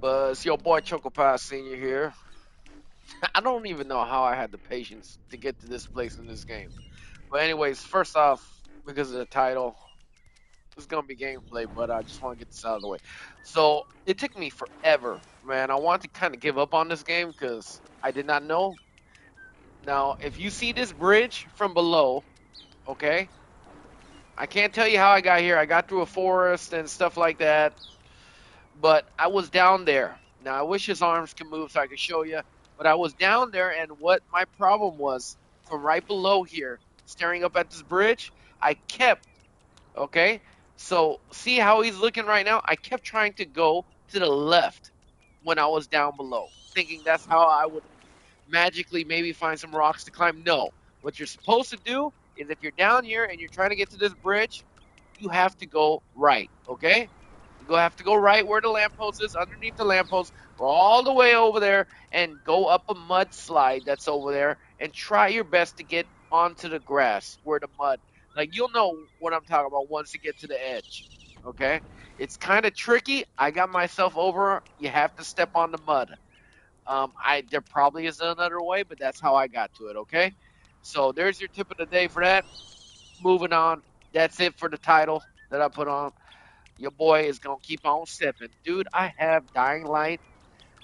But it's your boy Choco Pie Senior here. I don't even know how I had the patience to get to this place in this game. But anyways, first off, because of the title, it's gonna be gameplay, but I just want to get this out of the way. So it took me forever, man. I wanted to kind of give up on this game because I did not know. Now, if you see this bridge from below, okay, I can't tell you how I got here. I got through a forest and stuff like that, but I was down there. Now I wish his arms could move so I could show you, but I was down there, and what my problem was from right below here, staring up at this bridge, I kept okay. So see how he's looking right now? I kept trying to go to the left when I was down below, thinking that's how I would magically maybe find some rocks to climb. No, what you're supposed to do is if you're down here and you're trying to get to this bridge, you have to go right, okay? You have to go right where the lamppost is, underneath the lamppost, go all the way over there and go up a mudslide that's over there and try your best to get onto the grass where the mud, like you'll know what I'm talking about once you get to the edge, okay? It's kind of tricky. I got myself over. You have to step on the mud. There probably is another way, but that's how I got to it, okay? So there's your tip of the day for that. Moving on. That's it for the title that I put on. Your boy is gonna keep on stepping. Dude, I have Dying Light.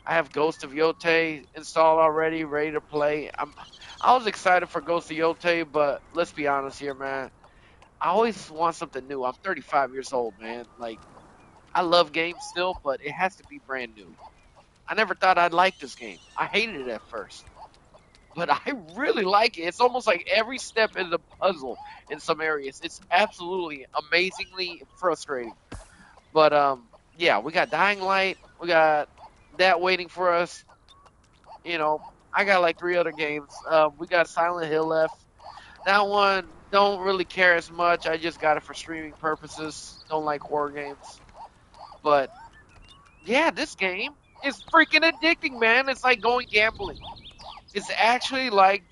I have Ghost of Yote installed already, ready to play. I was excited for Ghost of Yote, but let's be honest here, man. I always want something new. I'm 35 years old, man. Like, I love games still, but it has to be brand new. I never thought I'd like this game. I hated it at first, but I really like it. It's almost like every step is a puzzle in some areas. It's absolutely amazingly frustrating. But yeah, we got Dying Light. We got that waiting for us. You know, I got like three other games. We got Silent Hill left. That one don't really care as much. I just got it for streaming purposes. Don't like horror games. But yeah, this game is freaking addicting, man. It's like going gambling. It's actually like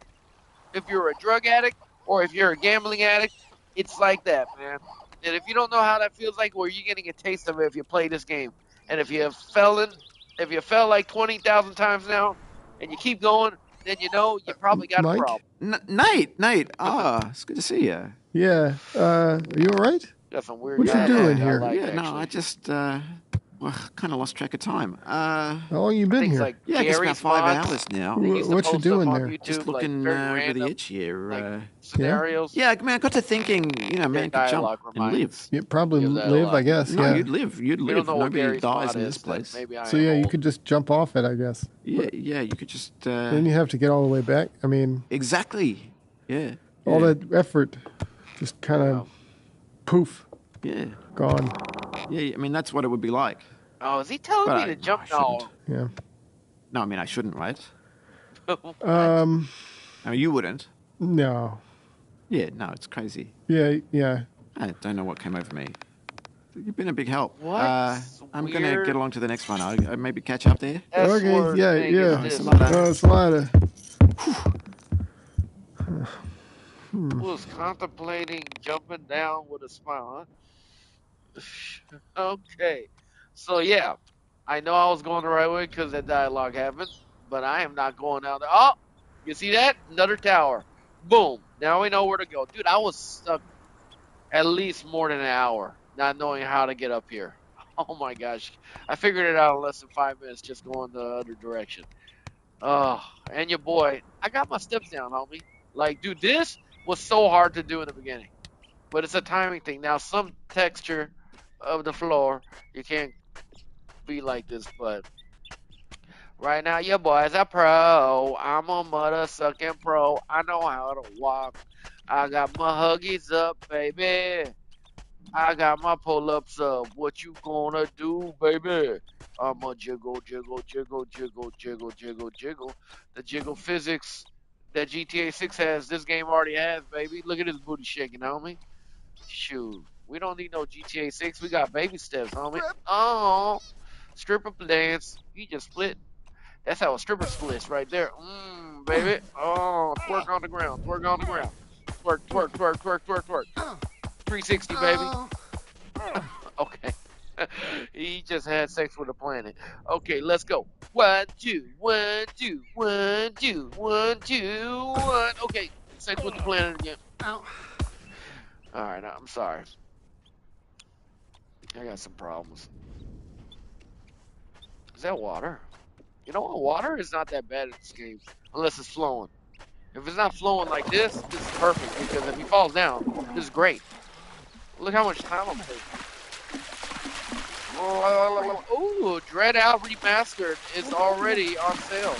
if you're a drug addict or if you're a gambling addict, it's like that, man. And if you don't know how that feels like, well, you're getting a taste of it if you play this game. And if you fell like 20,000 times now, and you keep going, then you know you probably got a Mike? problem. Nate. It's good to see you. Yeah. Are you all right? Got some weird What you dialogue doing that I here? like, Yeah, no, I actually. just kind of lost track of time. How long you been Things here? like Yeah, I guess about Gary's 5 hours mods. now. He used to What you post stuff doing on there? Just YouTube, like looking very over the random, edge here. like Yeah. scenarios. Yeah, I mean, I got to thinking, Their man could jump dialogue and live. reminds You probably me of that a live, I lot. guess. No, Yeah. you'd live. You'd If you don't live. know what Nobody Gary's dies mod in this is, then place. maybe I So am yeah, you old. could just jump off it, I guess. But Yeah, you could just then you have to get all the way back. I mean, exactly. Yeah, all yeah, that effort just kind Yeah. of poof, yeah, gone. yeah. I mean, that's what it would be like. Oh, is he telling But me to no, jump? I shouldn't. No. Yeah. No, I mean, I shouldn't, right? What? I mean, you wouldn't. No. Yeah, no, it's crazy. Yeah. I don't know what came over me. You've been a big help. What I'm going to weird get along to the next one. I maybe catch up there. S Okay. word Yeah. thing is Yeah. Nice a this, lot. man? It's a lot of. Was contemplating jumping down with a smile, huh? Okay. So, yeah, I know I was going the right way because that dialogue happened, but I am not going down there. Oh, you see that? Another tower. Boom. Now we know where to go. Dude, I was stuck at least more than an hour not knowing how to get up here. Oh my gosh. I figured it out in less than 5 minutes just going the other direction. Oh, and your boy, I got my steps down, homie. Like, dude, this was so hard to do in the beginning, but it's a timing thing. Now, some texture of the floor, you can't be like this, but right now, your boy's a pro. I'm a mother sucking pro. I know how to walk. I got my huggies up, baby. I got my pull ups up. What you gonna do, baby? I'ma jiggle, jiggle, jiggle, jiggle, jiggle, jiggle, jiggle. The jiggle physics that GTA 6 has, this game already has, baby. Look at his booty shaking, homie. Shoot. We don't need no GTA 6. We got baby steps, homie. Oh, stripper dance. He just split. That's how a stripper splits right there. Baby. Oh, twerk on the ground. Twerk on the ground. Twerk, twerk, twerk, twerk, twerk, twerk. 360, baby. Okay. He just had sex with a planet. Okay, let's go. One, two, one, two, one, two, one, two, one. Okay, sex with the planet again. Ow. All right, I'm sorry. I got some problems. Is that water? You know what? Water is not that bad in this game unless it's flowing. If it's not flowing like this is perfect because if he falls down, this is great. Look how much time I'm saving. Ooh, Dread Out Remastered is already on sale.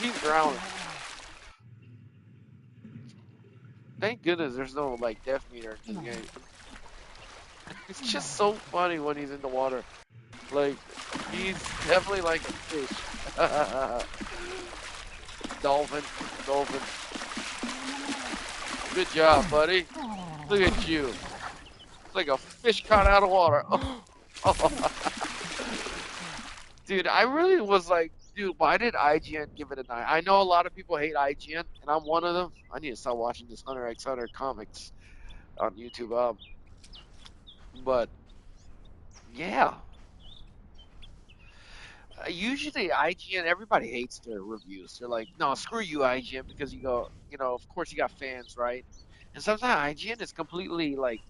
He's drowning. Thank goodness there's no like death meter in this game. It's just so funny when he's in the water. Like he's definitely like a fish. Dolphin, dolphin. Good job, buddy. Look at you. It's like a fish caught out of water. Dude, I really was like, dude, why did IGN give it a 9? I know a lot of people hate IGN, and I'm one of them. I need to start watching this Hunter x Hunter comics on YouTube. But yeah, usually IGN, everybody hates their reviews. They're like, no, screw you, IGN, because you go, of course you got fans, right? And sometimes IGN is completely like,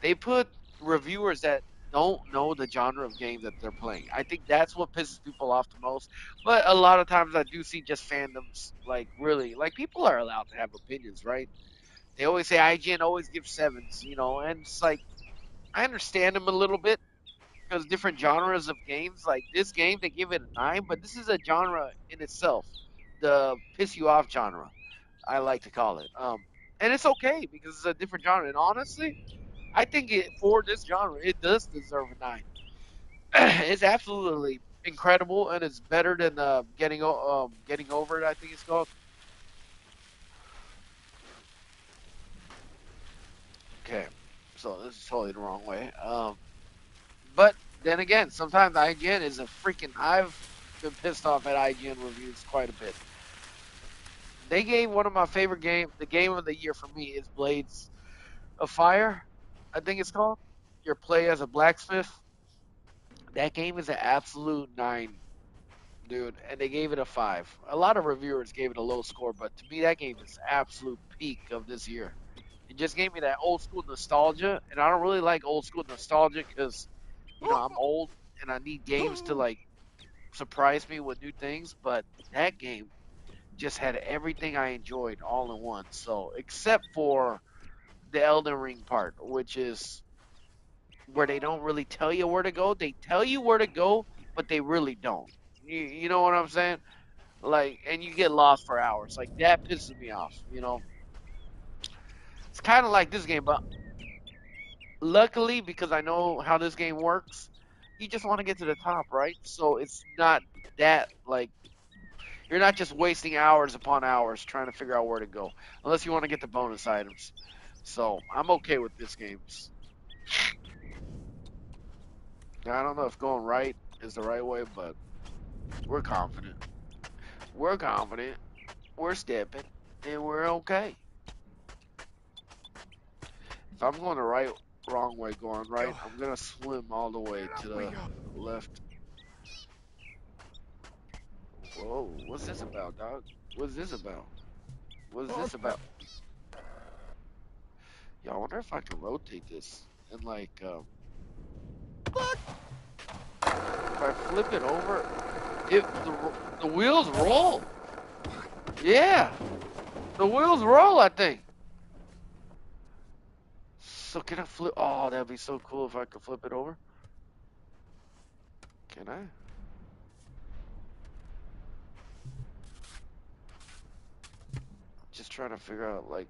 they put reviewers that don't know the genre of game that they're playing. I think that's what pisses people off the most. But a lot of times I do see just fandoms, like really, like people are allowed to have opinions, right? They always say IGN always gives sevens, and it's like I understand them a little bit because different genres of games, like this game, they give it a 9, but this is a genre in itself, the piss you off genre, I like to call it. And it's okay because it's a different genre. And honestly, I think for this genre, it does deserve a 9. It's absolutely incredible, and it's better than getting over it. I think it's called. Okay, so this is totally the wrong way. But then again, sometimes IGN is a freaking. I've been pissed off at IGN reviews quite a bit. They gave one of my favorite the game of the year for me is Blades of Fire. I think it's called. Your play as a blacksmith. That game is an absolute 9, dude, and they gave it a 5. A lot of reviewers gave it a low score, but to me, that game is absolute peak of this year. It just gave me that old school nostalgia, and I don't really like old school nostalgia because, I'm old and I need games to like surprise me with new things. But that game just had everything I enjoyed all in one. So, except for the Elden Ring part, which is where they don't really tell you where to go. They tell you where to go, but they really don't. You know what I'm saying? Like, and you get lost for hours. Like that pisses me off. It's kind of like this game, but luckily because I know how this game works, you just want to get to the top, right? So it's not that like you're not just wasting hours upon hours trying to figure out where to go, unless you want to get the bonus items. So I'm okay with this game. Now, I don't know if going right is the right way, but we're confident. We're confident. We're stepping, and we're okay. If I'm going the wrong way, going right, Go. I'm gonna swim all the way to We the go. left. Whoa, what's this about, dog? What's this about? What's this about? Yeah, I wonder if I can rotate this and like, if I flip it over, the wheels roll. Yeah, the wheels roll. I think. So can I flip? Oh, that'd be so cool if I could flip it over. Can I? Just trying to figure out like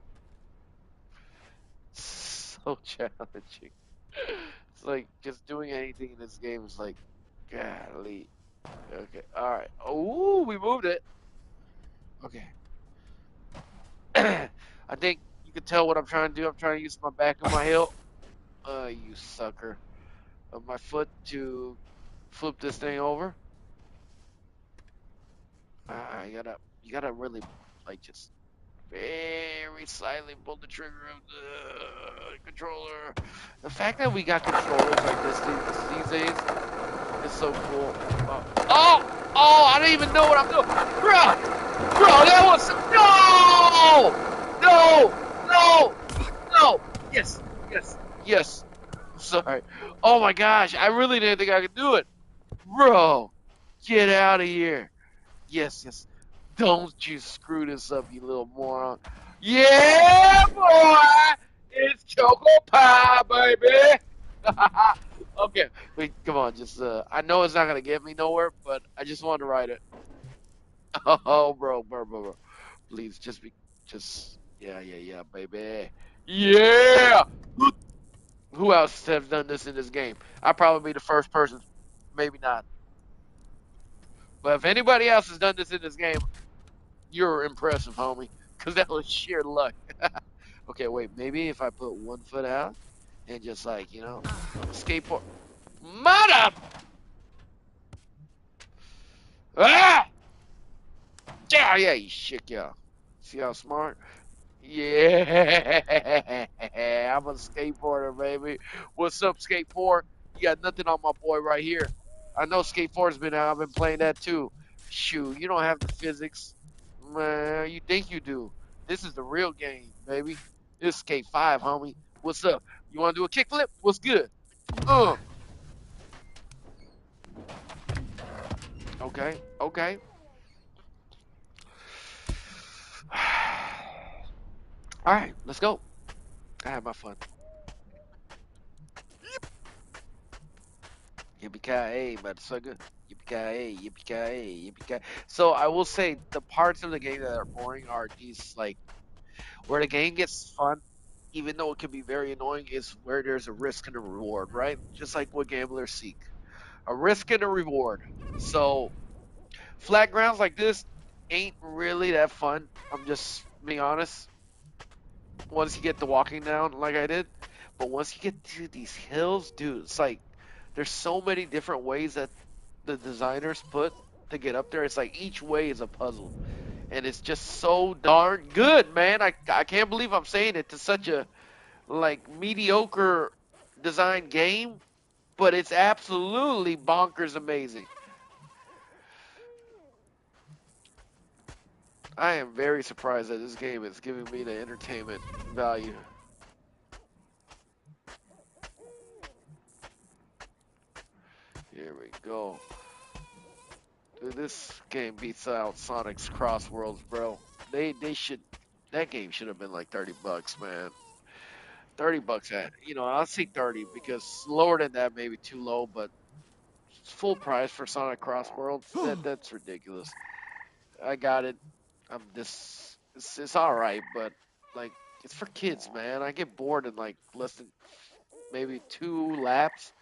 so challenging. It's like just doing anything in this game is like, golly. Okay, all right. Oh, we moved it. Okay. I think you can tell what I'm trying to do. I'm trying to use my back of my heel. You sucker. Of my foot to flip this thing over. You gotta really like just. Very slightly pull the trigger of the controller. The fact that we got controllers like this these days is so cool. Oh! I don't even know what I'm doing, bro. That was no, no, no. Yes, yes, yes. I'm sorry. Oh my gosh, I really didn't think I could do it, bro. Get out of here. Yes, yes. Don't you screw this up, you little moron. Yeah, boy! It's choco pie, baby! Okay, wait, come on, just, I know it's not gonna get me nowhere, but I just wanted to write it. Oh, bro. Please, yeah, baby. Yeah! Who else have done this in this game? I'll probably be the first person. Maybe not. But if anybody else has done this in this game, you're impressive, homie. Because that was sheer luck. Okay, wait. Maybe if I put one foot out and just like, skateboard. Mother! Ah! Yeah, you shit, yeah. See how smart? Yeah, I'm a skateboarder, baby. What's up, skateboard? You got nothing on my boy right here. I know skateboard's been out. I've been playing that too. Shoot, you don't have the physics. Man, you think you do. This is the real game, baby. This is Skate 5, homie. What's up? You want to do a kickflip? What's good? Uh. Okay. All right, let's go. I had my fun. Yippee-ki-yay, motherfucker. Yippee-ki-yay, yippee-ki-yay, yippee-ki. So I will say the parts of the game that are boring are these like where the game gets fun, even though it can be very annoying, is where there's a risk and a reward, right? Just like what gamblers seek. A risk and a reward. So flat grounds like this ain't really that fun. I'm just being honest. Once you get the walking down like I did. But once you get to these hills, dude, it's like there's so many different ways that the designers put to get up there. It's like each way is a puzzle, and it's just so darn good, man. I can't believe I'm saying it to such a like mediocre design game, but it's absolutely bonkers amazing. I am very surprised that this game is giving me the entertainment value. Here we go. Dude, this game beats out Sonic's Cross Worlds, bro. They should that game should have been like $30, man. $30 at I'll say 30 because lower than that maybe too low, but full price for Sonic Cross Worlds that's ridiculous. I got it. It's all right, but like it's for kids, man. I get bored in like less than maybe 2 laps.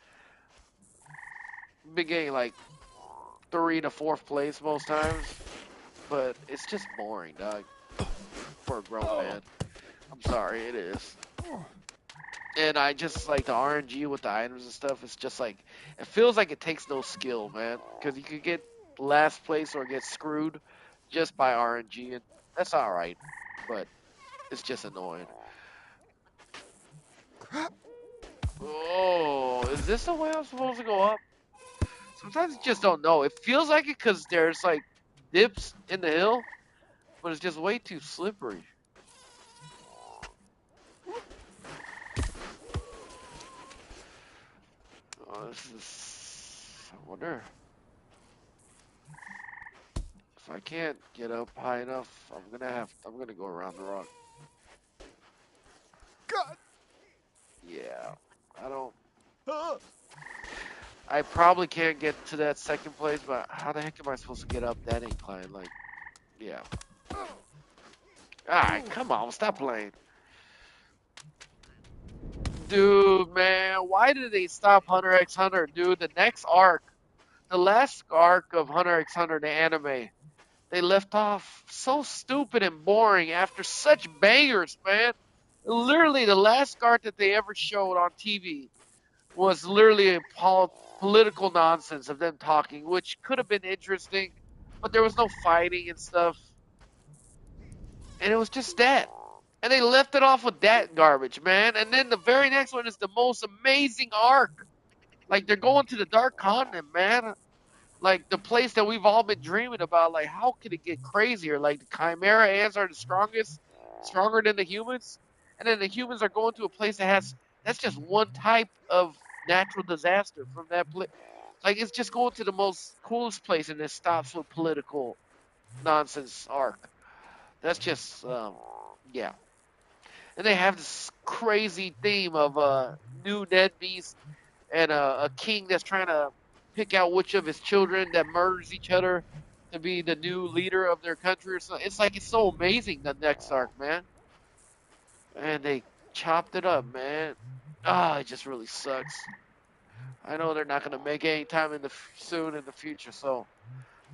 Been getting like 3 to 4th place most times, but it's just boring, dog, for a grown man. I'm sorry, it is. And I just like the RNG with the items and stuff. It's just like it feels like it takes no skill, man. Because you could get last place or get screwed just by RNG, and that's all right. But it's just annoying. Oh, is this the way I'm supposed to go up? Sometimes you just don't know. It feels like it because there's like dips in the hill, but it's just way too slippery. Oh, this is. I wonder if I can't get up high enough. I'm gonna go around the rock. God. Yeah, I don't. I probably can't get to that second place, but how the heck am I supposed to get up that incline? Like, yeah. Alright, come on, stop playing. Dude, man, why did they stop Hunter x Hunter, dude? The next arc, the last arc of Hunter x Hunter, the anime, they left off so stupid and boring after such bangers, man. Literally, the last arc that they ever showed on TV was literally a political nonsense of them talking, which could have been interesting, but there was no fighting and stuff. And it was just that. And they left it off with that garbage, man. And then the very next one is the most amazing arc. Like they're going to the Dark Continent, man. Like the place that we've all been dreaming about. Like how could it get crazier? Like the Chimera ants are the strongest, stronger than the humans, and then the humans are going to a place that has that's just one type of natural disaster from that place. Like it's just going to the most coolest place, and it stops with political nonsense arc. That's just yeah. And they have this crazy theme of new deadbeats and a king that's trying to pick out which of his children that murders each other to be the new leader of their country or something. It's like it's so amazing the next arc, man. And they chopped it up, man. Ah, it just really sucks. I know they're not gonna make any time in the soon in the future. So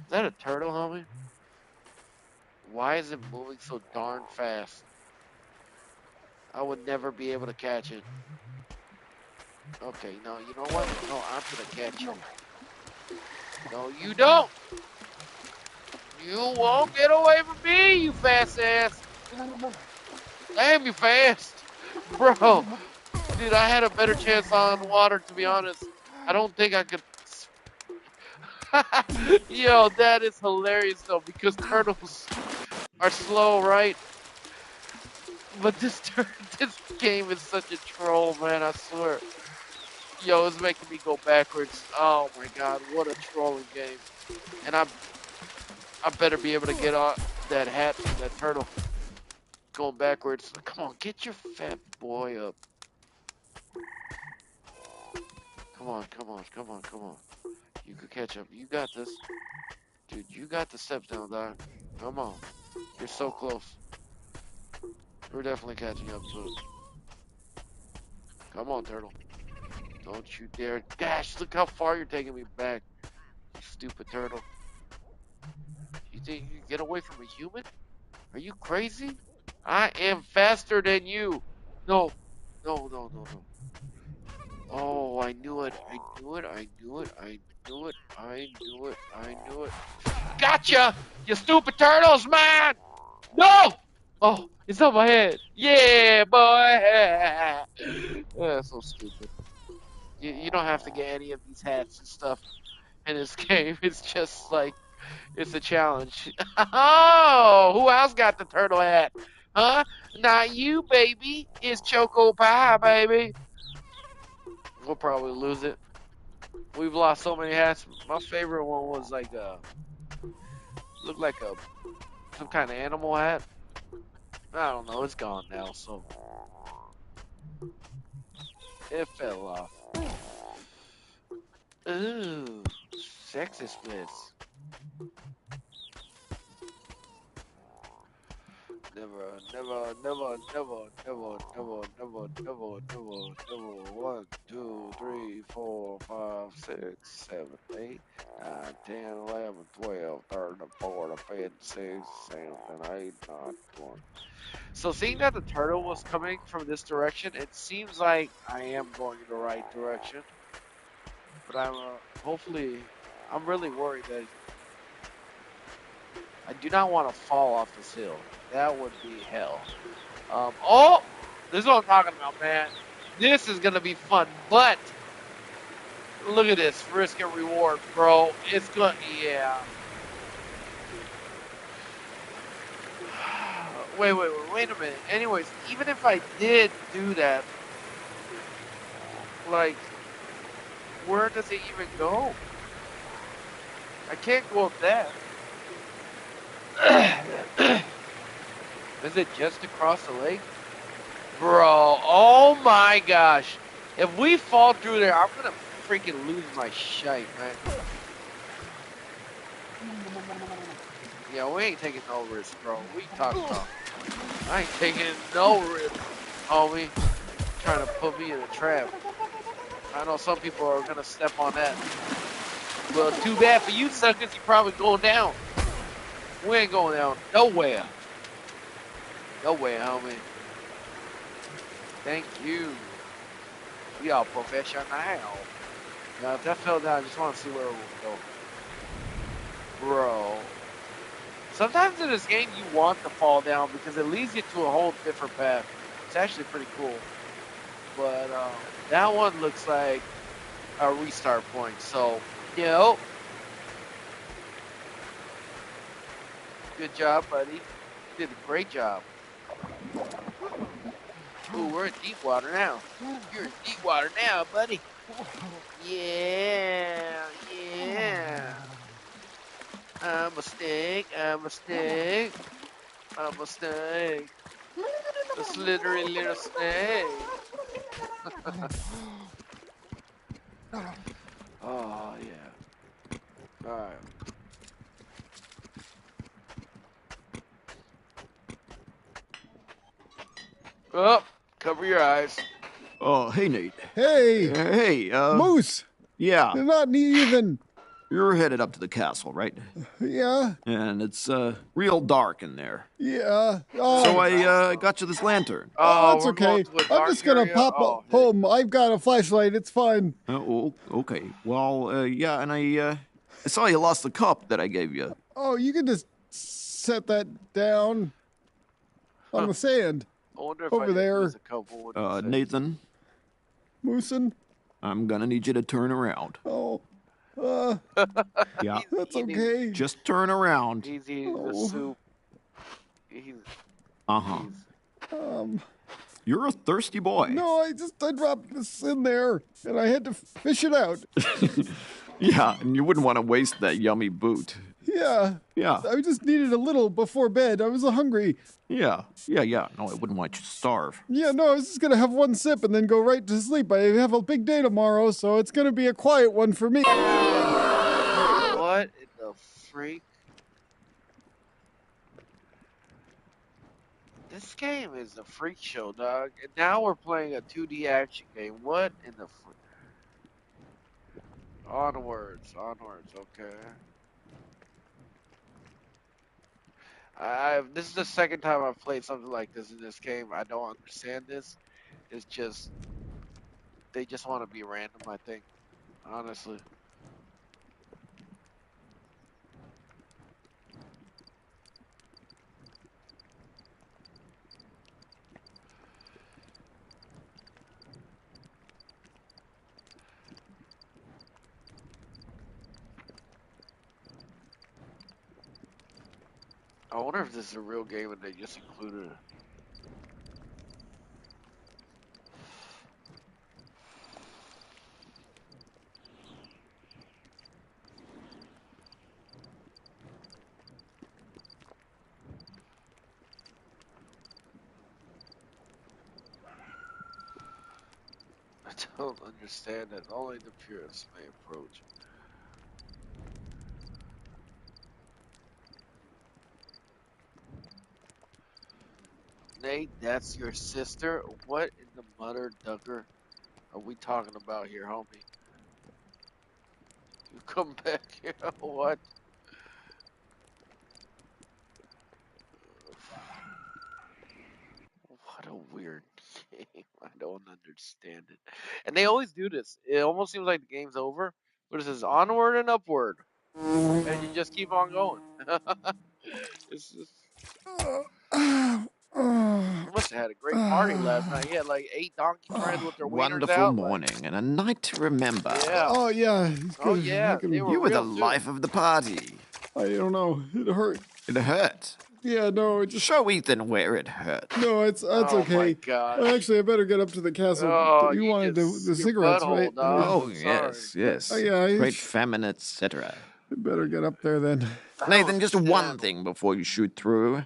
is that a turtle, homie? Why is it moving so darn fast? I would never be able to catch it. Okay, no, you know what? No, I'm gonna catch you. No, you don't. You won't get away from me, you fast ass. Damn, you fast. Bro, dude, I had a better chance on water, to be honest. I don't think I could. Yo, that is hilarious, though, because turtles are slow, right? But this game is such a troll, man, I swear. Yo, it's making me go backwards. Oh my god, what a trolling game. And I better be able to get on that hat from that turtle. Going backwards. Come on, get your fat boy up. Come on, come on, come on, come on. You could catch up. You got this. Dude, you got the steps down, Doc. Come on. You're so close. We're definitely catching up soon. Come on, turtle. Don't you dare. Gosh, look how far you're taking me back. You stupid turtle. You think you can get away from a human? Are you crazy? I am faster than you. No. No, no, no, no. Oh, I knew it. I knew it. I knew it. I knew it. I knew it. I knew it. Gotcha! You stupid turtles, man! No! Oh, it's on my head. Yeah, boy! Yeah, so stupid. You don't have to get any of these hats and stuff in this game. It's just like, it's a challenge. Oh, who else got the turtle hat? Huh? Not you, baby. It's Choco Pie, baby. We'll probably lose it. We've lost so many hats. My favorite one was like looked like a some kind of animal hat. I don't know. It's gone now, so it fell off. Ooh, sexy splits. Never, never, never, never, never, never, never, never, never, never. 1, 2, 3, 4, 5, 6, 7, 8, 9, 10, 11, 12, 13, 14, 15, 16, 17, 18, 19, 20. So seeing that the turtle was coming from this direction, it seems like I am going in the right direction. But I'm hopefully, I'm really worried that I do not want to fall off this hill. That would be hell. Oh, this is what I'm talking about, man. This is gonna be fun, but look at this risk and reward, bro. It's gonna, yeah. Wait a minute. Anyways, even if I did do that, like, where does it even go? I can't go up that. Is it just across the lake? Bro, oh my gosh. If we fall through there, I'm gonna freaking lose my shite, man. Yeah, we ain't taking no risks, bro. We talking about. I ain't taking no risks, homie. Trying to put me in a trap. I know some people are gonna step on that. Well, too bad for you suckers. You probably going down. We ain't going down nowhere. Nowhere, homie. Thank you. We are professional. Now, if that fell down, I just want to see where it will go. Bro. Sometimes in this game you want to fall down because it leads you to a whole different path. It's actually pretty cool. But that one looks like a restart point. So, good job, buddy. You did a great job. Ooh, we're in deep water now. You're in deep water now, buddy. Yeah, yeah. I'm a snake. I'm a snake. I'm a snake. A slithery little snake. Oh yeah. All right. Oh, cover your eyes. Oh, hey, Nate. Hey, Hey, Moose. yeah, You're not even. you're headed up to the castle, right? Yeah, And it's, real dark in there. yeah. So I got you this lantern. Oh, That's we're going okay. to a I'm dark just gonna area? pop Oh, hey. home. I've got a flashlight. It's fine. Oh, okay. Well, yeah, and I saw you lost the cup that I gave you. Oh, you can just set that down on the sand I wonder if over I did there. lose a couple. What do you say? Nathan, Moosin. I'm gonna need you to turn around. Oh, Yeah, that's He's eating- okay. just turn around. He's eating the Oh. soup. He's, Uh-huh. Um, You're a thirsty boy. no, I dropped this in there and I had to fish it out. Yeah, and you wouldn't want to waste that yummy boot. Yeah. Yeah, I just needed a little before bed. I was hungry. yeah. No, I wouldn't want you to starve. Yeah, no, I was just gonna have one sip and then go right to sleep. I have a big day tomorrow, so it's gonna be a quiet one for me. what in the freak? This game is a freak show, dog. And now we're playing a 2D action game. What in the freak? Onwards, okay. This is the second time I've played something like this in this game. I don't understand this. It's just they just want to be random, I think. Honestly. I wonder if this is a real game and they just included it. I don't understand that. Only the purists may approach. Nate, that's your sister? What in the mother ducker are we talking about here, homie? You come back here? What? What a weird game. I don't understand it. And they always do this. It almost seems like the game's over, but it says onward and upward. And you just keep on going. It's just, you must have had a great party last night. You had like 8 donkey friends with their wieners Wonderful out. morning and a night to remember. Yeah. Oh yeah. it's Oh, good. yeah, I can- they were- You were the real, too. life of the party. I don't know. It hurt. It hurt. Yeah, no, it just Show Ethan where it hurt. no. It's that's Oh, okay. my gosh. Actually, I better get up to the castle. Oh, you wanted just- the your cigarettes, butthole, right? dog. Oh, I'm yes, yes. Oh, yeah, Great famine, etc. I better get up there then. Nathan, just understand. one thing before you shoot through.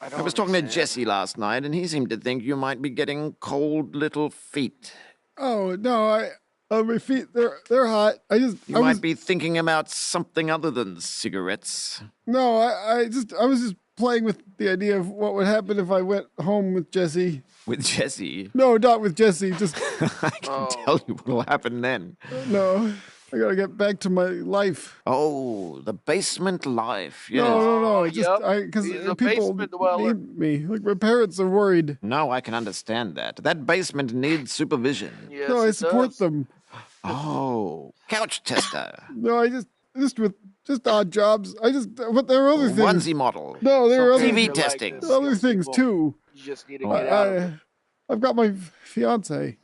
I was talking to understand. Jesse last night, and he seemed to think you might be getting cold little feet. Oh no, my feet they're hot. You might be thinking about something other than cigarettes. No, I was just playing with the idea of what would happen if I went home with Jesse. With Jesse, No, not with Jesse. Just I can Oh. tell you what'll happen then. no. I gotta get back to my life. Oh, the basement life. Yes. No. Yup, Just because he's a people basement dweller. need me. Like my parents are worried. No, I can understand that. That basement needs supervision. Yes, No, I it support does. them. Oh, couch tester. No, I just just odd jobs. But there are other things. Onesie model. No, It's there are okay other, if TV you're like testing. this, there are other young things people. too. You just need to Oh. get out of it. I've got my fiance.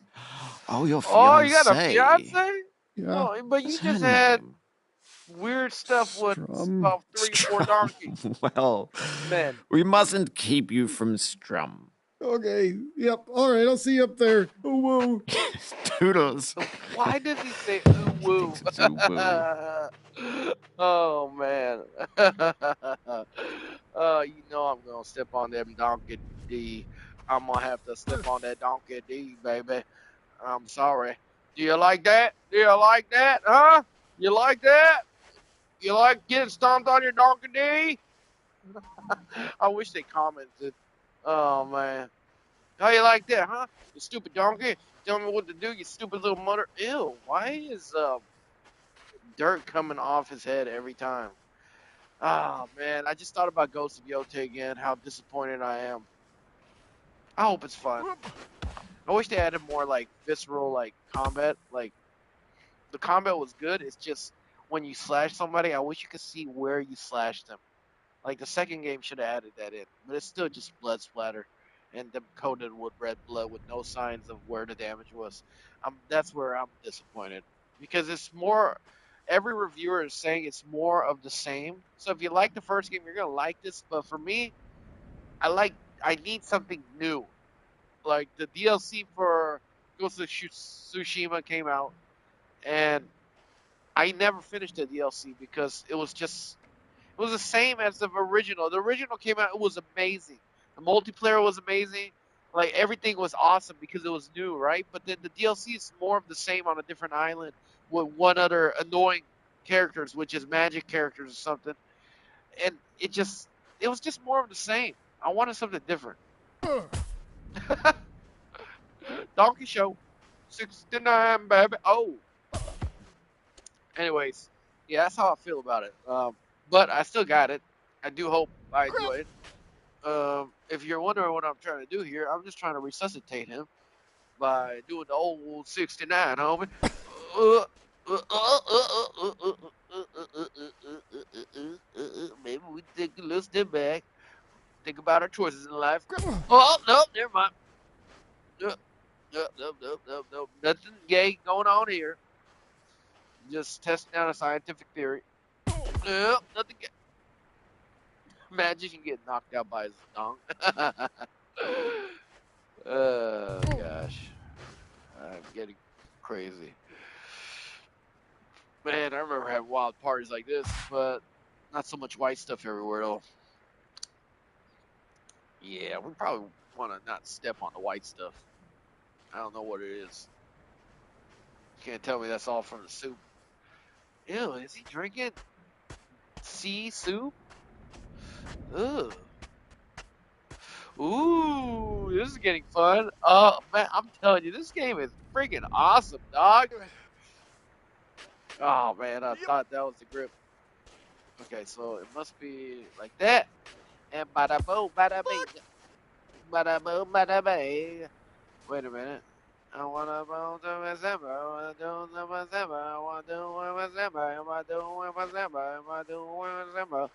Oh, your Oh, you got a fiance. fiance? Yeah, Oh, but you What's her just had name? weird stuff with Strum. about 3 or 4 donkeys. Well, Men. we mustn't keep you from Strum. Okay. Yep. All right. I'll see you up there. Oh, whoa. Toodles. Why does he say ooh He woo? thinks it's ooh woo. Oh man. You know I'm gonna step on them donkey D. I'm gonna have to step on that donkey D, baby. I'm sorry. Do you like that? Do you like that? Huh? You like that? You like getting stomped on your donkey D? I wish they commented. Oh man. How you like that, huh? You stupid donkey. Tell me what to do, you stupid little mother. Ew, why is dirt coming off his head every time? Oh man, I just thought about Ghost of Yote again, how disappointed I am. I hope it's fun. I wish they added more like visceral like combat. Like the combat was good, it's just when you slash somebody, I wish you could see where you slashed them. Like the second game should have added that in, but it's still just blood splatter and them coated with red blood with no signs of where the damage was. That's where I'm disappointed because it's more. Every reviewer is saying it's more of the same. So if you like the first game, you're gonna like this. But for me, I like. I need something new. Like the DLC for Ghost of Tsushima came out, and I never finished the DLC because it was the same as the original. The original came out, it was amazing. The multiplayer was amazing. Like everything was awesome because it was new, right? But then the DLC is more of the same on a different island with one other annoying characters, which is magic characters or something. And it was just more of the same. I wanted something different. Donkey Show 69, baby. Oh, anyways, yeah, that's how I feel about it. But I still got it. I do hope I enjoy it. If you're wondering what I'm trying to do here, I'm just trying to resuscitate him by doing the old 69, homie. Maybe we take a little step back, think about our choices in life. Oh, no, never mind. No, no, no, no, no, no. Nothing gay going on here. Just testing out a scientific theory. No, nothing gay. Imagine you get knocked out by his dong. Oh, gosh. I'm getting crazy. Man, I remember having wild parties like this, but not so much white stuff everywhere though. Yeah, we probably want to not step on the white stuff. I don't know what it is. Can't tell me that's all from the soup. Ew, is he drinking sea soup? Ugh. Ooh, this is getting fun. Oh man, I'm telling you, this game is freaking awesome, dog. Oh man, I thought that was the grip. Okay, so it must be like that. And bada boom, bada bing, bada boom, bada bing. Wait a minute. I wanna go to December. I wanna do December. I wanna do December. I wanna do December. I wanna do December.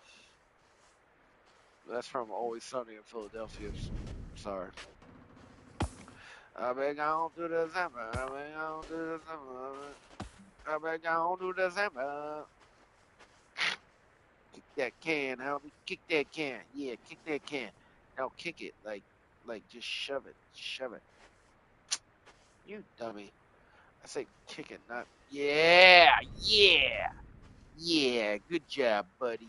That's from Always Sunny in Philadelphia. Sorry. I've been gone to December. I've been gone to December. I've been gone to December. Kick that can, homie. Kick that can. Yeah, kick that can. Now kick it. Like just shove it. Shove it. You dummy. I say kick it, not. Yeah, yeah, yeah. Good job, buddy.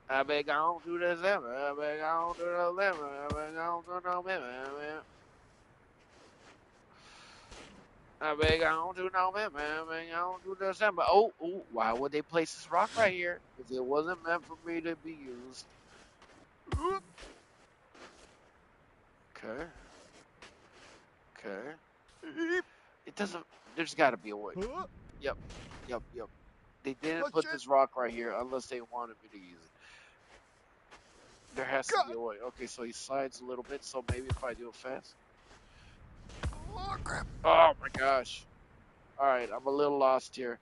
I been gone to December. I been gone to November. I been gone to November. I been gone to November. I been gone to December. Oh, oh, why would they place this rock right here if it wasn't meant for me to be used? Okay, okay. It doesn't. There's got to be a way. Yep, yep, yep. They didn't put this rock right here unless they wanted me to use it. There has to be a way. Okay, so he slides a little bit, so maybe if I do it fast. Oh my gosh. Alright, I'm a little lost here.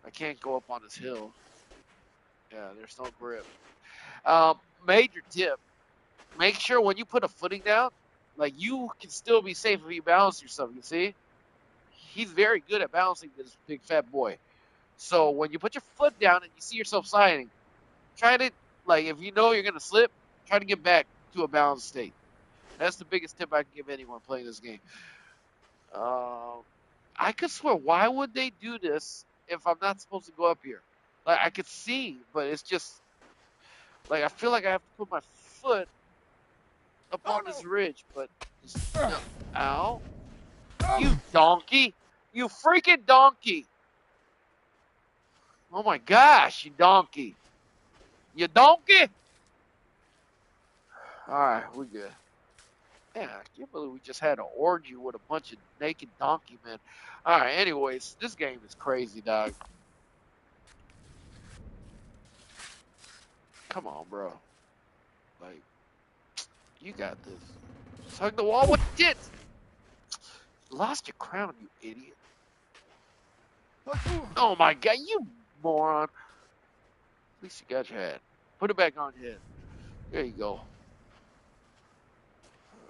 I can't go up on this hill. Yeah, there's no grip. Major tip: make sure when you put a footing down, like you can still be safe if you balance yourself. You see, he's very good at balancing this big fat boy. So when you put your foot down and you see yourself sliding, try to like if you know you're gonna slip, try to get back to a balanced state. That's the biggest tip I can give anyone playing this game. Um, I could swear, why would they do this if I'm not supposed to go up here? Like I could see, but it's just like I feel like I have to put my foot up Oh on this no! ridge, but it's no. Ow! You donkey! You freaking donkey! Oh my gosh, you donkey! You donkey! All right, we good. Man, I can't believe we just had an orgy with a bunch of naked donkey men. All right, anyways, this game is crazy, dog. Come on, bro. Like, you got this. Just hug the wall with tits. Lost your crown, you idiot. Oh my god, you moron. At least you got your head. Put it back on your head. There you go.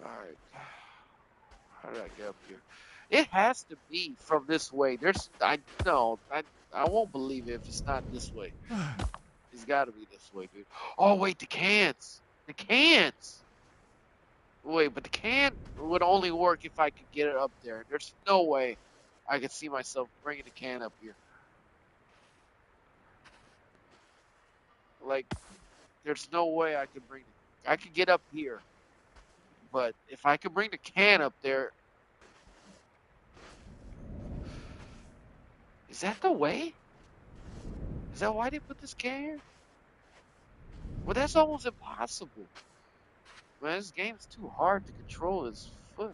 Alright. How did I get up here? It has to be from this way. I won't believe it if it's not this way. It's gotta be this way, dude. Oh wait, the cans. The cans. Wait, but the can would only work if I could get it up there. There's no way I could see myself bringing the can up here. Like, there's no way I could bring it. I could get up here, but if I could bring the can up there, is that the way? Is that why they put this can here? Well, that's almost impossible. Man, this game is too hard to control his foot.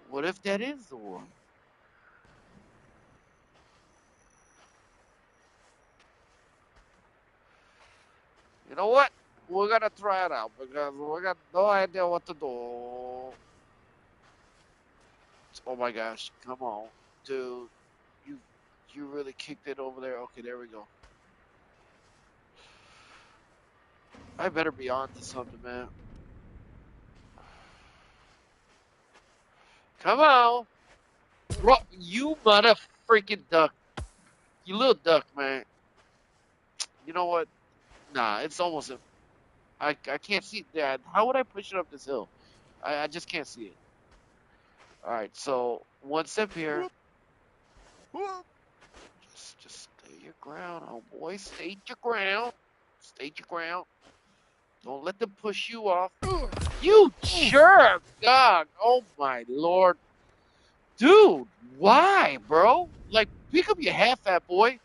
What if that is the one? You know what? We're gonna try it out because we got no idea what to do. Oh my gosh, come on, dude. You you really kicked it over there. Okay, there we go. I better be on to something, man. Come on. Bro, you mother freaking duck. You little duck, man. You know what? Nah, it's almost a I can't see that. How would I push it up this hill? I just can't see it. Alright, so one step here. Just stay your ground, oh boy. Stay your ground. Stay your ground. Don't let them push you off. You jerk, dog. Oh my lord. Dude, why, bro? Like, pick up your half, fat boy.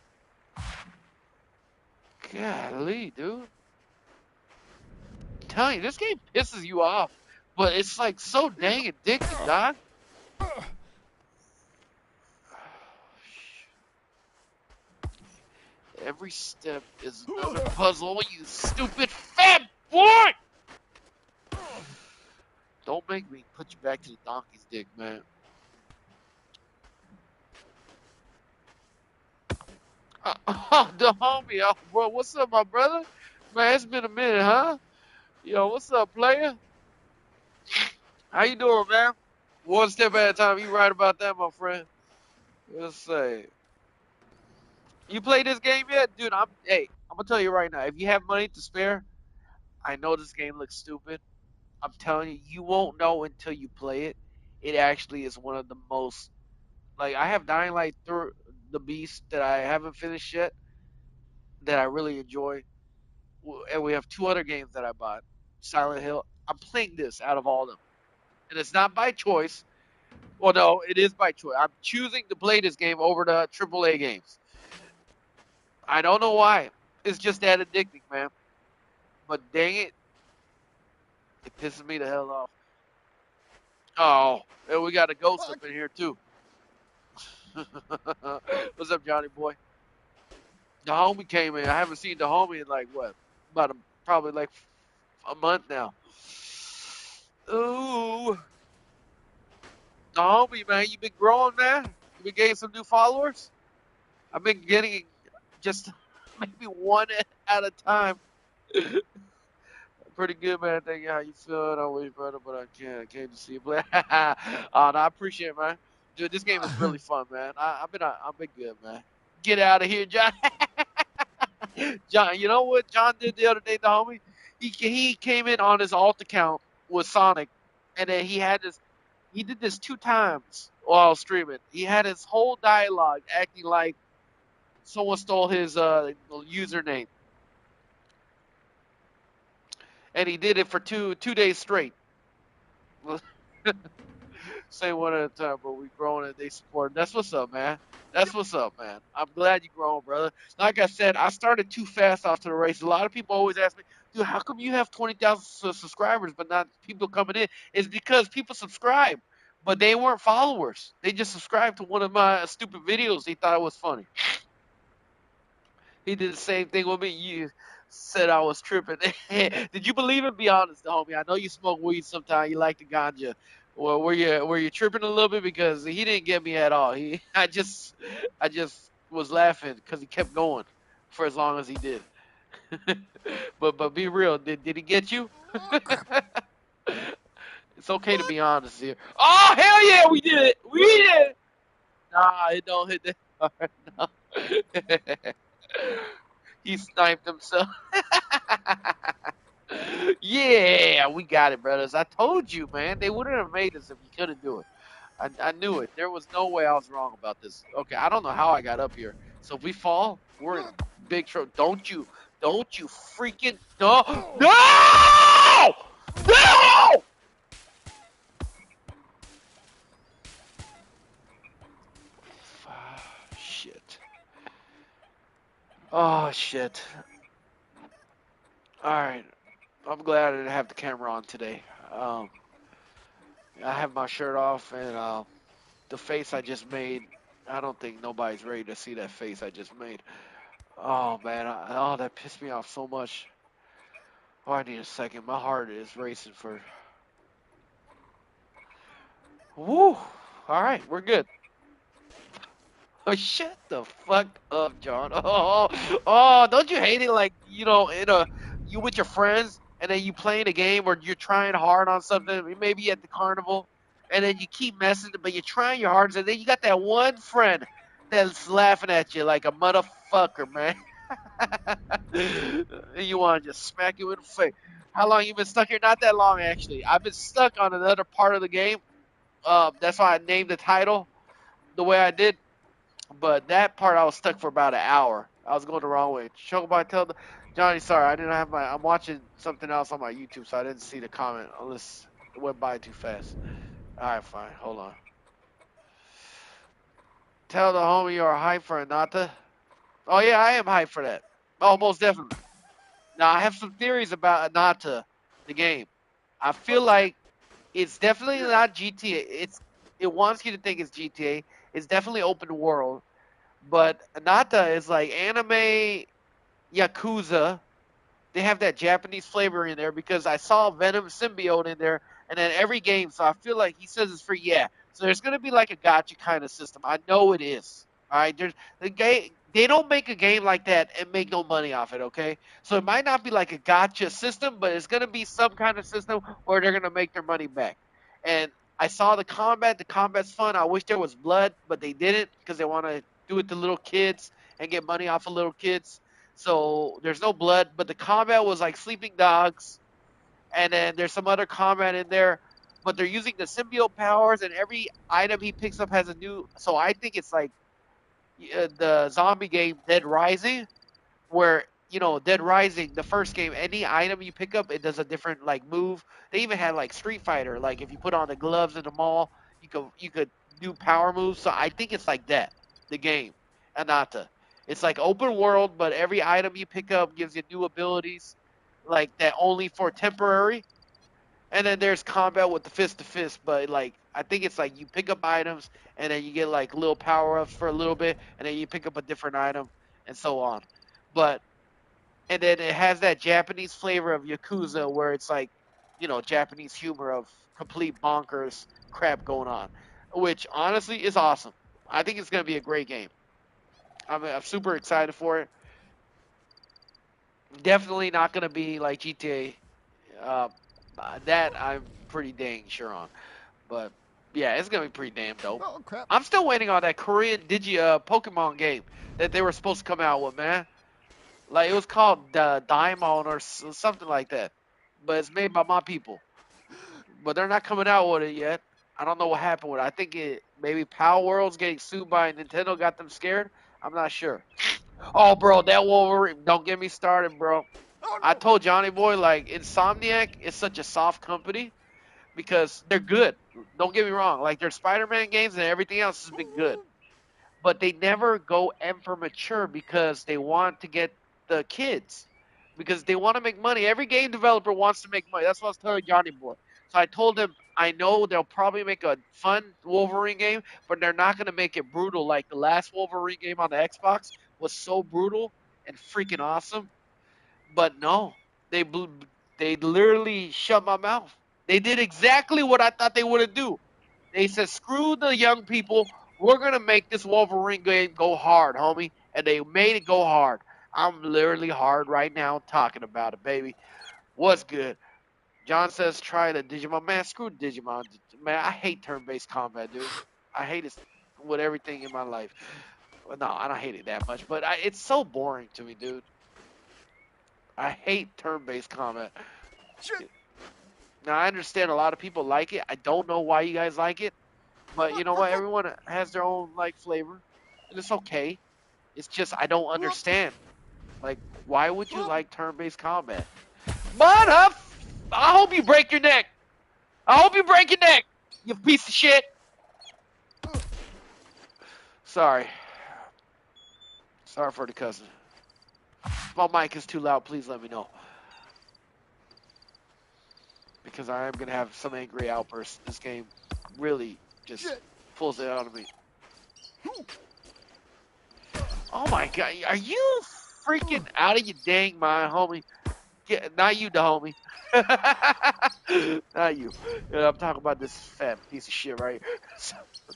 Golly, dude. I'm telling you, this game pisses you off. But it's like so dang addicting, dog. Every step is another puzzle, you stupid fat boy! Don't make me put you back to the donkey's dick, man. The homie, oh, bro, what's up, my brother? Man, it's been a minute, huh? Yo, what's up, player? How you doing, man? One step at a time. You right about that, my friend. Let's say, you play this game yet, dude? I'm gonna tell you right now. If you have money to spare, I know this game looks stupid. I'm telling you, you won't know until you play it. It actually is one of the most like I have Dying Light through the Beast that I haven't finished yet that I really enjoy, and we have two other games that I bought. Silent Hill. I'm playing this out of all of them, and it's not by choice. Well, no, it is by choice. I'm choosing to play this game over the AAA games. I don't know why. It's just that addicting, man. But dang it, it pisses me the hell off. Oh, and we got a ghost up in here too. What's up, Johnny boy? The homie came in. I haven't seen the homie in like what? Probably like a month now. Ooh. No, homie, man, you been growing, man. You been getting some new followers. I've been getting just maybe one at a time. Pretty good, man. Thank you. How you feeling? I wish better, but I can't. I came to see you play. No, I appreciate it, man. Dude, this game is really fun, man. I've been good, man. Get out of here, John. John, you know what John did the other day, the homie? He came in on his alt account with Sonic, and then he had this. He did this 2 times while streaming. He had his whole dialogue acting like someone stole his username, and he did it for two days straight. Say one at a time, but we growing and they support. That's what's up, man. That's what's up, man. I'm glad you growing, brother. Like I said, I started too fast off to the race. A lot of people always ask me, dude, how come you have 20,000 subscribers but not people coming in? It's because people subscribe, but they weren't followers. They just subscribed to one of my stupid videos. They thought it was funny. He did the same thing with me. You said I was tripping. Did you believe it? Be honest, homie. I know you smoke weed sometimes. You like the ganja. Well, were you tripping a little bit because he didn't get me at all. I just was laughing because he kept going for as long as he did. But be real. Did he get you? It's okay to be honest here. Oh hell yeah, we did it. We did it. Nah, it don't hit that hard. No. He sniped himself. Yeah, we got it, brothers. I told you, man. They wouldn't have made us if you couldn't do it. I knew it. There was no way I was wrong about this. Okay, I don't know how I got up here. So if we fall, we're in big trouble. Don't you freaking no, no, no! Shit. Oh shit. All right. I'm glad I didn't have the camera on today. Um, I have my shirt off, and the face I just made. I don't think nobody's ready to see that face I just made. Oh man, oh that pissed me off so much. Oh, I need a second. My heart is racing for. Woo! All right, we're good. Oh, shut the fuck up, John. Oh, don't you hate it? Like in a you with your friends, and then you playing a game or you're trying hard on something. Maybe at the carnival, and then you keep messing, but you're trying your hardest, and then you got that one friend that's laughing at you like a motherfucker, man. And you want to just smack you in the face. How long you been stuck here? Not that long, actually. I've been stuck on another part of the game. That's why I named the title the way I did. But that part I was stuck for about an hour. I was going the wrong way. Chocobo, tell the Johnny, sorry, I didn't have my. I'm watching something else on my YouTube, so I didn't see the comment unless it went by too fast. All right, fine. Hold on. Tell the homie you're hyped for Anata. Oh yeah, I am hyped for that. Oh, most definitely. Now I have some theories about Anata, the game. I feel like it's definitely not GTA. It wants you to think it's GTA. It's definitely open world, but Anata is like anime Yakuza. They have that Japanese flavor in there because I saw Venom symbiote in there, and then every game. So I feel like he says it's free. Yeah. So there's gonna be like a gotcha kind of system. I know it is. All right. There's the game. They don't make a game like that and make no money off it. Okay. So it might not be like a gotcha system, but it's gonna be some kind of system where they're gonna make their money back. And I saw the combat. The combat's fun. I wish there was blood, but they didn't because they want to do it to little kids and get money off of little kids. So there's no blood, but the combat was like sleeping dogs, and then there's some other combat in there, but they're using the symbiote powers, and every item he picks up has a new. So I think it's like the zombie game Dead Rising, where Dead Rising, the first game, any item you pick up, it does a different like move. They even had like Street Fighter, like if you put on the gloves in the mall, you could do power moves. So I think it's like that, the game, Anata. It's like open world, but every item you pick up gives you new abilities, like that only for temporary. And then there's combat with the fist to fist, but like I think it's like you pick up items and then you get like little power ups for a little bit, and then you pick up a different item, and so on. But and then it has that Japanese flavor of Yakuza where it's like, Japanese humor of complete bonkers crap going on. which honestly is awesome. I think it's going to be a great game. I'm super excited for it. Definitely not going to be like GTA. Uh, that I'm pretty dang sure on. But yeah, it's going to be pretty damn dope. Oh crap! I'm still waiting on that Korean Pokemon game that they were supposed to come out with, man. Like it was called Daimon or something like that. But it's made by my people. But they're not coming out with it yet. I don't know what happened with it. I think it maybe Power World's getting sued by Nintendo, got them scared. I'm not sure. Oh, bro, that Wolverine! Don't get me started, bro. Oh I no! told Johnny Boy like Insomniac is such a soft company because they're good. Don't get me wrong. Like their Spider-Man games and everything else has been good, but they never go M for mature because they want to get the kids, because they want to make money. Every game developer wants to make money. That's what I was telling Johnny Boy. So I told him I know they'll probably make a fun Wolverine game, but they're not going to make it brutal like the last Wolverine game on the Xbox was so brutal and freaking awesome. But no, they they literally shut my mouth. They did exactly what I thought they would do. They said, screw the young people. We're going to make this Wolverine game go hard, homie. And they made it go hard. I'm literally hard right now talking about it, baby. What's good? John says, try the Digimon. Man, screw Digimon. Man, I hate turn based combat, dude. I hate it with everything in my life. Well, no, I don't hate it that much, but it's so boring to me, dude. I hate turn based combat. Shit! Now, I understand a lot of people like it. I don't know why you guys like it. But you know what? Crap! Everyone has their own like flavor, and it's okay. It's just I don't understand. Like, why would you like turn-based combat? But I hope you break your neck. I hope you break your neck. You piece of shit. Sorry. Sorry for the cousin. If my mic is too loud, please let me know. Because I am gonna have some angry outbursts. This game really just Shit! pulls it out of me. Oh my god, are you freaking out of your dang mind, homie? Not you, the homie. Not you. I'm talking about this fat piece of shit, right?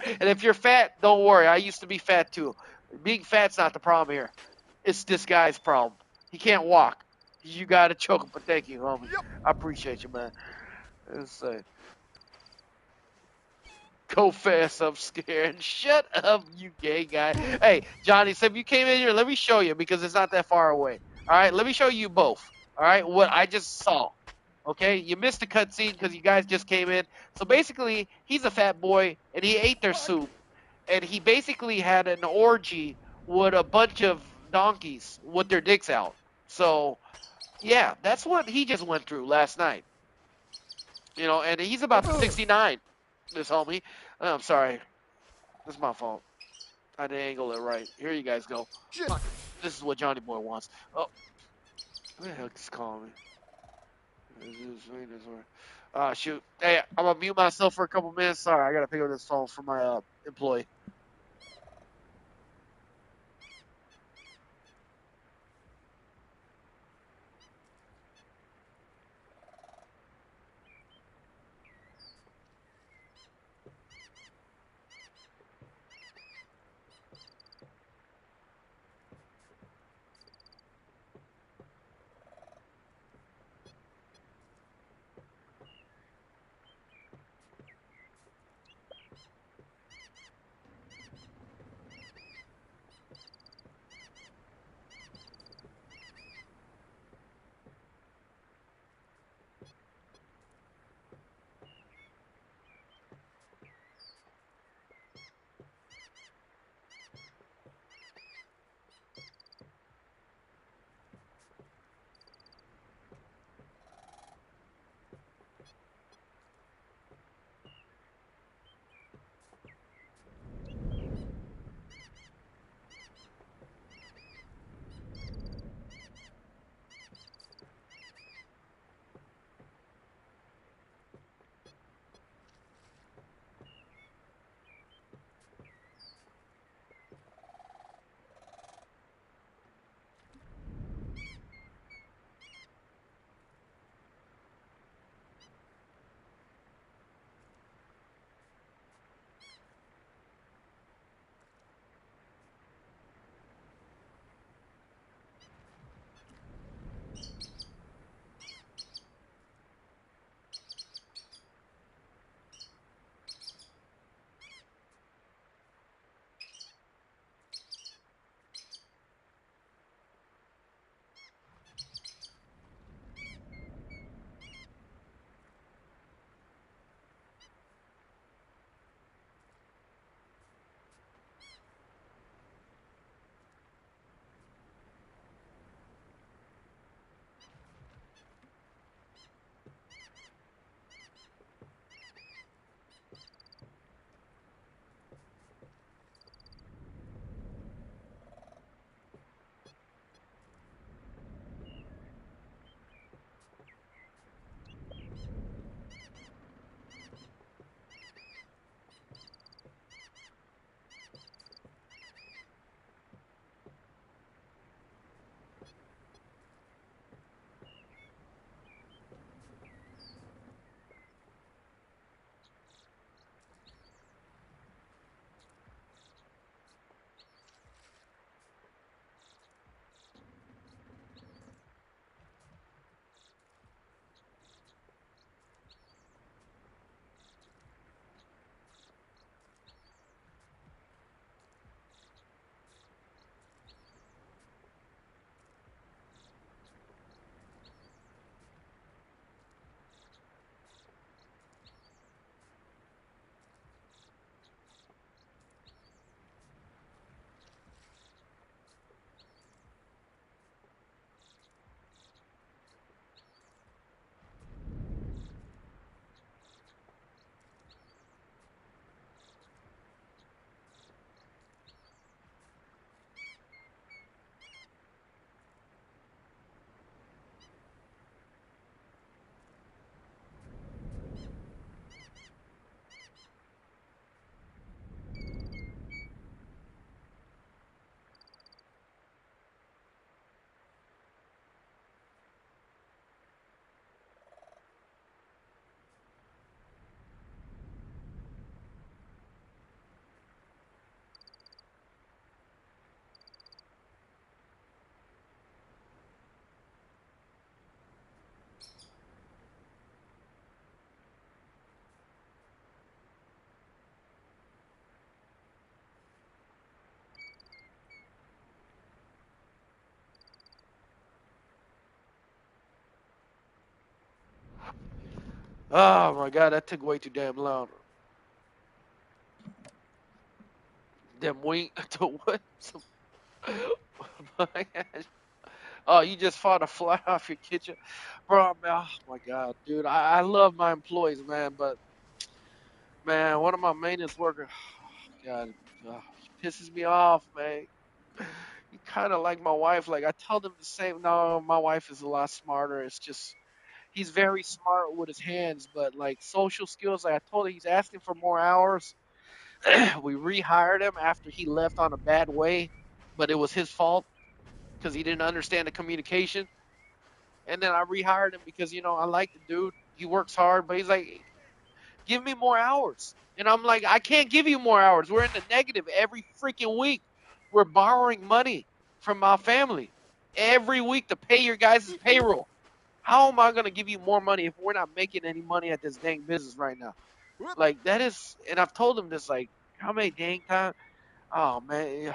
And if you're fat, don't worry. I used to be fat too. Being fat's not the problem here. It's this guy's problem. He can't walk. You gotta choke him, but thank you, homie. Yep. I appreciate you, man. It's, go fast, I'm scared. Shut up, you gay guy. Hey, Johnny, so if you came in here, let me show you because it's not that far away. All right, let me show you both. All right, what I just saw. Okay, you missed the cutscene because you guys just came in. So basically, he's a fat boy and he ate their Fuck! soup, and he basically had an orgy with a bunch of donkeys with their dicks out. So yeah, that's what he just went through last night. You know, and he's about 69. This homie. I'm sorry. This is my fault. I didn't angle it right. Here you guys go. Shit! This is what Johnny Boy wants. Oh, who the heck is calling me? Shoot. Hey, I'm gonna mute myself for a couple minutes. Sorry, I gotta pick up this phone from my employee. Oh my god, that took way too damn long. Damn wing to what? Oh, you just fought a fly off your kitchen, bro. Man, oh my god, dude. I love my employees, man, but man, one of my maintenance workers, God, he pisses me off, man. He kind of like my wife. Like I tell them the same. No, my wife is a lot smarter. It's just he's very smart with his hands, but like social skills. Like I told him, he's asking for more hours. We rehired him after he left on a bad way, but it was his fault because he didn't understand the communication. And then I rehired him because I like the dude. He works hard, but he's like, give me more hours. And I'm like, I can't give you more hours. We're in the negative every freaking week. We're borrowing money from my family every week to pay your guys' payroll. How am I going to give you more money if we're not making any money at this dang business right now? Like, that is, and I've told him this, like, how many dang times? Oh, man.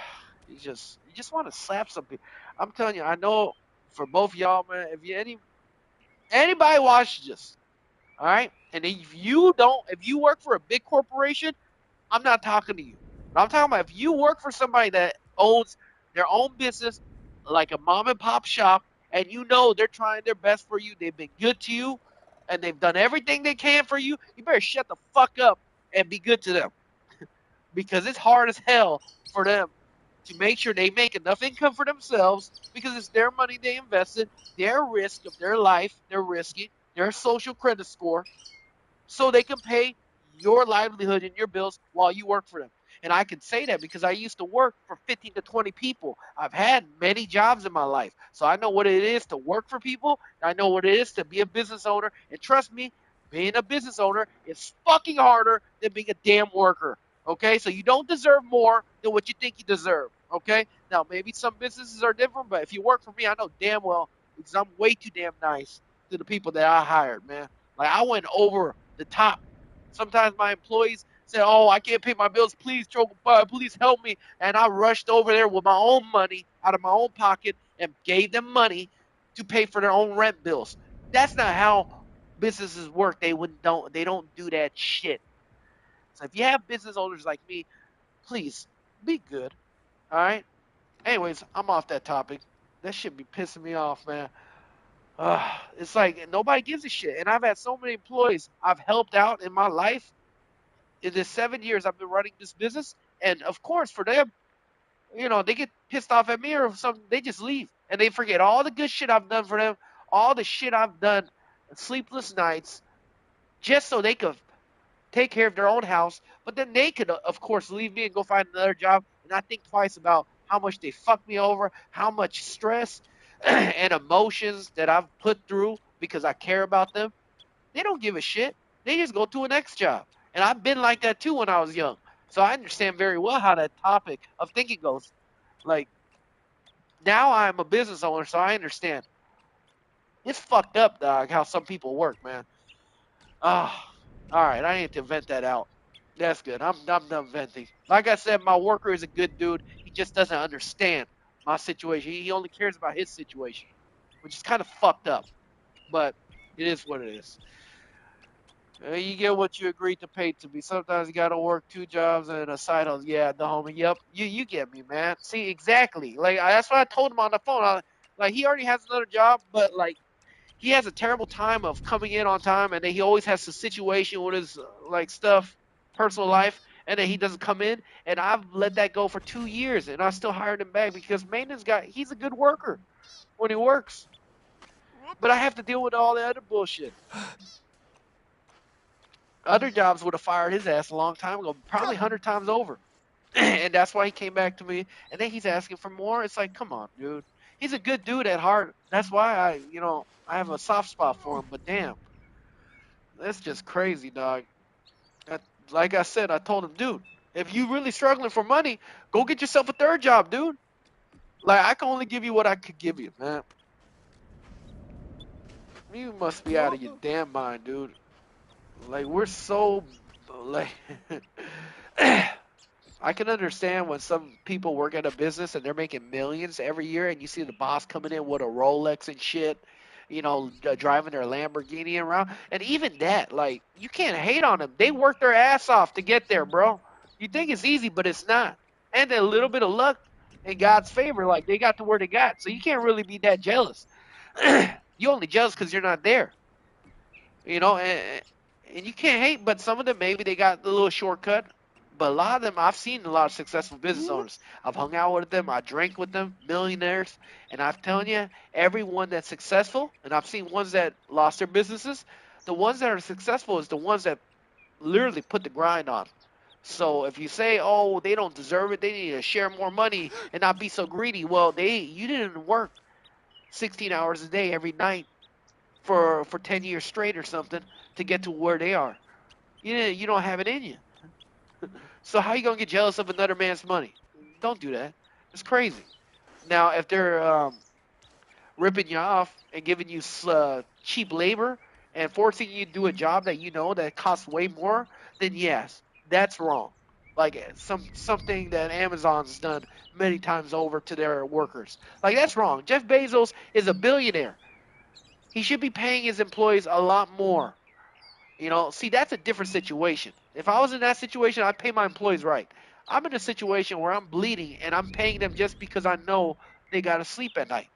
You just want to slap some people. I'm telling you, I know for both y'all, man, if you anybody watches this, all right? And if you work for a big corporation, I'm not talking to you. But I'm talking about if you work for somebody that owns their own business, like a mom and pop shop, and they're trying their best for you, they've been good to you, and they've done everything they can for you, you better shut the fuck up and be good to them. Because it's hard as hell for them to make sure they make enough income for themselves because it's their money they invested, their risk of their life, they're risking, their social credit score, so they can pay your livelihood and your bills while you work for them. And I can say that because I used to work for 15 to 20 people. I've had many jobs in my life. So I know what it is to work for people. I know what it is to be a business owner. And trust me, being a business owner is fucking harder than being a damn worker. Okay? So you don't deserve more than what you think you deserve. Okay? Now, maybe some businesses are different, but if you work for me, I know damn well because I'm way too damn nice to the people that I hired, man. Like I went over the top. Sometimes my employees said, "Oh, I can't pay my bills. Please, Chocobar, please help me." And I rushed over there with my own money out of my own pocket and gave them money to pay for their own rent bills. That's not how businesses work. They don't do that shit. So if you have business owners like me, please be good. All right. Anyways, I'm off that topic. That shit be pissing me off, man. It's like nobody gives a shit. And I've had so many employees I've helped out in my life in the 7 years I've been running this business. And of course, for them, they get pissed off at me or something. They just leave and they forget all the good shit I've done for them, all the shit I've done, sleepless nights, just so they could take care of their own house. But then they could, of course, leave me and go find another job and not think twice about how much they fucked me over, how much stress and emotions that I've put through because I care about them. They don't give a shit. They just go to a next job. And I've been like that too when I was young. So I understand very well how that topic of thinking goes. Like now I'm a business owner, so I understand. It's fucked up, dog, how some people work, man. Ah, all right. I need to vent that out. That's good. I'm done venting. Like I said, my worker is a good dude. He just doesn't understand my situation. He only cares about his situation, which is kind of fucked up. But it is what it is. You get what you agreed to pay to me. Sometimes you gotta work two jobs and a side hustle. Yeah, the homie. Yep, you get me, man. See, exactly. Like that's what I told him on the phone. Like he already has another job, but like he has a terrible time of coming in on time, and then he always has a situation with his like stuff, personal life, and then he doesn't come in. And I've let that go for 2 years, and I still hired him back because maintenance guy, he's a good worker when he works, but I have to deal with all the other bullshit. Other jobs would have fired his ass a long time ago, probably 100 times over. And that's why he came back to me. And then he's asking for more. It's like, come on, dude. He's a good dude at heart. That's why I have a soft spot for him. But damn, that's just crazy, dog. That, like I said, I told him, dude, if you really struggling for money, go get yourself a third job, dude. Like I can only give you what I could give you, man. You must be out of your damn mind, dude. Like we're so like I can understand when some people work at a business and they're making millions every year, and you see the boss coming in with a Rolex and shit, driving their Lamborghini around. And even that, like, you can't hate on them. They work their ass off to get there, bro. You think it's easy, but it's not. And a little bit of luck in God's favor, like they got to where they got. So you can't really be that jealous. You only jealous because you're not there, and you can't hate. But some of them, maybe they got the little shortcut. But a lot of them, I've seen a lot of successful business owners. I've hung out with them, I drank with them, millionaires, and I'm telling you, everyone that's successful, and I've seen ones that lost their businesses. The ones that are successful is the ones that literally put the grind on. So if you say, "Oh, they don't deserve it, they need to share more money and not be so greedy," well, you didn't work 16 hours a day every night for 10 years straight or something to get to where they are. You don't have it in you. So how you gonna get jealous of another man's money? Don't do that. It's crazy. Now, if they're ripping you off and giving you cheap labor and forcing you to do a job that that costs way more, then yes, that's wrong. Like something that Amazon's done many times over to their workers. Like that's wrong. Jeff Bezos is a billionaire. He should be paying his employees a lot more. See, that's a different situation. If I was in that situation, I'd pay my employees right. I'm in a situation where I'm bleeding and I'm paying them just because I know they gotta sleep at night.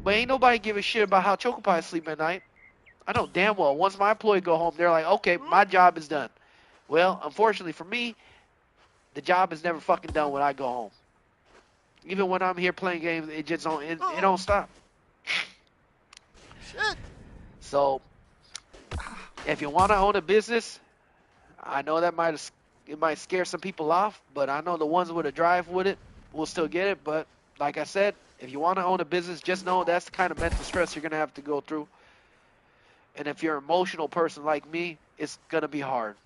But ain't nobody give a shit about how Choco Pies sleep at night. I know damn well once my employee go home, they're like, okay, my job is done. Well, unfortunately for me, the job is never fucking done when I go home. Even when I'm here playing games, it don't stop. Shit. So if you want to own a business, I know it might scare some people off, but I know the ones with a drive with it will still get it. But like I said, if you want to own a business, just know that's the kind of mental stress you're gonna have to go through. And if you're an emotional person like me, it's gonna be hard.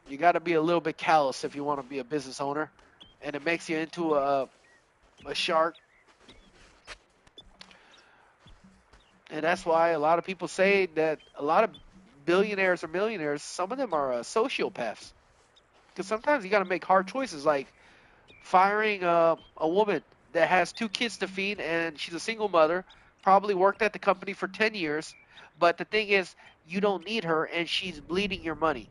You got to be a little bit callous if you want to be a business owner, and it makes you into a shark. And that's why a lot of people say that a lot of billionaires or millionaires, some of them are sociopaths. Because sometimes you got to make hard choices, like firing a woman that has two kids to feed and she's a single mother, probably worked at the company for 10 years. But the thing is, you don't need her and she's bleeding your money.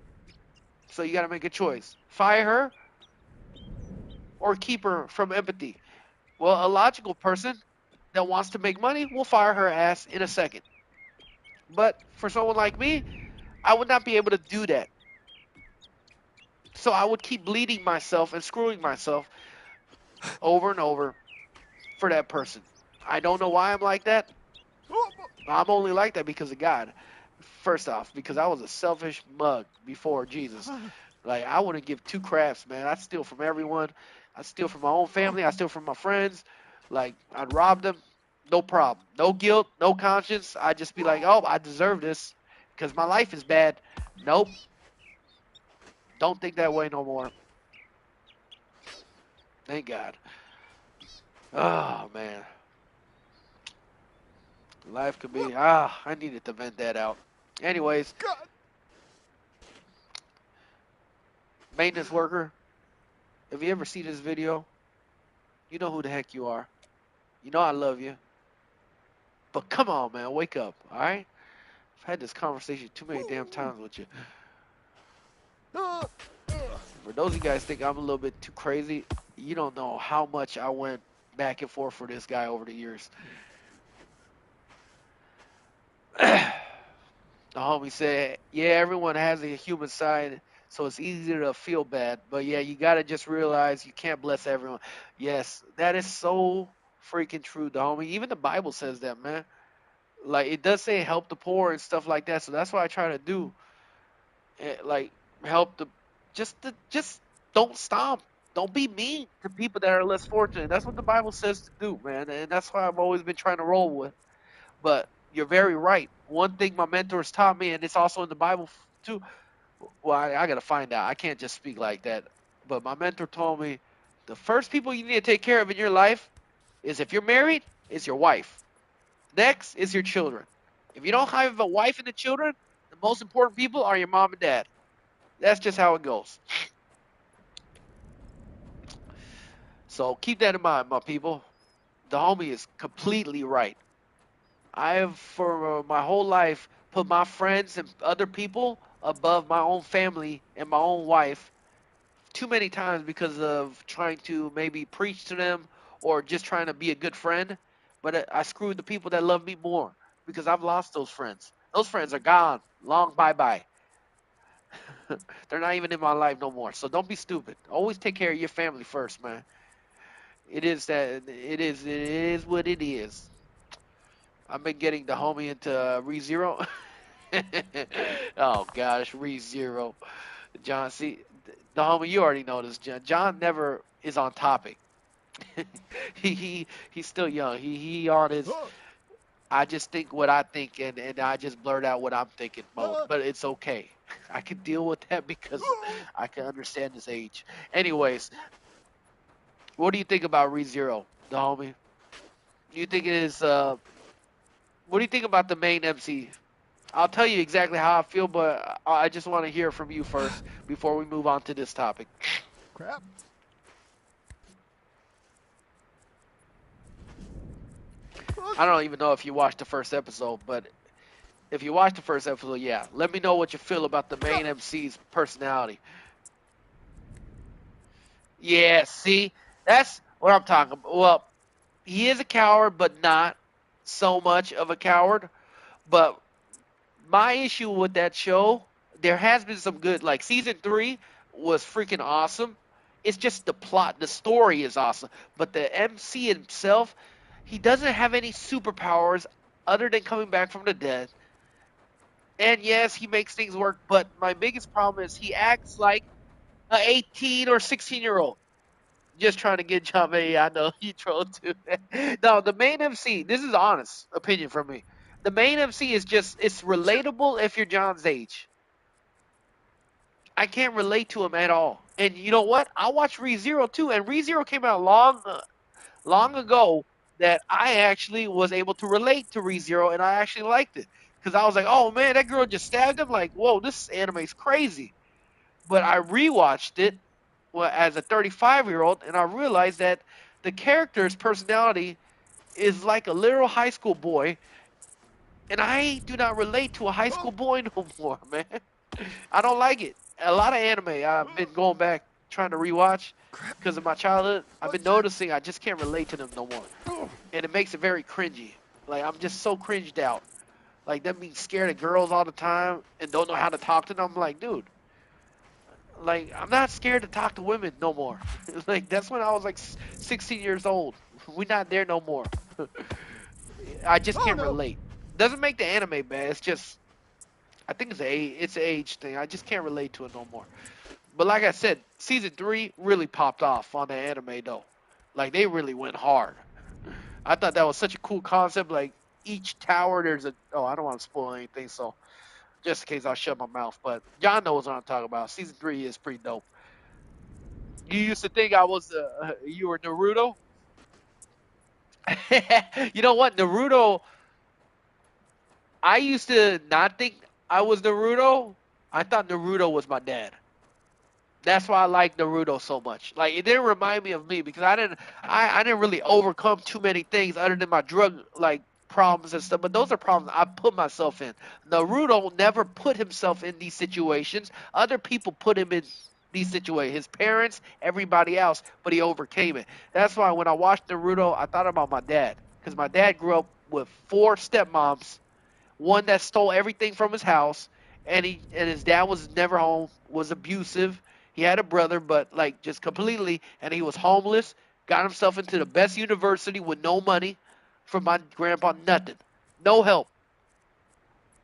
So you got to make a choice. Fire her or keep her from empathy. Well, a logical person that wants to make money will fire her ass in a second. But for someone like me, I would not be able to do that. So I would keep bleeding myself and screwing myself over and over for that person. I don't know why I'm like that. I'm only like that because of God. First off, because I was a selfish mug before Jesus. Like, I wouldn't give two craps, man. I'd steal from everyone. I'd steal from my own family. I'd steal from my friends. Like, I'd rob them. No problem. No guilt, no conscience. I'd just be like, oh, I deserve this because my life is bad. Nope. Don't think that way no more. Thank God. Oh, man. Life could be. I needed to vent that out. Anyways, maintenance worker, if you ever see this video, you know who the heck you are. You know I love you. But come on, man, wake up, all right? I've had this conversation too many damn times with you. For those of you guys think I'm a little bit too crazy, you don't know how much I went back and forth for this guy over the years. The homie said, yeah, everyone has a human side, so it's easier to feel bad. But yeah, you got to just realize you can't bless everyone. Yes, that is so freaking true, the homie. Even the Bible says that, man. Like, it does say help the poor and stuff like that, so that's what I try to do. Like, help just don't stop. Don't be mean to people that are less fortunate. That's what the Bible says to do, man. And that's why I've always been trying to roll with. But you're very right. One thing my mentors taught me, and it's also in the Bible too. Well, I got to find out. I can't just speak like that. But my mentor told me the first people you need to take care of in your life is if you're married, is your wife. Next is your children. If you don't have a wife and the children, the most important people are your mom and dad. That's just how it goes. So keep that in mind, my people. The homie is completely right. I have for my whole life put my friends and other people above my own family and my own wife too many times because of trying to maybe preach to them or just trying to be a good friend. But I screwed the people that love me more because I've lost those friends. Those friends are gone. Long bye bye. They're not even in my life no more. So don't be stupid. Always take care of your family first, man. It is what it is. I've been getting the homie into ReZero. Oh gosh, ReZero. John, see, the homie, you already know this. John never is on topic. He's still young. He on his. I just think what I think, and I just blurt out what I'm thinking mode. But it's okay. I can deal with that because I can understand his age. Anyways, what do you think about ReZero, the homie? Do you think it is? What do you think about the main MC? I'll tell you exactly how I feel, but I just want to hear from you first before we move on to this topic. Crap. I don't even know if you watched the first episode, but if you watched the first episode, yeah, let me know what you feel about the main MC's personality. Yeah, see, that's what I'm talking about. Well, he is a coward, but not so much of a coward. But my issue with that show, there has been some good, like season three was freaking awesome. It's just the plot, the story is awesome. But the MC himself, he doesn't have any superpowers other than coming back from the dead. And yes, he makes things work, but my biggest problem is he acts like a 18 or 16-year-old. Just trying to get John May. I know he trolled too. No, the main MC, this is honest opinion from me. The main MC is just, it's relatable if you're John's age. I can't relate to him at all. And you know what? I watched ReZero too, and ReZero came out long ago that I actually was able to relate to ReZero, and I actually liked it because I was like, oh man, that girl just stabbed him. Like, whoa, this anime's crazy. But I rewatched it well, as a 35-year-old, and I realized that the character's personality is like a literal high school boy, and I do not relate to a high school boy no more, man. I don't like it. A lot of anime I've been going back trying to rewatch because of my childhood. I've been noticing I just can't relate to them no more, and it makes it very cringy. Like I'm just so cringed out. Like them being scared of girls all the time and don't know how to talk to them. I'm like, dude, like I'm not scared to talk to women no more. Like that's when I was like 16 years old. We're not there no more. I just Oh can't no. relate. Doesn't make the anime bad. It's just I think it's an age thing. I just can't relate to it no more. But like I said, season three really popped off on the anime though. Like they really went hard. I thought that was such a cool concept. Like each tower, there's a. Oh, I don't want to spoil anything, so just in case I'll shut my mouth. But John knows what I'm talking about. Season three is pretty dope. You used to think I was you were Naruto. You know what, Naruto? I used to not think I was Naruto. I thought Naruto was my dad. That's why I like Naruto so much. Like it didn't remind me of me because I didn't really overcome too many things other than my drug like problems and stuff. But those are problems I put myself in. Naruto never put himself in these situations. Other people put him in these situations. His parents, everybody else, but he overcame it. That's why when I watched Naruto, I thought about my dad because my dad grew up with four stepmoms, one that stole everything from his house, and his dad was never home, was abusive. He had a brother, but like just completely, and he was homeless. Got himself into the best university with no money from my grandpa, nothing, no help.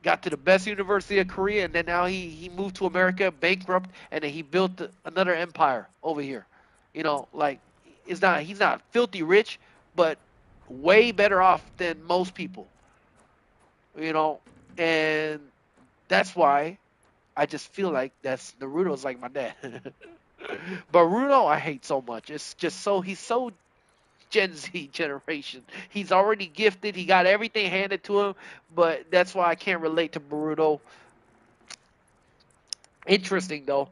Got to the best university of Korea, and then now he moved to America, bankrupt, and then he built another empire over here. You know, like he's not filthy rich, but way better off than most people. You know, and that's why I just feel like that's Naruto's like my dad. Boruto, I hate so much. It's just so he's so Gen Z generation. He's already gifted. He got everything handed to him, but that's why I can't relate to Boruto. Interesting though.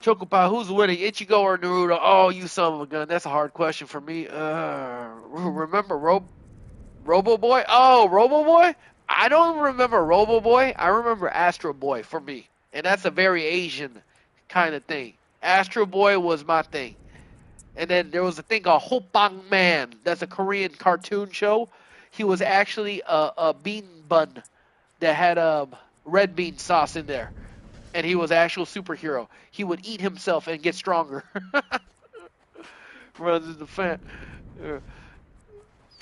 Chocopa, who's winning, Ichigo or Naruto? Oh, you son of a gun. That's a hard question for me. Remember, Robo Boy? Oh, Robo Boy? I don't remember Robo Boy. I remember Astro Boy for me. And that's a very Asian kind of thing. Astro Boy was my thing. And then there was a thing called Hopbang Man. That's a Korean cartoon show. He was actually a bean bun that had red bean sauce in there. And he was an actual superhero. He would eat himself and get stronger. Runs in the fan.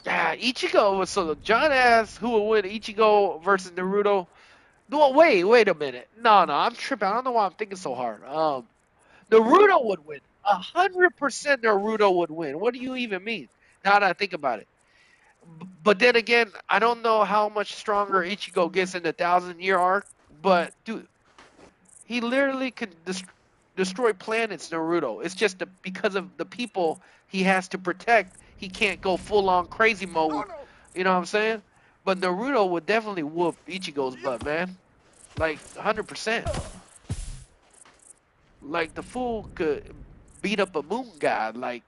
Ichigo was so. John asked who would win, Ichigo versus Naruto. No, wait a minute. No, I'm tripping. I don't know why I'm thinking so hard. Naruto would win. 100% Naruto would win. What do you even mean? Now that I think about it. But then again, I don't know how much stronger Ichigo gets in the 1,000-year arc. But dude, he literally could destroy planets. Naruto. It's just because of the people he has to protect. He can't go full on crazy mode. You know what I'm saying? But Naruto would definitely whoop Ichigo's butt, man. Like 100%. Like the fool could beat up a moon god, like,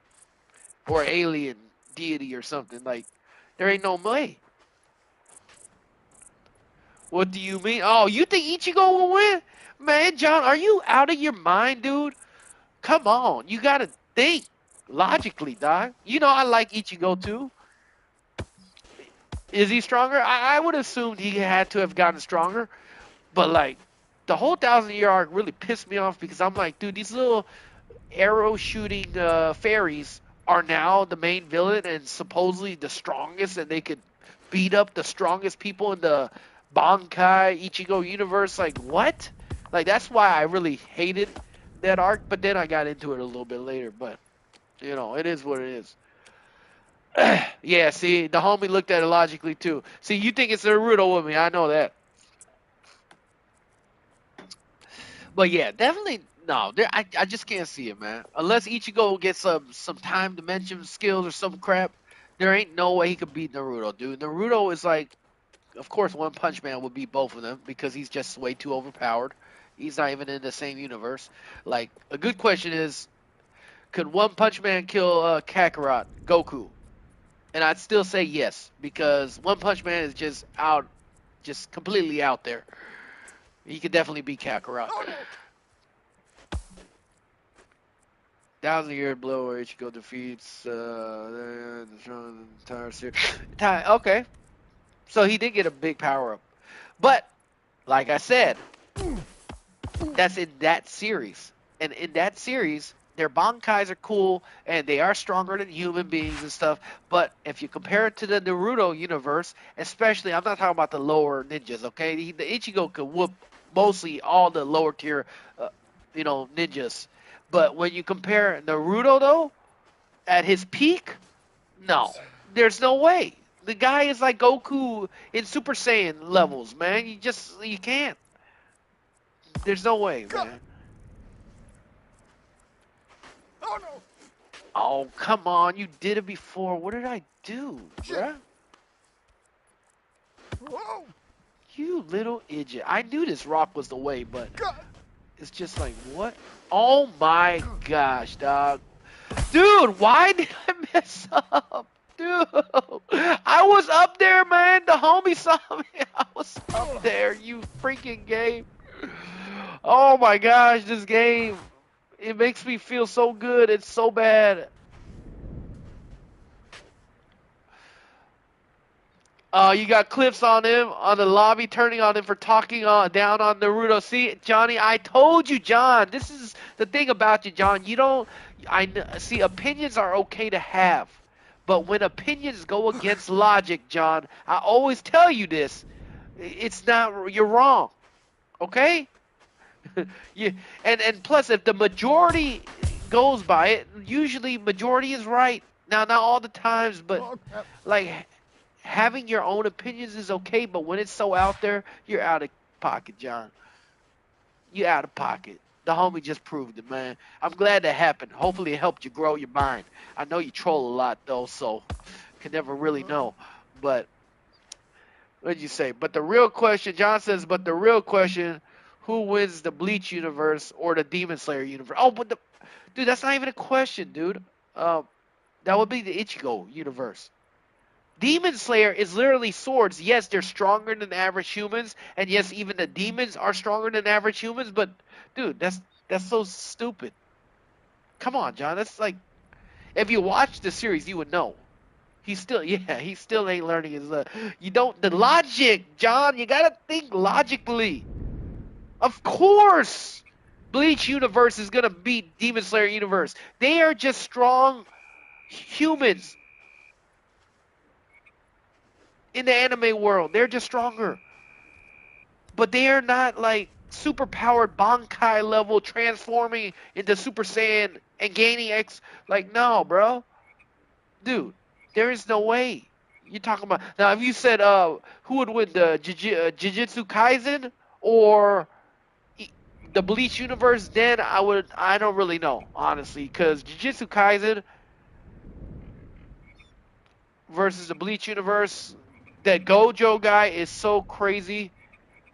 or alien deity or something. Like, there ain't no way. What do you mean? Oh, you think Ichigo will win? Man, John, are you out of your mind, dude? Come on, you gotta think logically, dog. You know I like Ichigo too. Is he stronger? I would assume he had to have gotten stronger, but like the whole 1,000-year arc really pissed me off because I'm like, dude, these little arrow shooting fairies are now the main villain and supposedly the strongest, and they could beat up the strongest people in the Bankai Ichigo universe. Like what? Like that's why I really hated that arc. But then I got into it a little bit later. But you know, it is what it is. Yeah, see, the homie looked at it logically too. See, you think it's Naruto with me? I know that. But yeah, definitely no. I just can't see it, man. Unless Ichigo gets some time dimension skills or some crap, there ain't no way he could beat Naruto, dude. Naruto is like, of course, One Punch Man would beat both of them because he's just way too overpowered. He's not even in the same universe. Like a good question is, could One Punch Man kill Kakarot, Goku? And I'd still say yes because One Punch Man is just out, just completely out there. He could definitely beat Kakarot. 1,000-year blow where Ichigo defeats the entire series. Okay, so he did get a big power up, but like I said, that's in that series, and in that series, their Bankais are cool and they are stronger than human beings and stuff. But if you compare it to the Naruto universe, especially, I'm not talking about the lower ninjas. Okay, the Ichigo could whoop mostly all the lower tier, ninjas. But when you compare Naruto though, at his peak, no, there's no way. The guy is like Goku in Super Saiyan levels, man. You can't. There's no way, man. Oh, come on. You did it before. What did I do, bruh? You little idiot. I knew this rock was the way, but it's just like, what? Oh my gosh, dog. Dude, why did I mess up? Dude, I was up there, man. The homie saw me. I was up there, you freaking game. Oh my gosh, this game. It makes me feel so good. It's so bad. You got clips on him on the lobby, turning on him for talking down on Naruto. See, Johnny, I told you, John. This is the thing about you, John. You don't. See. Opinions are okay to have, but when opinions go against logic, John, I always tell you this. It's not. You're wrong. Okay. you and plus, if the majority goes by it, usually majority is right. Now, not all the times, but like having your own opinions is okay, but when it's so out there, you're out of pocket, John. You're out of pocket. The homie just proved it, man. I'm glad that happened. Hopefully it helped you grow your mind. I know you troll a lot, though, so can never really know. But what did you say? But the real question, John says, but the real question, who wins the Bleach universe or the Demon Slayer universe? Oh, but dude, that's not even a question, dude. That would be the Ichigo universe. Demon Slayer is literally swords. Yes, they're stronger than average humans, and yes, even the demons are stronger than average humans. But dude, that's so stupid. Come on, John. That's like if you watch the series, you would know. He still ain't learning his. You don't the logic, John. You gotta think logically. Of course, Bleach Universe is gonna beat Demon Slayer Universe. They are just strong humans in the anime world. They're just stronger, but they are not like super powered Bankai level transforming into Super Saiyan and gaining X. Like no, bro, dude, there is no way. You're talking about now. If you said who would win the Jujutsu Kaisen or the Bleach universe, then I don't really know honestly, because Jujutsu Kaisen versus the Bleach universe, that Gojo guy is so crazy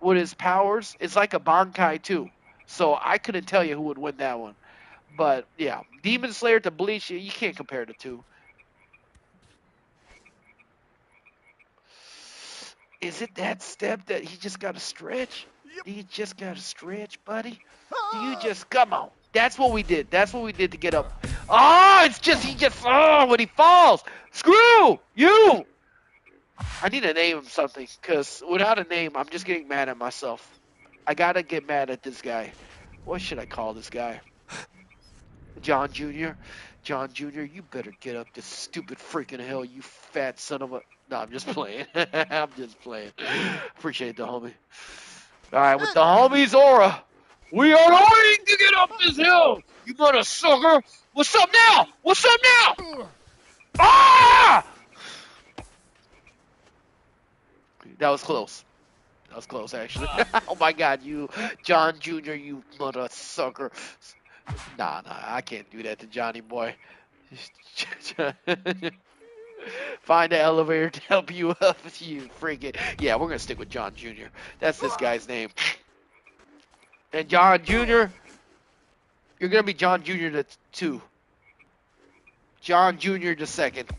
with his powers. It's like a Bankai too. So I couldn't tell you who would win that one. But yeah, Demon Slayer to Bleach, you can't compare the two. Is it that step that he just got to stretch? He just got to stretch, buddy. Do you just come on? That's what we did. That's what we did to get up. Oh, it's just when he falls. Screw you. I need to name him something because without a name, I'm just getting mad at myself. I gotta get mad at this guy. What should I call this guy? John Jr. John Jr. You better get up this stupid freaking hill, you fat son of a. No, I'm just playing. I'm just playing. Appreciate the homie. All right, with the homie's aura, we are going to get up this hill. You mother sucker. What's up now? What's up now? Ah! That was close. That was close, actually. Oh my God, you, John Jr., you mother sucker. Nah, I can't do that to Johnny boy. Find the elevator to help you up, you freaking. Yeah, we're gonna stick with John Jr. That's this guy's name. And John Jr., you're gonna be John Jr. the two. John Jr. the second.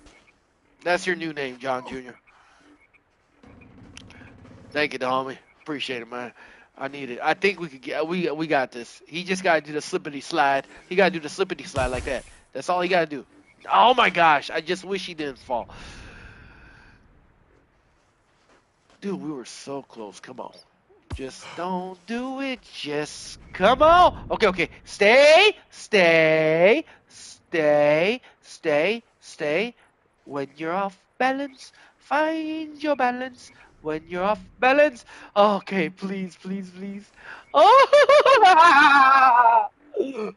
That's your new name, John Jr. Thank you, homie. Appreciate it, man. I need it. I think we could get. We got this. He just gotta do the slippity slide. He gotta do the slippity slide like that. That's all he gotta do. Oh my gosh! I just wish he didn't fall. Dude, we were so close. Come on. Just don't do it. Just come on. Okay. Stay. When you're off balance, find your balance. When you're off balance. Okay, please. Oh,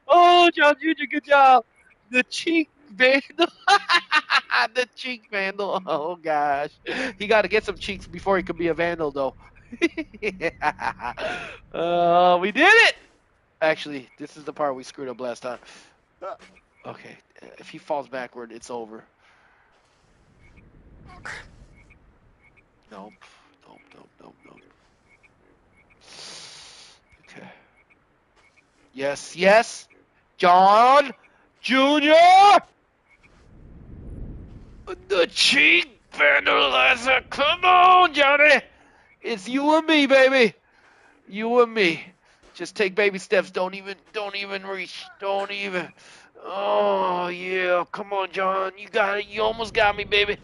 oh, John Jr., good job. The cheek vandal. The cheek vandal. Oh gosh. He got to get some cheeks before he could be a vandal, though. We did it! Actually, this is the part we screwed up last time. Okay, if he falls backward, it's over. Nope. Okay. Yes. John Jr. The cheek vandalizer. Come on, Johnny. It's you and me, baby. You and me. Just take baby steps. Don't even reach. Don't even. Oh yeah. Come on, John. You got it. You almost got me, baby.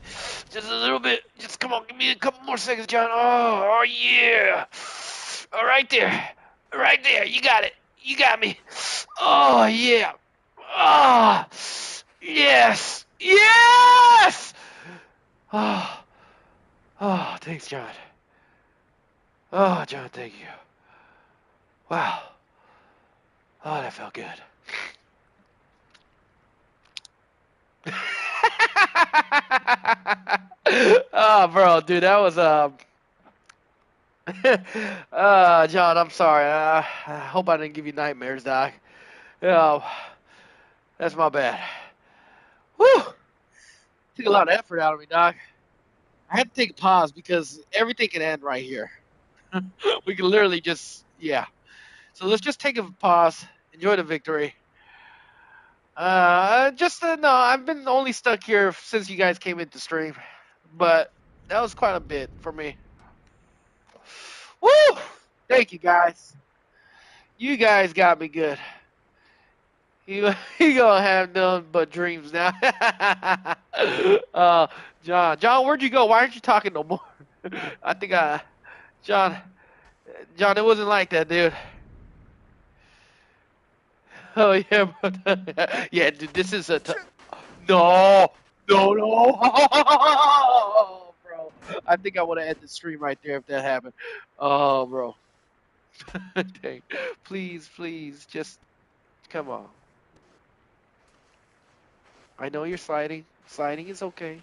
Just a little bit. Just come on. Give me a couple more seconds, John. Oh yeah. Oh, right there. Right there. You got it. You got me. Oh yeah. Oh yes. Yes. Oh. Oh, thanks, John. Oh, John, thank you. Wow. Oh, that felt good. Oh, bro, dude, that was John, I'm sorry. I hope I didn't give you nightmares, Doc. Oh, that's my bad. Whew. Took a lot of effort out of me, Doc. I had to take a pause because everything can end right here. We can literally just, yeah. So let's just take a pause. Enjoy the victory. No, I've been only stuck here since you guys came into stream. but that was quite a bit for me. Woo! Thank you guys. You guys got me good. You gonna have none but dreams now. uh, John, where'd you go? Why aren't you talking no more? I think John, John, it wasn't like that, dude. Oh yeah, yeah, dude, this is no, no, bro. I think I would have ended the stream right there if that happened. Oh, bro. Dang. Please, please, just come on. I know you're sliding. Sliding is okay.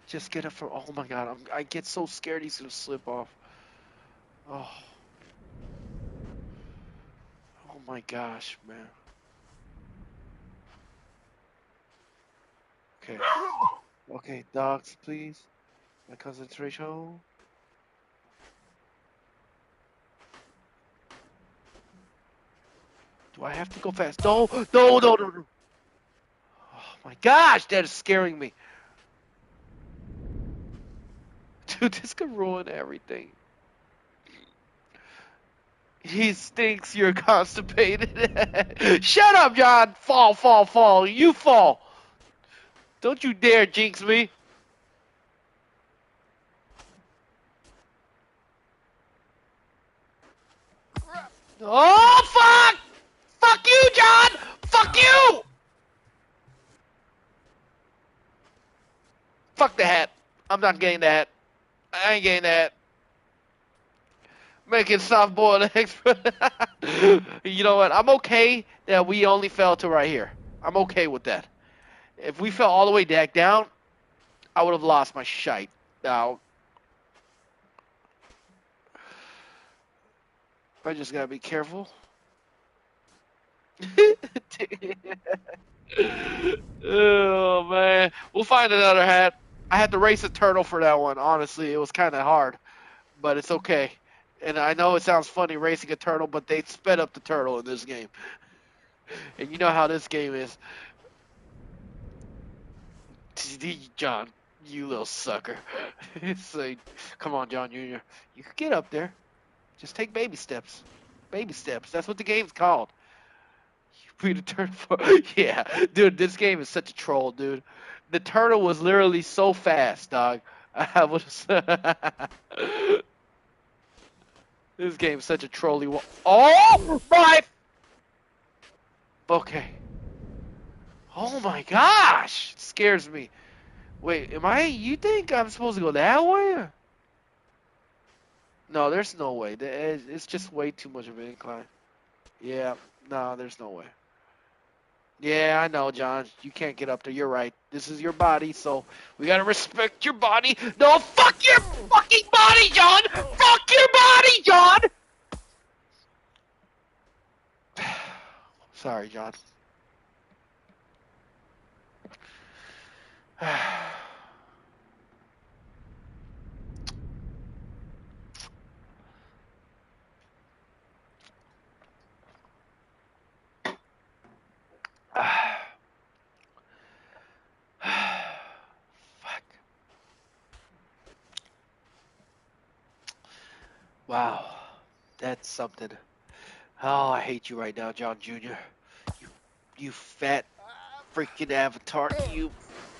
Just get up from. Oh my God, I get so scared he's gonna slip off. Oh, oh my gosh, man. Okay, okay, dogs, please. My concentration. Do I have to go fast? No, no, no, no, no. Oh my gosh, that is scaring me. Dude, this could ruin everything. He thinks you're constipated. Shut up, John. Fall, fall, fall. You fall. Don't you dare jinx me. Oh, fuck! Fuck you, John! Fuck you! Fuck the hat. I'm not getting that. I ain't getting that. Making soft boiled eggs. You know what? I'm okay that we only fell to right here. I'm okay with that. If we fell all the way back down, I would have lost my shite. Now, I just gotta be careful. Oh man, we'll find another hat. I had to race a turtle for that one. Honestly, it was kind of hard, but it's okay. And I know it sounds funny racing a turtle, but they sped up the turtle in this game. And you know how this game is. John, you little sucker. So, come on, John Jr. You can get up there. Just take baby steps. Baby steps. That's what the game's called. You beat a turtle for. Yeah, dude, this game is such a troll, dude. The turtle was literally so fast, dog. I was. This game is such a trolly. Oh my. Okay. Oh my gosh, it scares me. Wait, am I? You think I'm supposed to go that way? No, there's no way. It's just way too much of an incline. Yeah, no, there's no way. Yeah, I know, John. You can't get up there. You're right. This is your body, so we gotta respect your body. No, fuck your fucking body, John! Fuck your body, John! Sorry, John. Fuck. Wow. That's something. Oh, I hate you right now, John Jr. You, you fat freaking avatar. You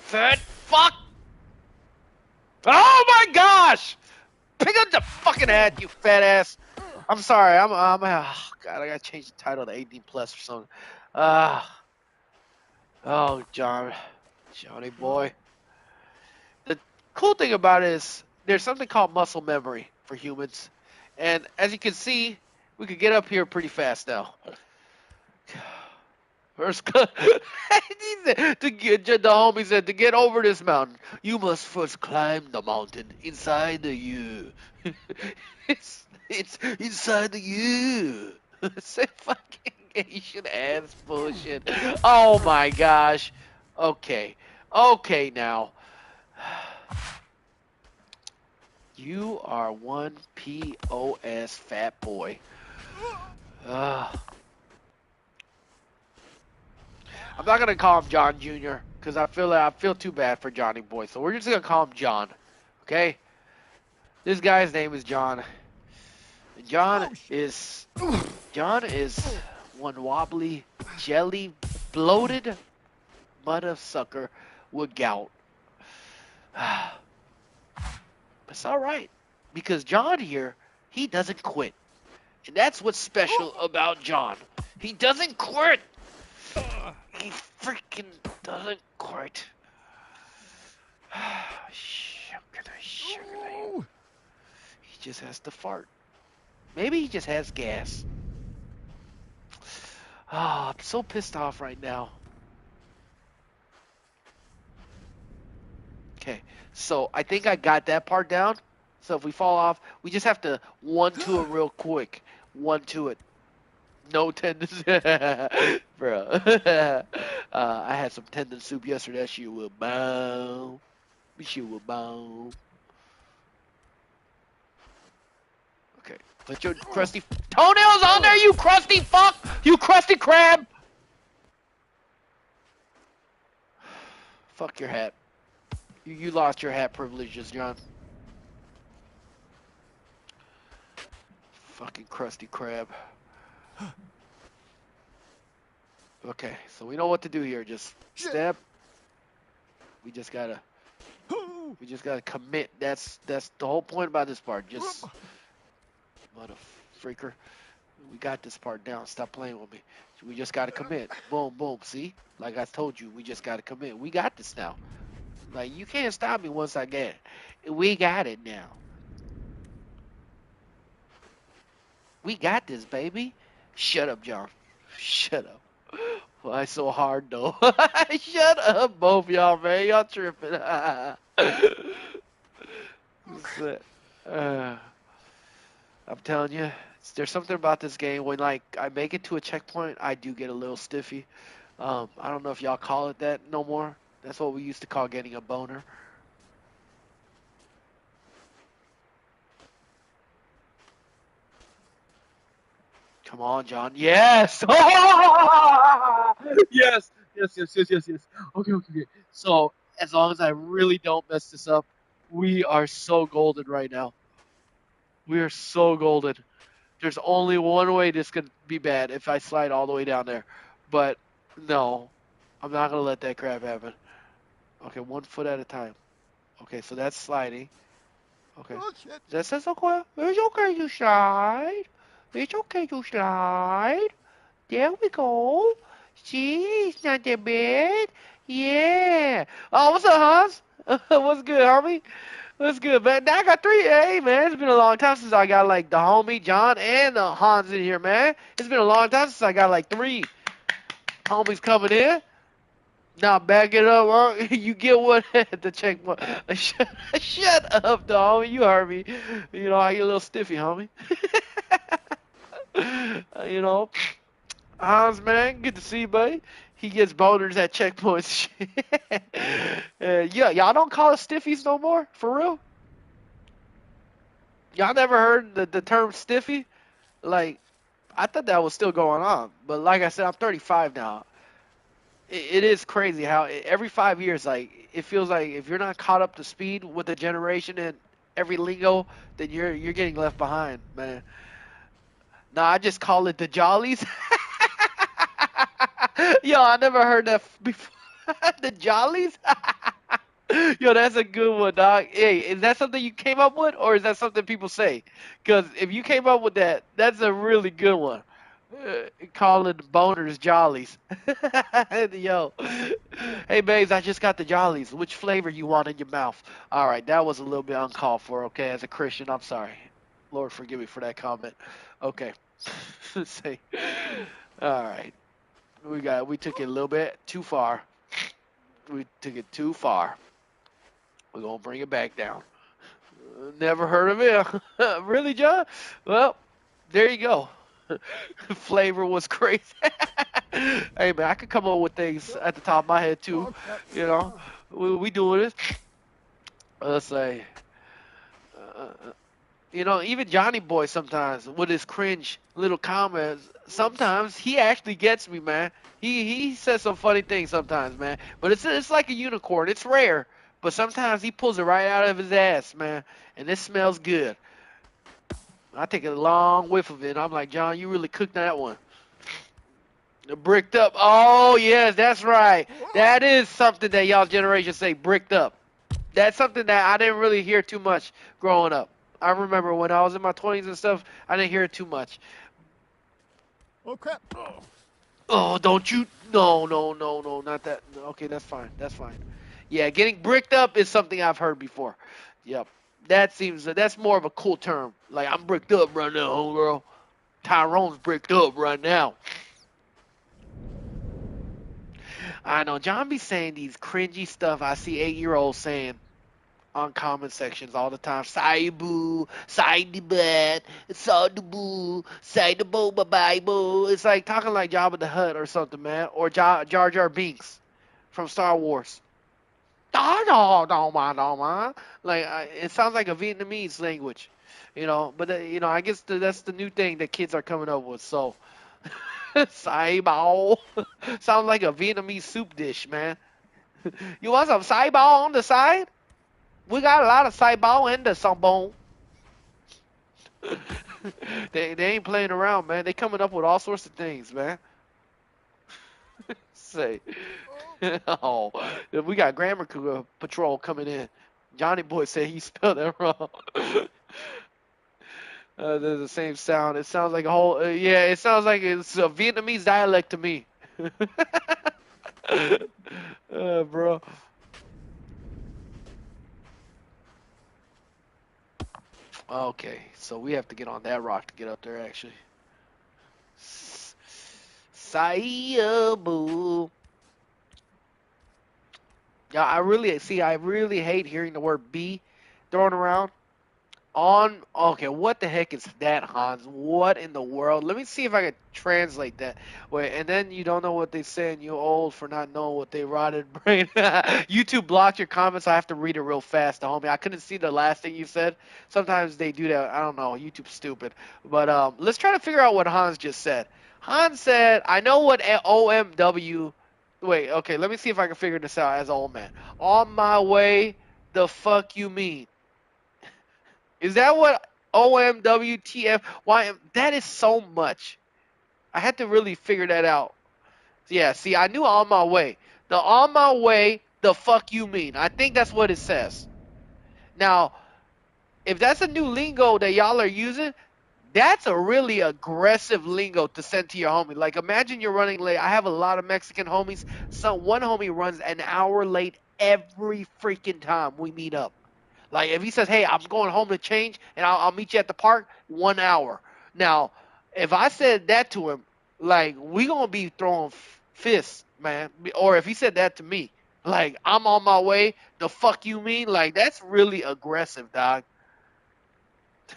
fat fuck! Oh my gosh! Pick up the fucking hat, you fat ass! I'm sorry, oh God, I gotta change the title to 18 plus or something. Oh, Johnny boy. The cool thing about it is there's something called muscle memory for humans. And as you can see, we could get up here pretty fast now. First, the homie said to get over this mountain, you must first climb the mountain inside of you. It's inside of you. Say fucking Asian ass bullshit. Oh my gosh. Okay. Okay now. You are one POS fat boy. I'm not gonna call him John Jr. because I feel too bad for Johnny Boy. So we're just gonna call him John. Okay. This guy's name is John. John is John is one wobbly, jelly, bloated mother sucker with gout. It's all right because John here, he doesn't quit, and that's what's special about John. He doesn't quit. He freaking doesn't quit. He just has to fart. Maybe he just has gas. Oh, I'm so pissed off right now. Okay, so I think I got that part down. So if we fall off, we just have to one to it real quick. One to it. No tendons. Bro. I had some tendon soup yesterday. That shit was bomb. That shit was bomb. Okay. Put your crusty toenails on there, you crusty fuck! You crusty crab! Fuck your hat. You lost your hat privileges, John. Fucking crusty crab. Okay, so we know what to do here. Just step. We just gotta commit. That's the whole point about this part. Just mother freaker. We got this part down. Stop playing with me. We just gotta commit. Boom, boom. See? Like I told you, we just gotta commit. We got this now. Like you can't stop me once I get it. We got it now. We got this, baby. Shut up, John. Shut up. Why so hard though? Shut up, both y'all, man. Y'all tripping. I'm telling you, there's something about this game when like I make it to a checkpoint, I do get a little stiffy. I don't know if y'all call it that no more. That's what we used to call getting a boner. Come on, John. Yes. Yes. Yes. Okay. So as long as I really don't mess this up, we are so golden right now. We are so golden. There's only one way this could be bad if I slide all the way down there. But no, I'm not gonna let that crap happen. Okay, 1 foot at a time. Okay, so that's sliding. Okay. This is okay. It's okay to slide. It's okay to slide. There we go. See, it's not that bad. Yeah. Oh, what's up, Hans? What's good, homie? What's good, man? Now I got three. Hey, man, it's been a long time since I got like the homie John and Hans in here, man. It's been a long time since I got like three homies coming in. Now back it up, huh? You get one at the checkpoint. Shut up, dog. You heard me. You know, I get a little stiffy, homie. You know, Hans, man, good to see you, buddy. He gets boners at checkpoints. Yeah, y'all don't call it stiffies no more? For real? Y'all never heard the term stiffy? Like, I thought that was still going on. But like I said, I'm 35 now. It is crazy how every 5 years, like, it feels like if you're not caught up to speed with the generation and every lingo, then you're getting left behind, man. No, I just call it the jollies. Yo, I never heard that before. The jollies? Yo, that's a good one, dog. Hey, is that something you came up with, or is that something people say? Because if you came up with that, that's a really good one. Calling boners jollies. Yo, hey babes, I just got the jollies. Which flavor you want in your mouth? All right, that was a little bit uncalled for. Okay, as a Christian, I'm sorry. Lord, forgive me for that comment. Okay, say, all right, we took it a little bit too far. We took it too far. We're gonna bring it back down. Never heard of it. Really, John? Well, there you go. Flavor was crazy. Hey man, I could come up with things at the top of my head too. You know, we doing this. Let's say, You know, even Johnny Boy sometimes with his cringe little comments, sometimes he actually gets me, man. He says some funny things sometimes, man. But it's like a unicorn. It's rare, but sometimes he pulls it right out of his ass, man, and it smells good. I take a long whiff of it. I'm like, John, you really cooked that one. Bricked up. Oh yes, that's right. That is something that y'all generation say, bricked up. That's something that I didn't really hear too much growing up. I remember when I was in my 20s and stuff, I didn't hear it too much. Oh crap! Oh. Oh, don't you? No, no, no, no, not that. No, okay, that's fine. That's fine. Yeah, getting bricked up is something I've heard before. Yep. That's more of a cool term. Like, I'm bricked up right now, homegirl. Tyrone's bricked up right now. I know John be saying these cringy stuff I see 8-year-olds saying on comment sections all the time. Saibu, side the bed, side the boo, side the boba bible. It's like talking like Jabba the Hutt or something, man. Or Jar Jar Binks from Star Wars. Like it sounds like a Vietnamese language, you know. But I guess that's the new thing that kids are coming up with. So, sai bao sounds like a Vietnamese soup dish, man. You want some sai bao on the side? We got a lot of sai bao and the sambon. They ain't playing around, man. They coming up with all sorts of things, man. Say, oh, we got grammar patrol coming in. Johnny Boy said he spelled that wrong. They're the same sound. It sounds like a whole. Yeah, it sounds like it's a Vietnamese dialect to me. Bro. Okay, so we have to get on that rock to get up there, actually. Saibu. Yeah, I really hate hearing the word "b" thrown around. Okay, what the heck is that, Hans? What in the world? Let me see if I can translate that. Wait, and then you don't know what they say and you're old for not knowing what they rotted brain. YouTube blocked your comments, so I have to read it real fast, homie. I couldn't see the last thing you said. Sometimes they do that. I don't know. YouTube's stupid. But let's try to figure out what Hans just said. Hans said, I know what OMW. Wait, okay, let me see if I can figure this out as old man. On my way, the fuck you mean? Is that what OMWTF? That is so much. I had to really figure that out. Yeah, see, I knew on my way. The on my way, the fuck you mean? I think that's what it says. Now, if that's a new lingo that y'all are using, that's a really aggressive lingo to send to your homie. Like, imagine you're running late. I have a lot of Mexican homies. One homie runs an hour late every freaking time we meet up. Like if he says, "Hey, I'm going home to change, and I'll meet you at the park," 1 hour. Now, if I said that to him, like we gonna be throwing fists, man. Or if he said that to me, like I'm on my way. The fuck you mean? Like that's really aggressive, dog.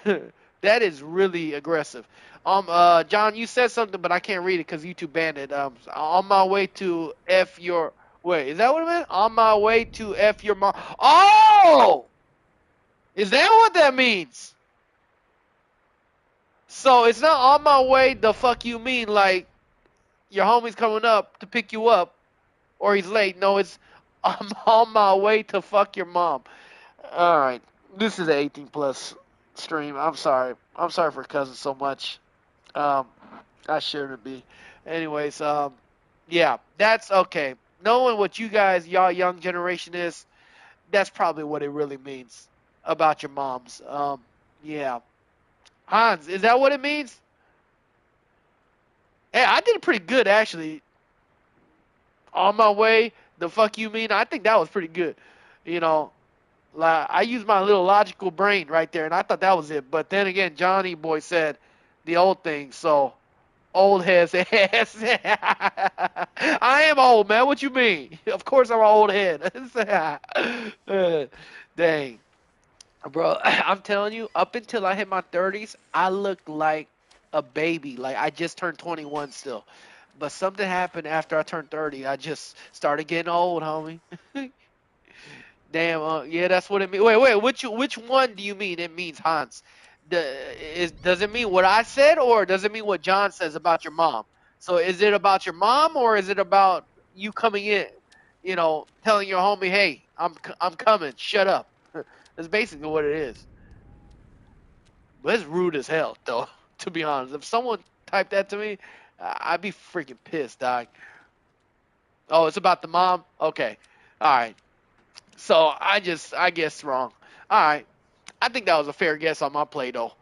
That is really aggressive. John, you said something, but I can't read it because YouTube banned it. On my way to f your. Wait, is that what it meant? On my way to f your mom. Oh! Is that what that means? So it's not on my way, the fuck you mean, like your homie's coming up to pick you up or he's late. No, it's I'm on my way to fuck your mom. Alright. This is an 18 plus stream. I'm sorry. I'm sorry for cussing so much. Um I shouldn't be. Anyways, yeah, that's okay. Knowing what y'all young generation is, that's probably what it really means about your moms. Yeah. Hans, is that what it means? Hey, I did pretty good actually. On my way, the fuck you mean? I think that was pretty good. You know, like I used my little logical brain right there, and I thought that was it. But then again, Johnny Boy said the old thing, so old heads ass. I am old, man. What you mean? Of course I'm an old head. Dang. Bro, I'm telling you, up until I hit my 30s, I looked like a baby. Like I just turned 21 still. But something happened after I turned 30. I just started getting old, homie. Damn, yeah, that's what it means. Wait, which one do you mean it means, Hans? Does it mean what I said, or does it mean what John says about your mom? So is it about your mom, or is it about you coming in, telling your homie, "Hey, I'm coming. Shut up." That's basically what it is. But it's rude as hell, though. To be honest, if someone typed that to me, I'd be freaking pissed, dog. Oh, it's about the mom. Okay, all right. So I guess wrong. All right. I think that was a fair guess on my play, though.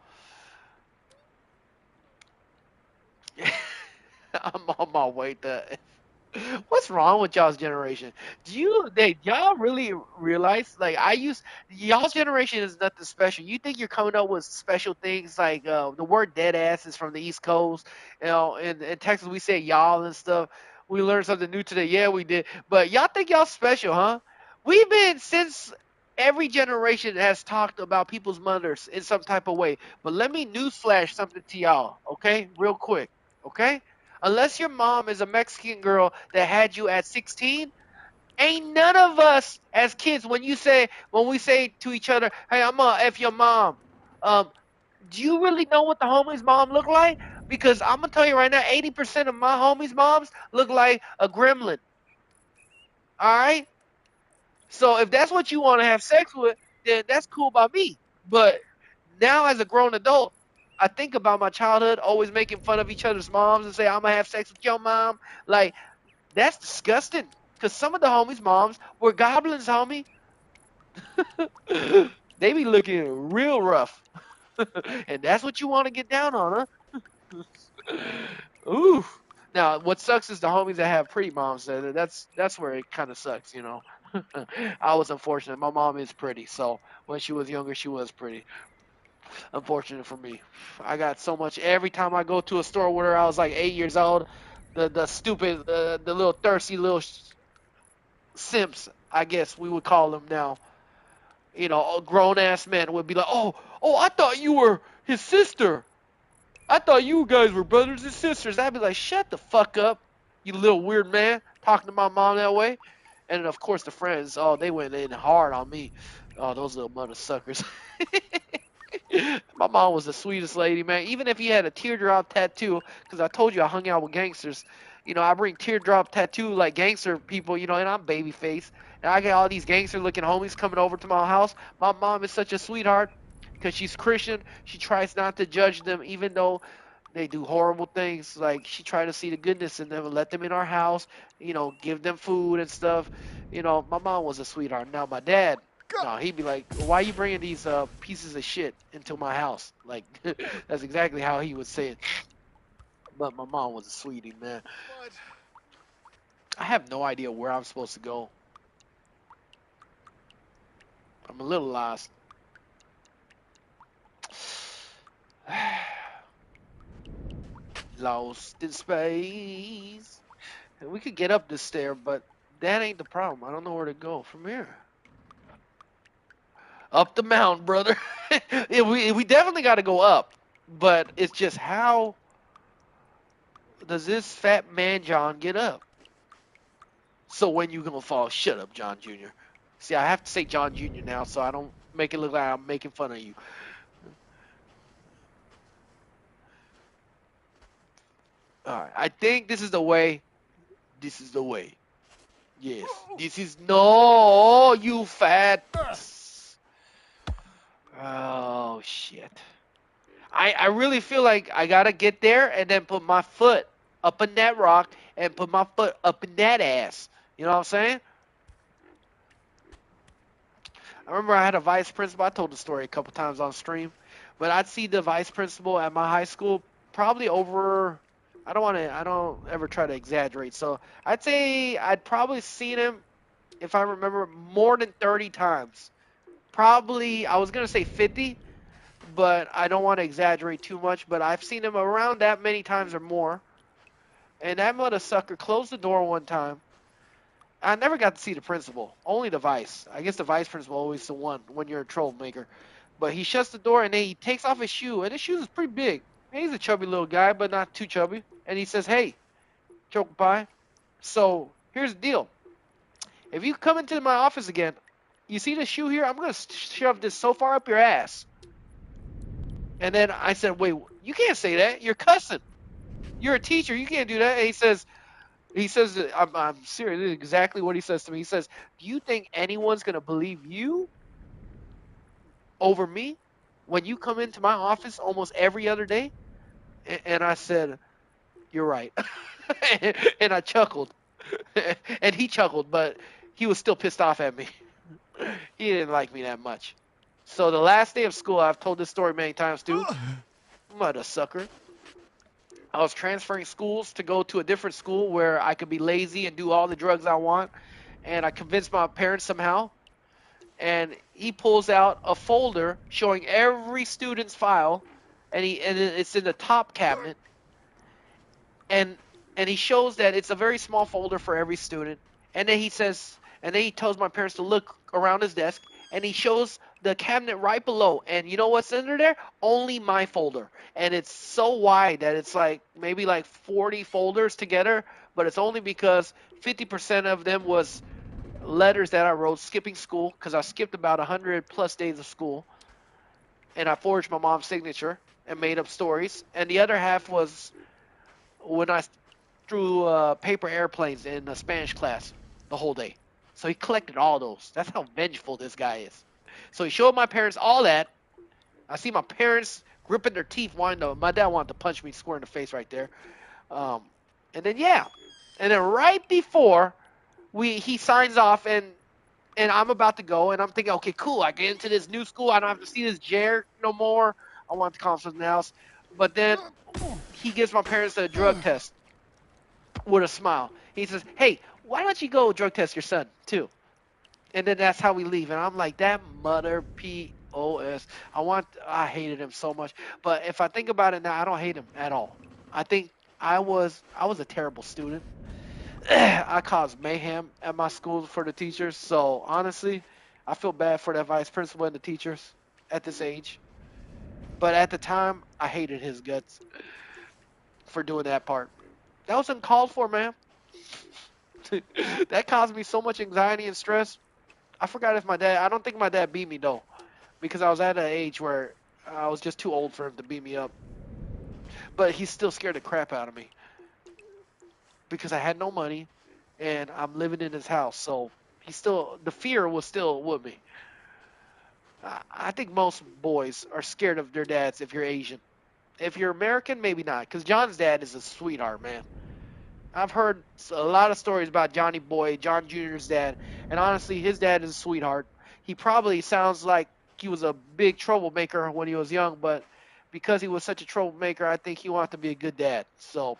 I'm on my way to. What's wrong with y'all's generation? Y'all really realize, like, y'all's generation is nothing special. You think you're coming up with special things like the word dead ass is from the East Coast. In Texas we say y'all and stuff. We learned something new today. Yeah, we did. But y'all think y'all special, huh? We've been since every generation has talked about people's mothers in some type of way. But let me newsflash something to y'all, okay? Real quick, okay? Unless your mom is a Mexican girl that had you at 16, ain't none of us as kids when we say to each other, "Hey, I'm gonna f your mom." Um, do you really know what the homie's mom look like? Because I'm gonna tell you right now, 80% of my homies' moms look like a gremlin. All right. So if that's what you want to have sex with, then that's cool by me. But now as a grown adult, I think about my childhood, always making fun of each other's moms and say, "I'm gonna have sex with your mom." Like, that's disgusting. Cause some of the homies' moms were goblins, homie. They be looking real rough, and that's what you want to get down on, huh? Ooh. Now, what sucks is the homies that have pretty moms. That's where it kind of sucks. I was unfortunate. My mom is pretty, so when she was younger, she was pretty. Unfortunate for me. I got so much. Every time I go to a store with her, I was like 8 years old. The stupid, the little thirsty little simps, I guess we would call them now. Grown ass men would be like, "Oh, I thought you were his sister. I thought you guys were brothers and sisters." I'd be like, "Shut the fuck up, you little weird man, talking to my mom that way." And then, of course, the friends, oh, they went in hard on me. Oh, those little mother suckers. My mom was the sweetest lady, man. Even if he had a teardrop tattoo, because I told you I hung out with gangsters. I bring teardrop tattoo like gangster people, and I'm babyface. And I got all these gangster looking homies coming over to my house. My mom is such a sweetheart because she's Christian. She tries not to judge them, even though they do horrible things. Like, she tried to see the goodness in them and let them in our house, give them food and stuff. My mom was a sweetheart. Now, my dad, no, he'd be like, "Why are you bringing these pieces of shit into my house?" Like, that's exactly how he would say it. But my mom was a sweetie, man. I have no idea where I'm supposed to go. I'm a little lost. Lost in space. And we could get up this stair, but that ain't the problem. I don't know where to go from here. Up the mountain, brother. Yeah, we definitely got to go up, but it's just how does this fat man John get up? So when you gonna fall? Shut up, John Jr. See, I have to say John Jr. now, so I don't make it look like I'm making fun of you. All right, I think this is the way. This is the way. Yes, this is no, you fat. Oh shit. I really feel like I gotta get there and then put my foot up in that rock and put my foot up in that ass. You know what I'm saying? I remember I had a vice principal. I told the story a couple times on stream, but I'd see the vice principal at my high school probably over. I don't ever try to exaggerate. So I'd say I'd probably seen him, if I remember, more than 30 times. Probably, I was gonna say 50, but I don't want to exaggerate too much. But I've seen him around that many times or more. And that mother sucker closed the door one time. I never got to see the principal, only the vice. I guess the vice principal always the one when you're a troublemaker. But he shuts the door and then he takes off his shoe, and his shoes is pretty big. And he's a chubby little guy, but not too chubby. And he says, "Hey, choke pie. So here's the deal. If you come into my office again, you see the shoe here? I'm gonna shove this so far up your ass." And then I said, wait, you can't say that. You're cussing. You're a teacher. You can't do that. And he says, I'm serious. This is exactly what he says to me. He says, do you think anyone's going to believe you over me when you come into my office almost every other day? And I said, you're right. And I chuckled. And he chuckled, but he was still pissed off at me. He didn't like me that much. So the last day of school, I've told this story many times too. Mother sucker. I was transferring schools to go to a different school where I could be lazy and do all the drugs I want. And I convinced my parents somehow. And he pulls out a folder showing every student's file, and it's in the top cabinet. And he shows that it's a very small folder for every student. And then he tells my parents to look around his desk, and he shows the cabinet right below. And you know what's under there? Only my folder. And it's so wide that it's like maybe like 40 folders together, but it's only because 50% of them was letters that I wrote skipping school, because I skipped about 100 plus days of school, and I forged my mom's signature and made up stories. And the other half was when I threw paper airplanes in a Spanish class the whole day. So he collected all those. That's how vengeful this guy is. So he showed my parents all that. I see my parents gripping their teeth, my dad wanted to punch me square in the face right there. Um, and then yeah, and then right before he signs off, and I'm about to go, and I'm thinking, okay, cool, I get into this new school, I don't have to see this Jared no more. I want to call him something else. But then he gives my parents a drug test with a smile. He says, hey, why don't you go drug test your son too? And then that's how we leave. And I'm like, that mother POS. I hated him so much. But if I think about it now, I don't hate him at all. I think I was a terrible student. I caused mayhem at my school for the teachers. So honestly, I feel bad for that vice principal and the teachers at this age. But at the time, I hated his guts for doing that part. That was uncalled for, man. That caused me so much anxiety and stress. I forgot if my dad. I don't think my dad beat me though, because I was at an age where I was just too old for him to beat me up. But he's still scared the crap out of me because I had no money, and I'm living in his house. So the fear was still with me. I think most boys are scared of their dads if you're Asian. If you're American, maybe not, because John's dad is a sweetheart, man. I've heard a lot of stories about Johnny Boy, John Jr.'s dad, and honestly, his dad is a sweetheart. He probably sounds like he was a big troublemaker when he was young, but because he was such a troublemaker, I think he wanted to be a good dad. So,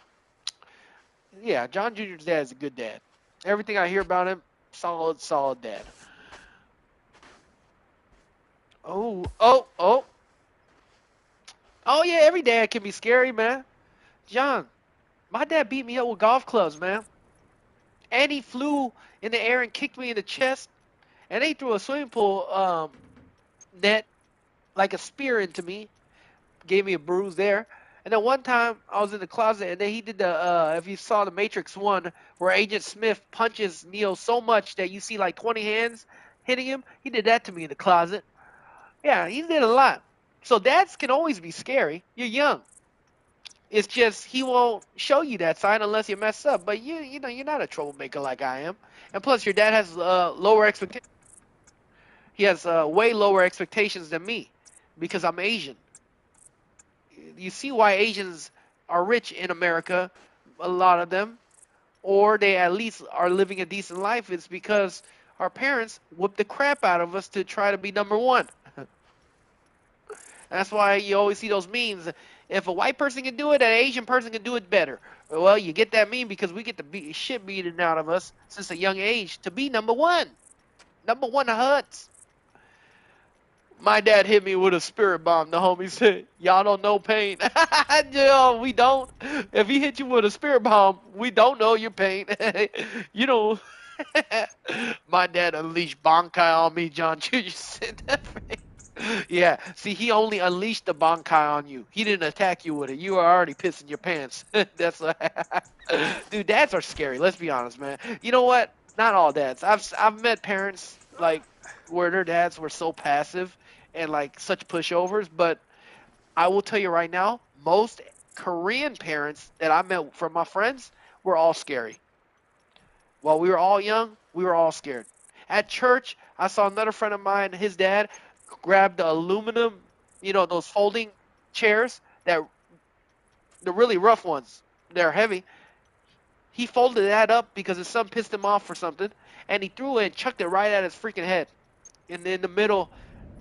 yeah, John Jr.'s dad is a good dad. Everything I hear about him, solid, solid dad. Oh, oh, oh. Oh, yeah, every dad can be scary, man. John, my dad beat me up with golf clubs, man. And he flew in the air and kicked me in the chest. And they threw a swimming pool net like a spear into me, gave me a bruise there. And then one time I was in the closet, and then he did if you saw the Matrix 1, where Agent Smith punches Neo so much that you see like 20 hands hitting him, he did that to me in the closet. Yeah, he did a lot. So dads can always be scary. You're young. It's just he won't show you that side unless you mess up. But you know, you're not a troublemaker like I am. And plus, your dad has lower expectations. He has way lower expectations than me because I'm Asian. You see why Asians are rich in America, a lot of them, or they at least are living a decent life. It's because our parents whooped the crap out of us to try to be number one. That's why you always see those memes. If a white person can do it, an Asian person can do it better. Well, you get that meme because we get the shit beaten out of us since a young age to be number one. Number one huts. My dad hit me with a spirit bomb. The homie said, y'all don't know pain. Yeah, we don't. If he hit you with a spirit bomb, we don't know your pain. You know, my dad unleashed Bankai on me, John Jr. said that. Yeah, see, he only unleashed the Bankai on you. He didn't attack you with it. You were already pissing your pants. That's dude, dads are scary. Let's be honest, man. You know what? Not all dads. I've met parents like where their dads were so passive and like such pushovers, but I will tell you right now, most Korean parents that I met from my friends were all scary. While we were all young, we were all scared. At church, I saw another friend of mine, his dad grabbed the aluminum, those folding chairs that the really rough ones. They're heavy. He folded that up because his son pissed him off for something, and he threw it and chucked it right at his freaking head in the middle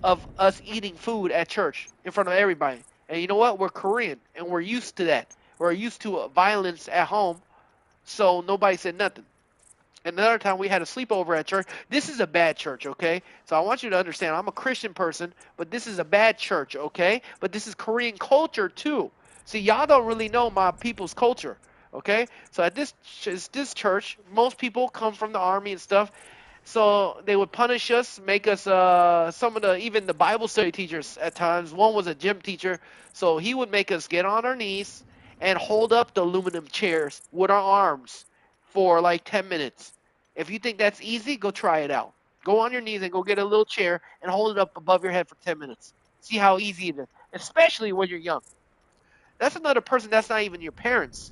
of us eating food at church in front of everybody. And you know what? We're Korean, and we're used to that. We're used to violence at home, so nobody said nothing. Another time we had a sleepover at church. This is a bad church, okay? So I want you to understand, I'm a Christian person, but this is a bad church, okay? But this is Korean culture too. See, y'all don't really know my people's culture, okay? So at this church, most people come from the army and stuff. So they would punish us, make us some of the even the Bible study teachers at times. One was a gym teacher, so he would make us get on our knees and hold up the aluminum chairs with our arms for like 10 minutes. If you think that's easy, go try it out. Go on your knees and go get a little chair and hold it up above your head for 10 minutes. See how easy it is, especially when you're young. That's another person that's not even your parents.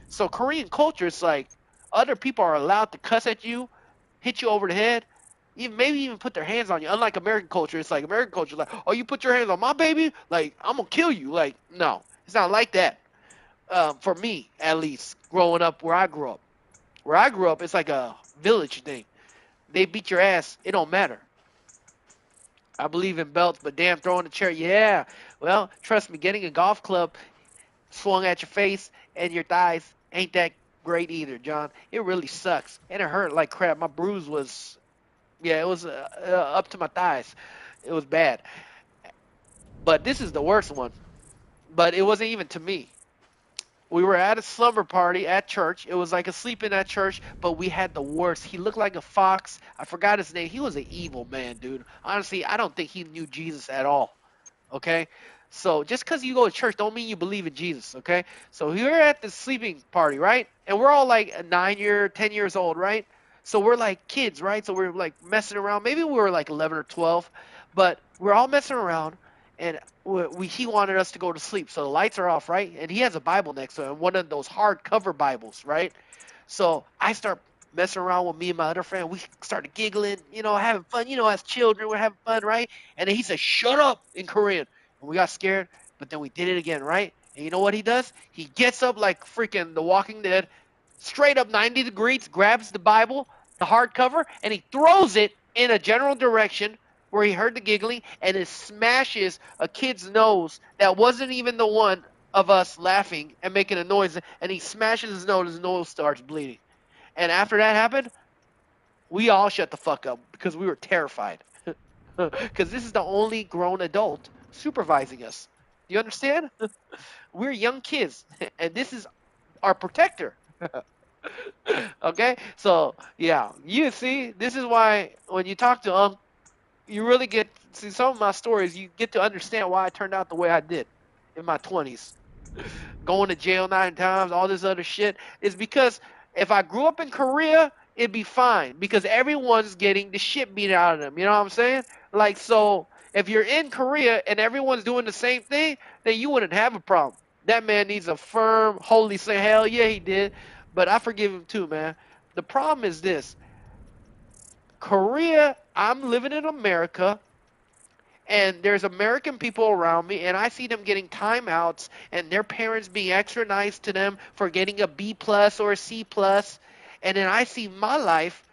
So Korean culture is like other people are allowed to cuss at you, hit you over the head, even maybe even put their hands on you. Unlike American culture, it's like American culture, like, oh, you put your hands on my baby, like I'm gonna kill you. Like, no, it's not like that. For me, at least, growing up where I grew up, it's like a village thing. They beat your ass, it don't matter. I believe in belts, but damn, throwing a chair, yeah. Well, trust me, getting a golf club swung at your face and your thighs ain't that great either, John. It really sucks. And it hurt like crap. My bruise was, yeah, it was up to my thighs. It was bad. But this is the worst one. But it wasn't even to me. We were at a slumber party at church. It was like a sleeping at church, but we had the worst. He looked like a fox. I forgot his name. He was an evil man, dude. Honestly, I don't think he knew Jesus at all. Okay? So just because you go to church don't mean you believe in Jesus, okay? So we're at the sleeping party, right? And we're all like 10 years old, right? So we're like kids, right? So we're like messing around. Maybe we were like 11 or 12, but we're all messing around and he wanted us to go to sleep. So the lights are off, right? And he has a Bible next to him, one of those hardcover Bibles, right? So I start messing around with me and my other friend. We started giggling, having fun. As children, we're having fun, right? And then he said, "Shut up" in Korean. And we got scared, but then we did it again, right? And you know what he does? He gets up like freaking The Walking Dead, straight up 90 degrees, grabs the Bible, the hardcover, and he throws it in a general direction where he heard the giggling, and it smashes a kid's nose that wasn't even the one of us laughing and making a noise, and he smashes his nose starts bleeding. And after that happened, we all shut the fuck up because we were terrified. Because this is the only grown adult supervising us. You understand? We're young kids, and this is our protector. Okay? So, yeah, you see, this is why when you talk to you really get see some of my stories, you get to understand why I turned out the way I did in my 20s. Going to jail 9 times, all this other shit, is because if I grew up in Korea, it'd be fine because everyone's getting the shit beat out of them. You know what I'm saying? Like, so if you're in Korea and everyone's doing the same thing, then you wouldn't have a problem. That man needs a firm, holy say, hell yeah, he did. But I forgive him too, man. The problem is this Korea, I'm living in America and there's American people around me, and I see them getting timeouts, and their parents being extra nice to them for getting a B plus or a C plus, and then I see my life,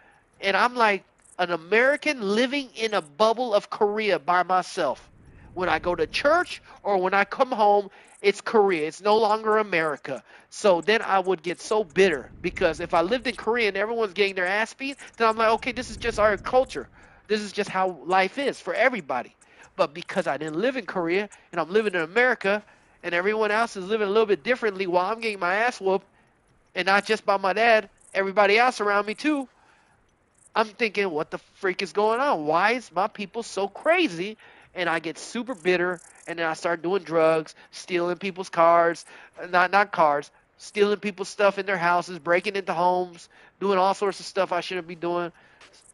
and I'm like an American living in a bubble of Korea by myself. When I go to church or when I come home, it's Korea. It's no longer America. So then I would get so bitter because if I lived in Korea and everyone's getting their ass beat, then I'm like, okay, this is just our culture. This is just how life is for everybody. But because I didn't live in Korea and I'm living in America and everyone else is living a little bit differently while I'm getting my ass whooped and not just by my dad, everybody else around me too, I'm thinking, what the freak is going on? Why is my people so crazy? And I get super bitter and then I start doing drugs, stealing people's cars, not cars, stealing people's stuff in their houses, breaking into homes, doing all sorts of stuff I shouldn't be doing,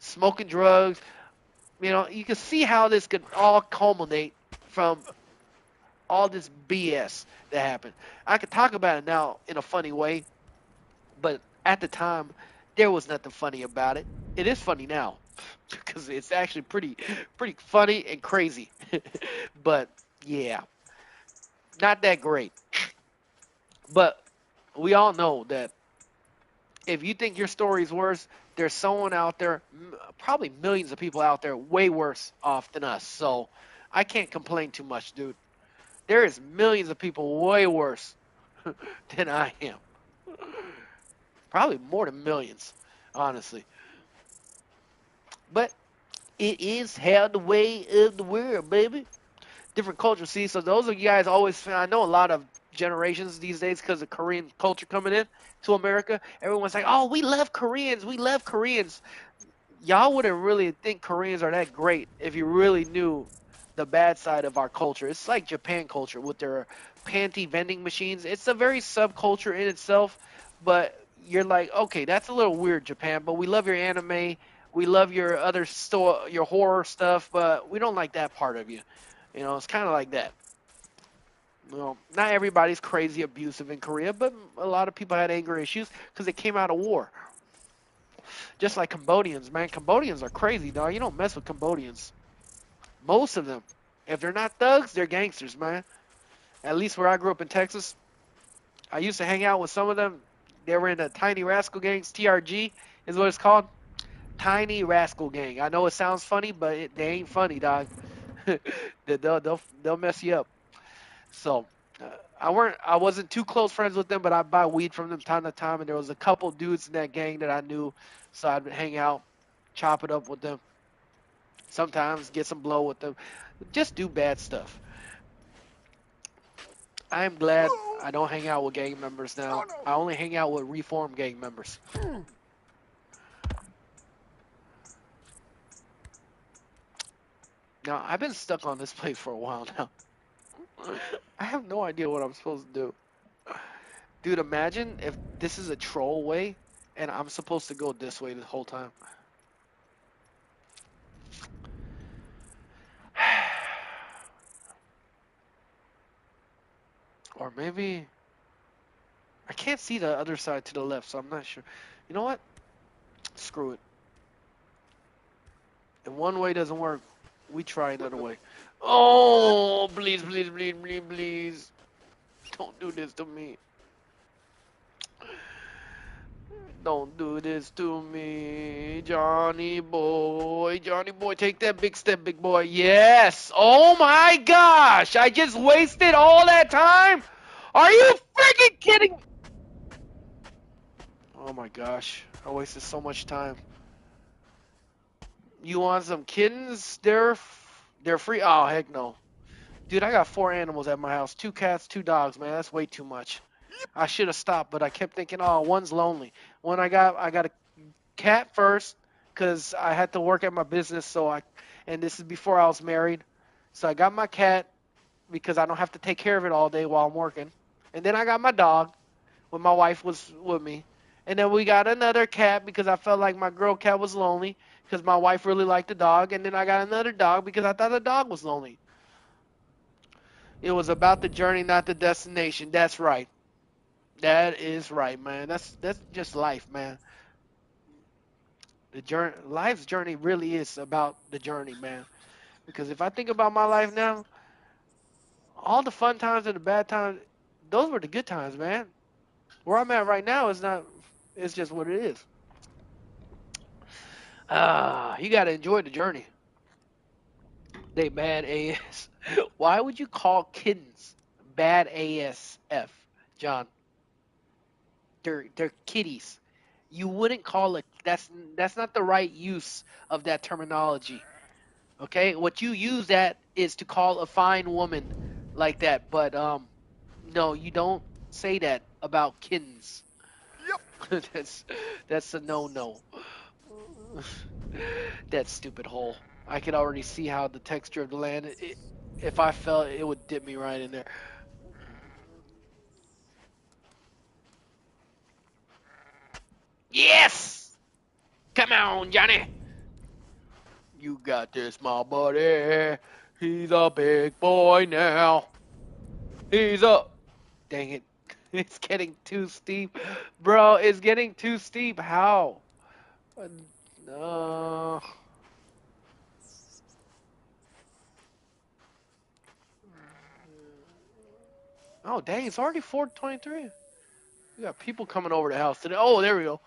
smoking drugs. You can see how this could all culminate from all this BS that happened. I could talk about it now in a funny way, but at the time, there was nothing funny about it. It is funny now because it's actually pretty funny and crazy. But yeah, not that great. But we all know that if you think your story's worse, there's someone out there, probably millions of people out there, way worse off than us. So I can't complain too much, dude. There is millions of people way worse than I am. Probably more than millions, honestly. But it is how the way of the world, baby. Different culture. See, so those of you guys always, I know a lot of generations these days because of Korean culture coming in to America. Everyone's like, oh, we love Koreans. We love Koreans. Y'all wouldn't really think Koreans are that great if you really knew the bad side of our culture. It's like Japan culture with their panty vending machines. It's a very subculture in itself, but you're like, okay, that's a little weird, Japan, but we love your anime. We love your other your horror stuff, but we don't like that part of you. You know, it's kind of like that. Well, not everybody's crazy abusive in Korea, but a lot of people had anger issues because they came out of war. Just like Cambodians, man. Cambodians are crazy, dog. You don't mess with Cambodians. Most of them. If they're not thugs, they're gangsters, man. At least where I grew up in Texas, I used to hang out with some of them. They were in the Tiny Rascal Gangs. TRG is what it's called. Tiny Rascal Gang. I know it sounds funny, but they ain't funny, dog. They'll mess you up. So I wasn't too close friends with them, but I buy weed from them time to time, and there was a couple dudes in that gang that I knew, so I'd hang out, chop it up with them. Sometimes get some blow with them, just do bad stuff. I am glad I don't hang out with gang members now. I only hang out with reformed gang members. Now I've been stuck on this place for a while now. I have no idea what I'm supposed to do. Dude, imagine if this is a troll way and I'm supposed to go this way the whole time. Or maybe I can't see the other side to the left, so I'm not sure. You know what? Screw it. If one way doesn't work, we try another way. Oh, please, please, please, please, please. Don't do this to me. Don't do this to me, Johnny boy. Johnny boy, take that big step, big boy. Yes. Oh my gosh. I just wasted all that time. Are you freaking kidding me? Oh my gosh. I wasted so much time. You want some kittens? They're free. Oh, heck no. Dude, I got 4 animals at my house. 2 cats, 2 dogs, man. That's way too much. I should have stopped, but I kept thinking, oh, one's lonely. I got a cat first because I had to work at my business, and this is before I was married. So I got my cat because I don't have to take care of it all day while I'm working. And then I got my dog when my wife was with me. And then we got another cat because I felt like my girl cat was lonely because my wife really liked the dog. And then I got another dog because I thought the dog was lonely. It was about the journey, not the destination. That's right. That is right, man. That's just life, man. The journey, life's journey really is about the journey, man. Because if I think about my life now, all the fun times and the bad times, those were the good times, man. Where I'm at right now is not. It's just what it is. You gotta enjoy the journey. They bad AS. Why would you call kittens bad ASF, John? They're kitties. You wouldn't call it. That's not the right use of that terminology. Okay, what you use that is to call a fine woman like that, but no, you don't say that about kittens. that's that's a no. That stupid hole. I could already see how the texture of the land. If I fell, it would dip me right in there. Yes! Come on, Johnny. You got this, my buddy. He's a big boy now. He's up. Dang it. It's getting too steep. Bro, it's getting too steep. How? No. Oh, dang, it's already 4:23. We got people coming over the house today. Oh, there we go.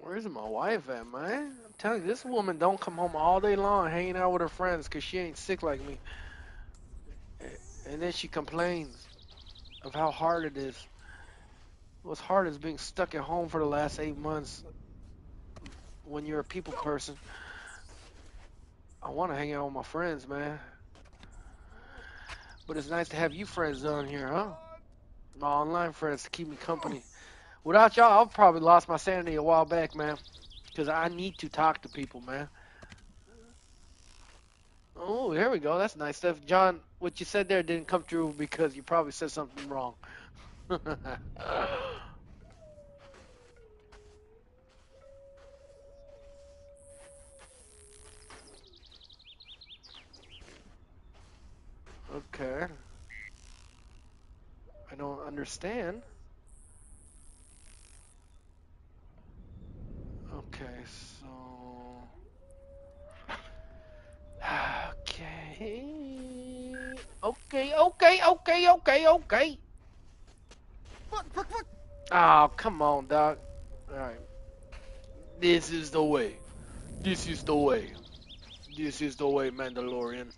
Where's my wife at, man? I'm telling you, this woman don't come home all day long hanging out with her friends because she ain't sick like me. And then she complains of how hard it is. What's hard is being stuck at home for the last 8 months when you're a people person. I want to hang out with my friends, man. But it's nice to have you friends on here, huh? My online friends to keep me company. Without y'all, I've probably lost my sanity a while back, man. Because I need to talk to people, man. Oh, here we go. That's nice stuff. John, what you said there didn't come through because you probably said something wrong. Okay. I don't understand. Okay, so. Okay. Okay. Fuck, fuck, fuck. Oh, come on, dog. Alright. This is the way. This is the way. This is the way, Mandalorian.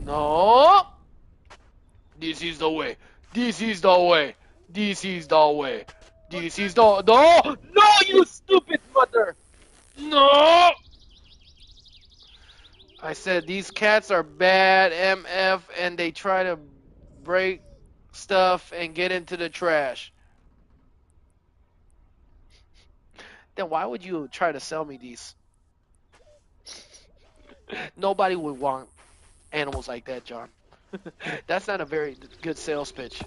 No! This is the way. This is the way. This is the way. This is the. No! No, you stupid mother! No! I said these cats are bad MF and they try to break stuff and get into the trash. Then why would you try to sell me these? Nobody would want animals like that, John. That's not a very good sales pitch.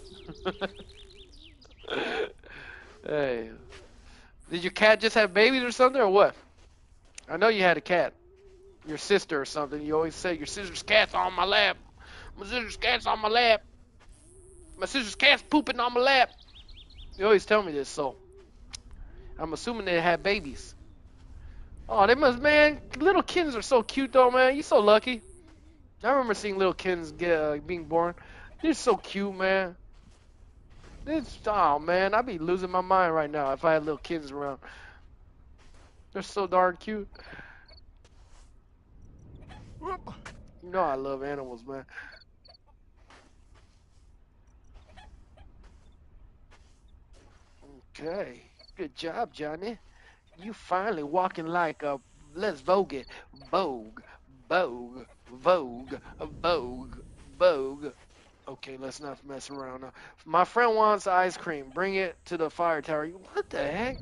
Hey, did your cat just have babies or something, or what? I know you had a cat, your sister or something. You always say your sister's cat's on my lap. My sister's cat's on my lap. My sister's cat's pooping on my lap. You always tell me this, so I'm assuming they had babies. Oh, they must, man. Little kittens are so cute, though, man. You so lucky. I remember seeing little kittens get being born. They're so cute, man. Oh man, I'd be losing my mind right now if I had little kids around. They're so darn cute. You know I love animals, man. Okay, good job, Johnny. You finally walking like a. Let's vogue it. Vogue, vogue, vogue, vogue, vogue. Okay, let's not mess around now. My friend wants ice cream. Bring it to the fire tower. What the heck?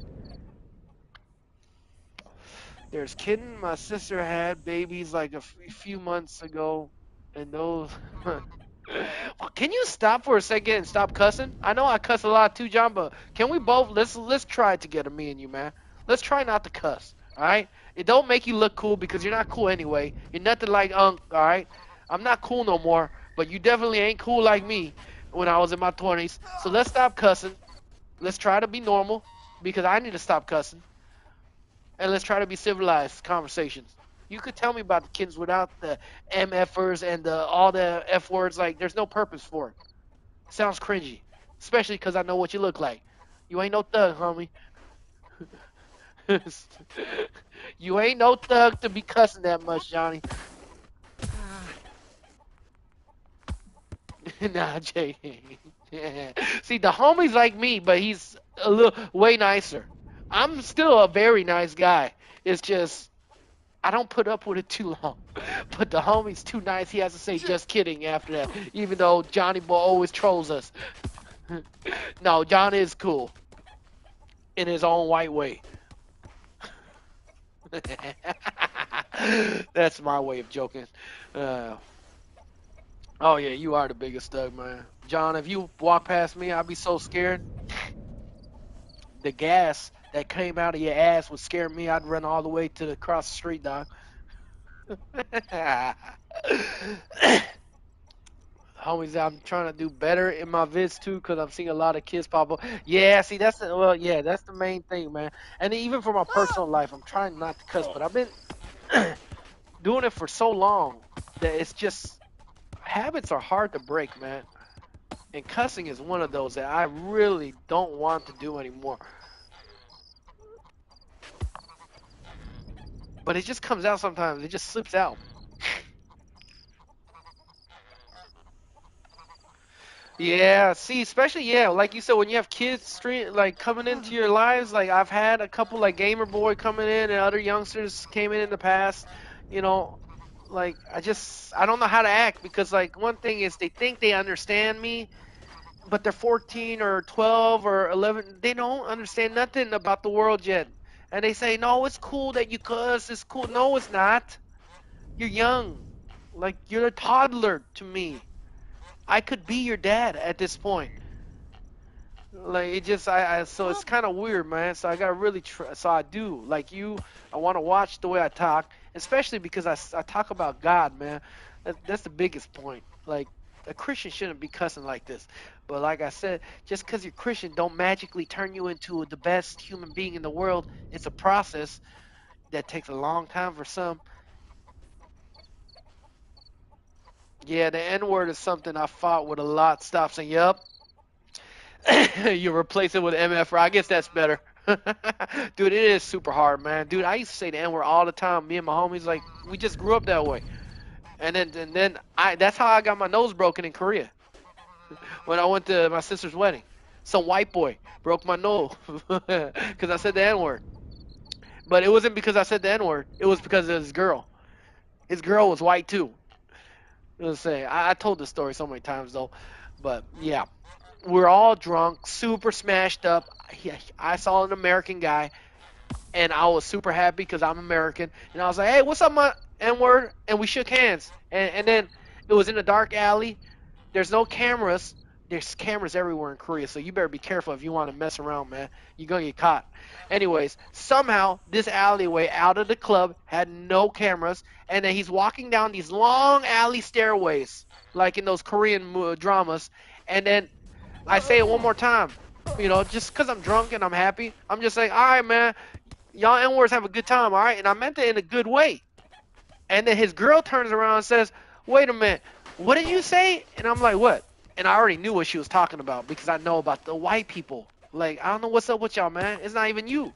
There's kitten. My sister had babies like a few months ago, and those. Well, can you stop for a second and stop cussing? I know I cuss a lot too, John, but can we both let's try it together, me and you, man. Let's try not to cuss. All right? It don't make you look cool because you're not cool anyway. You're nothing like Unc. All right? I'm not cool no more, but you definitely ain't cool like me when I was in my 20s. So let's stop cussing. Let's try to be normal because I need to stop cussing, and let's try to be civilized conversations. You could tell me about the kids without the MFers and all the F words. Like, there's no purpose for it. Sounds cringy, especially because I know what you look like. You ain't no thug, homie. You ain't no thug to be cussing that much, Johnny. Nah, Jay. See, the homie's like me, but he's a little way nicer. I'm still a very nice guy. It's just I don't put up with it too long. But the homie's too nice. He has to say just kidding after that, even though Johnny Boy always trolls us. No, John is cool in his own white way. That's my way of joking. Uh, oh yeah, you are the biggest thug, man. John, if you walk past me, I'd be so scared. The gas that came out of your ass would scare me. I'd run all the way to the across the street, dog. Homies, I'm trying to do better in my vids too, because I'm seeing a lot of kids pop up. Yeah, see, yeah, that's the main thing, man. And even for my personal life, I'm trying not to cuss, but I've been doing it for so long that it's just habits are hard to break, man. And cussing is one of those that I really don't want to do anymore. But it just comes out sometimes. It just slips out. Yeah, see, especially yeah, like you said, when you have kids like coming into your lives, like I've had a couple like Gamer Boy coming in and other youngsters came in the past, you know, like I don't know how to act because like one thing is they think they understand me, but they're 14 or 12 or 11, they don't understand nothing about the world yet. And they say, "No, it's cool that you cuss. It's cool." No, it's not. You're young. Like you're a toddler to me. I could be your dad at this point. Like it just so it's kind of weird, man. So I got to really try. So I do like you. I want to watch the way I talk, especially because I talk about God, man. That's the biggest point. Like a Christian shouldn't be cussing like this. But like I said, just because you're Christian don't magically turn you into the best human being in the world. It's a process that takes a long time for some. Yeah, the N word is something I fought with a lot. Stop saying, "Yup." You replace it with MF. I guess that's better. Dude, it is super hard, man. Dude, I used to say the N word all the time. Me and my homies, like, we just grew up that way. And then that's how I got my nose broken in Korea when I went to my sister's wedding. Some white boy broke my nose because I said the N word. But it wasn't because I said the N word. It was because of his girl. His girl was white too. Let's say I told this story so many times though, but yeah, we're all drunk, super smashed up. I saw an American guy, and I was super happy because I'm American, and I was like, "Hey, what's up, my N word?" And we shook hands, and then it was in a dark alley. There's no cameras. There's cameras everywhere in Korea, so you better be careful if you want to mess around, man. You're gonna get caught. Anyways, somehow this alleyway out of the club had no cameras, and then he's walking down these long alley stairways, like in those Korean dramas. And then I say it one more time, just because I'm drunk and I'm happy. I'm just saying, all right, man, y'all N-words have a good time, all right? And I meant it in a good way. And then his girl turns around and says, "Wait a minute, what did you say?" And I'm like, "What?" And I already knew what she was talking about because I know about the white people. Like, I don't know what's up with y'all, man. It's not even you.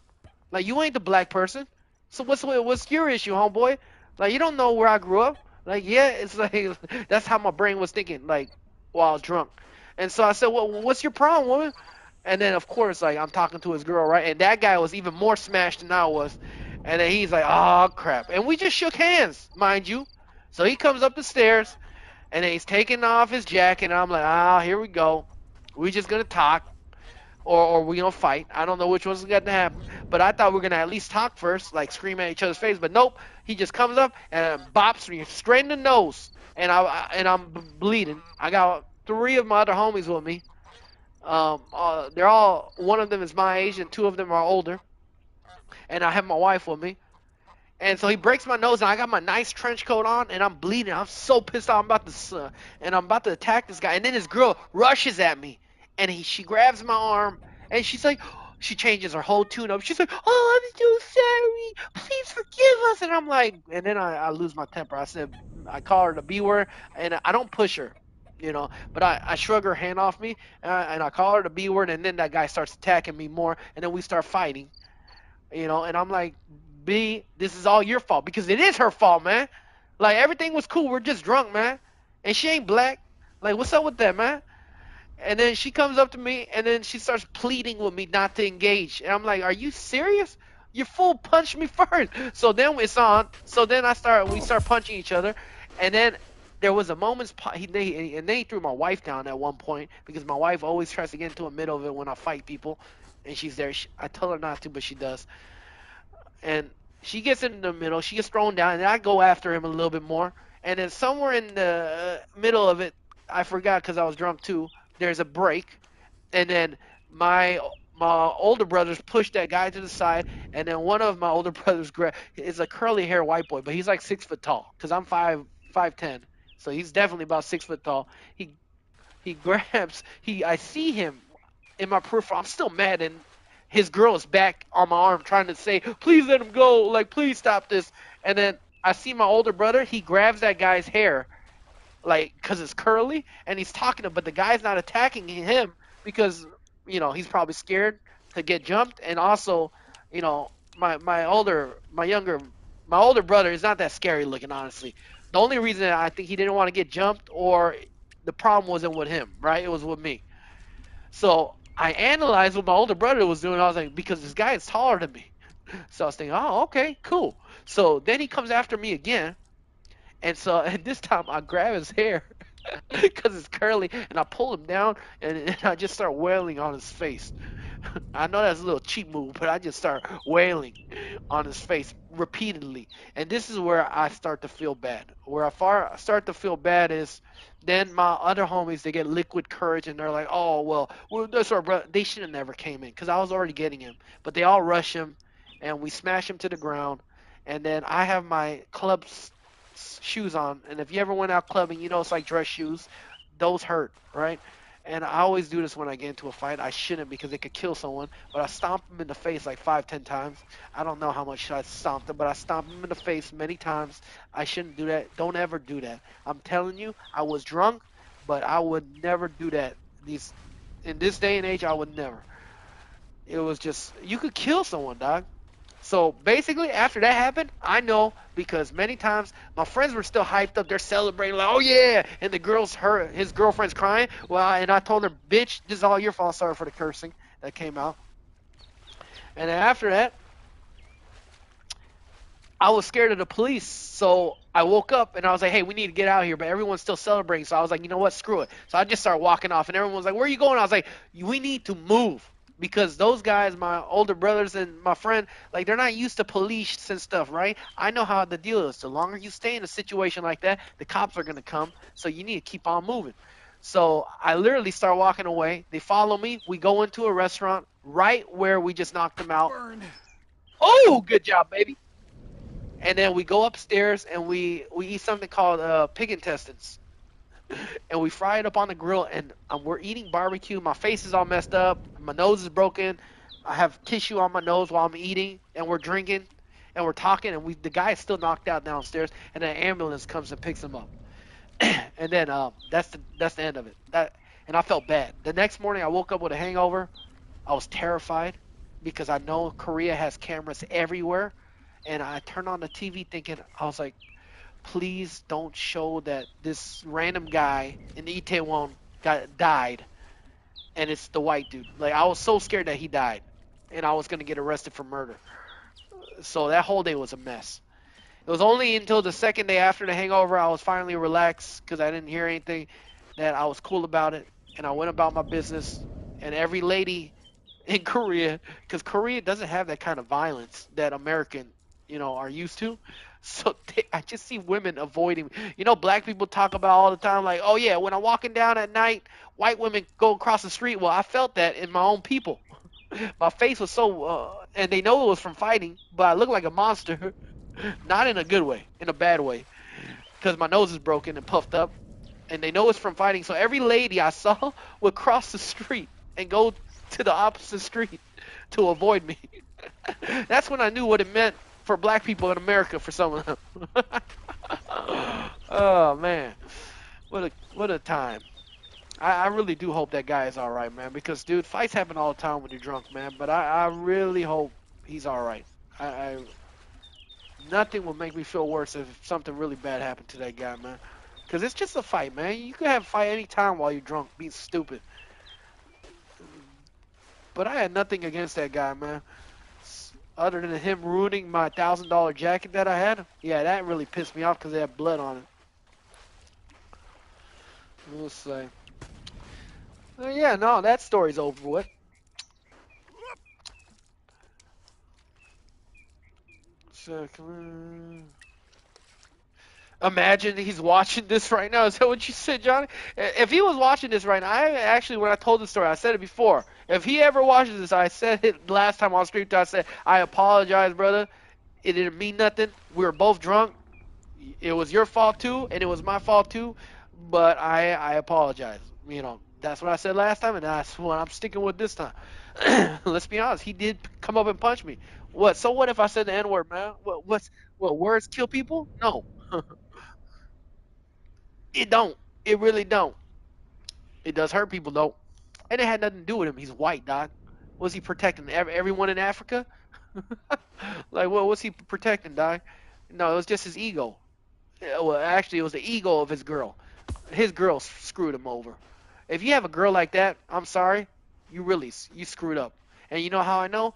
Like, you ain't the black person. So what's your issue, homeboy? Like, you don't know where I grew up. Like, yeah, it's like that's how my brain was thinking, like, while I was drunk. And so I said, "Well, what's your problem, woman?" And then of course, like I'm talking to his girl, right? And that guy was even more smashed than I was. And then he's like, "Oh crap!" And we just shook hands, mind you. So he comes up the stairs, and then he's taking off his jacket, and I'm like, "Ah, here we go. We just gonna talk, or we gonna fight. I don't know which one's gonna happen." But I thought we were gonna at least talk first, like scream at each other's face. But nope, he just comes up and bops me straight in the nose, and I'm bleeding. I got three of my other homies with me. They're all one of them is my age and two of them are older, and I have my wife with me. And so he breaks my nose, and I got my nice trench coat on, and I'm bleeding. I'm so pissed off. And I'm about to attack this guy. And then this girl rushes at me, and she grabs my arm, and she's like, she changes her whole tune up. She's like, "Oh, I'm so sorry. Please forgive us." And I'm like, and then I lose my temper. I call her the B word, and I don't push her, but I shrug her hand off me, and I call her the B word, and then that guy starts attacking me more, and then we start fighting. And I'm like, "B, this is all your fault because it is her fault, man. Like everything was cool, we're just drunk, man, and she ain't black. Like, what's up with that, man?" And then she comes up to me, and then she starts pleading with me not to engage, and I'm like, "Are you serious? You fool punched me first." So then it's on. So then we start punching each other, and then there was a moment's and they threw my wife down at one point because my wife always tries to get into the middle of it when I fight people, and she's there. I tell her not to, but she does. And she gets in the middle. She gets thrown down, and I go after him a little bit more. And then somewhere in the middle of it, I forgot because I was drunk too. There's a break, and then my my older brothers pushed that guy to the side, and then one of my older brothers is a curly hair white boy, but he's like 6 foot tall because I'm 5'10", so he's definitely about 6 foot tall. He he grabs he I see him in my peripheral. I'm still mad, and his girl is back on my arm trying to say, "Please let him go, like please stop this." And then I see my older brother. He grabs that guy's hair like because it's curly, and he's talking to him, but the guy's not attacking him because he's probably scared to get jumped, and also my older brother is not that scary looking, honestly. The only reason I think he didn't want to get jumped, or the problem wasn't with him, right? It was with me. So I analyzed what my older brother was doing. I was like, because this guy is taller than me. So I was thinking, oh, okay, cool. So then he comes after me again, and so and this time I grab his hair because it's curly, and I pull him down, and I just start wailing on his face. I know that's a little cheap move, but I just start wailing on his face repeatedly. And this is where I start to feel bad. Where start to feel bad is then my other homies, they get liquid courage, and they're like, oh, well, that's our brother. They should have never came in because I was already getting him. But they all rush him, and we smash him to the ground. And then I have my shoes on. And if you ever went out clubbing, it's like dress shoes. Those hurt, right? And I always do this when I get into a fight. I shouldn't because it could kill someone. But I stomp him in the face like 5, 10 times. I don't know how much I stomped him, but I stomped him in the face many times. I shouldn't do that. Don't ever do that. I'm telling you, I was drunk, but I would never do that. In this day and age, I would never. It was just you could kill someone, dog. So basically, after that happened, I know because many times my friends were still hyped up. They're celebrating like, "Oh yeah!" And his girlfriend's crying. Well, and I told her, "Bitch, this is all your fault." Sorry for the cursing that came out. And then after that, I was scared of the police, so I woke up and I was like, "Hey, we need to get out of here." But everyone's still celebrating, so I was like, "You know what? Screw it." So I just started walking off, and everyone was like, "Where are you going?" I was like, "We need to move." Because those guys, my older brothers and my friend, like they're not used to police and stuff, right? I know how the deal is. The longer you stay in a situation like that, the cops are gonna come. So you need to keep on moving. So I literally start walking away. They follow me. We go into a restaurant right where we just knocked them out. Burn. Oh, good job, baby. And then we go upstairs and we eat something called pig intestines, and we fry it up on the grill. And we're eating barbecue. My face is all messed up. My nose is broken. I have tissue on my nose while I'm eating, and we're drinking, and we're talking, and the guy is still knocked out downstairs, and an ambulance comes and picks him up. And then that's the end of it. And I felt bad. The next morning, I woke up with a hangover. I was terrified because I know Korea has cameras everywhere, and I turned on the TV thinking, I was like, please don't show that this random guy in Itaewon died, and it's the white dude. Like I was so scared that he died, and I was gonna get arrested for murder. So that whole day was a mess. It was only until the second day after the hangover I was finally relaxed because I didn't hear anything that I was cool about it, and I went about my business. And every lady in Korea, because Korea doesn't have that kind of violence that American, are used to. So I just see women avoiding. Black people talk about all the time, like, oh yeah, when I'm walking down at night, white women go across the street. Well, I felt that in my own people. My face was and they know it was from fighting, but I look like a monster, not in a good way, in a bad way, because my nose is broken and puffed up, and they know it's from fighting. So every lady I saw would cross the street and go to the opposite street to avoid me. That's when I knew what it meant for black people in America for some of them. Oh man, what a time. I really do hope that guy is all right, man. Because dude, fights happen all the time when you're drunk, man. But I really hope he's all right. I Nothing will make me feel worse if something really bad happened to that guy, man. Because it's just a fight, man. You can have a fight any time while you're drunk, being stupid. But I had nothing against that guy, man. Other than him ruining my $1,000 jacket that I had. Yeah, that really pissed me off because it had blood on it. Let's say. Yeah, no, that story's over with. So, Imagine he's watching this right now. Is that what you said, Johnny? If he was watching this right now, I actually, when I told the story, I said it before. If he ever watches this, I said it last time on stream. I said, I apologize, brother. It didn't mean nothing. We were both drunk. It was your fault too, and it was my fault too. But I apologize. That's what I said last time, and that's what I'm sticking with this time. Let's be honest. He did come up and punch me. What? So what if I said the N word, man? What? Words kill people? No, it don't. It really don't. It does hurt people though, and it had nothing to do with him. He's white, dog. Was he protecting everyone in Africa? Like, what was he protecting, dog? No, it was just his ego. Yeah, well, actually, it was the ego of his girl. His girl screwed him over. If you have a girl like that, I'm sorry, you screwed up. And you know how I know?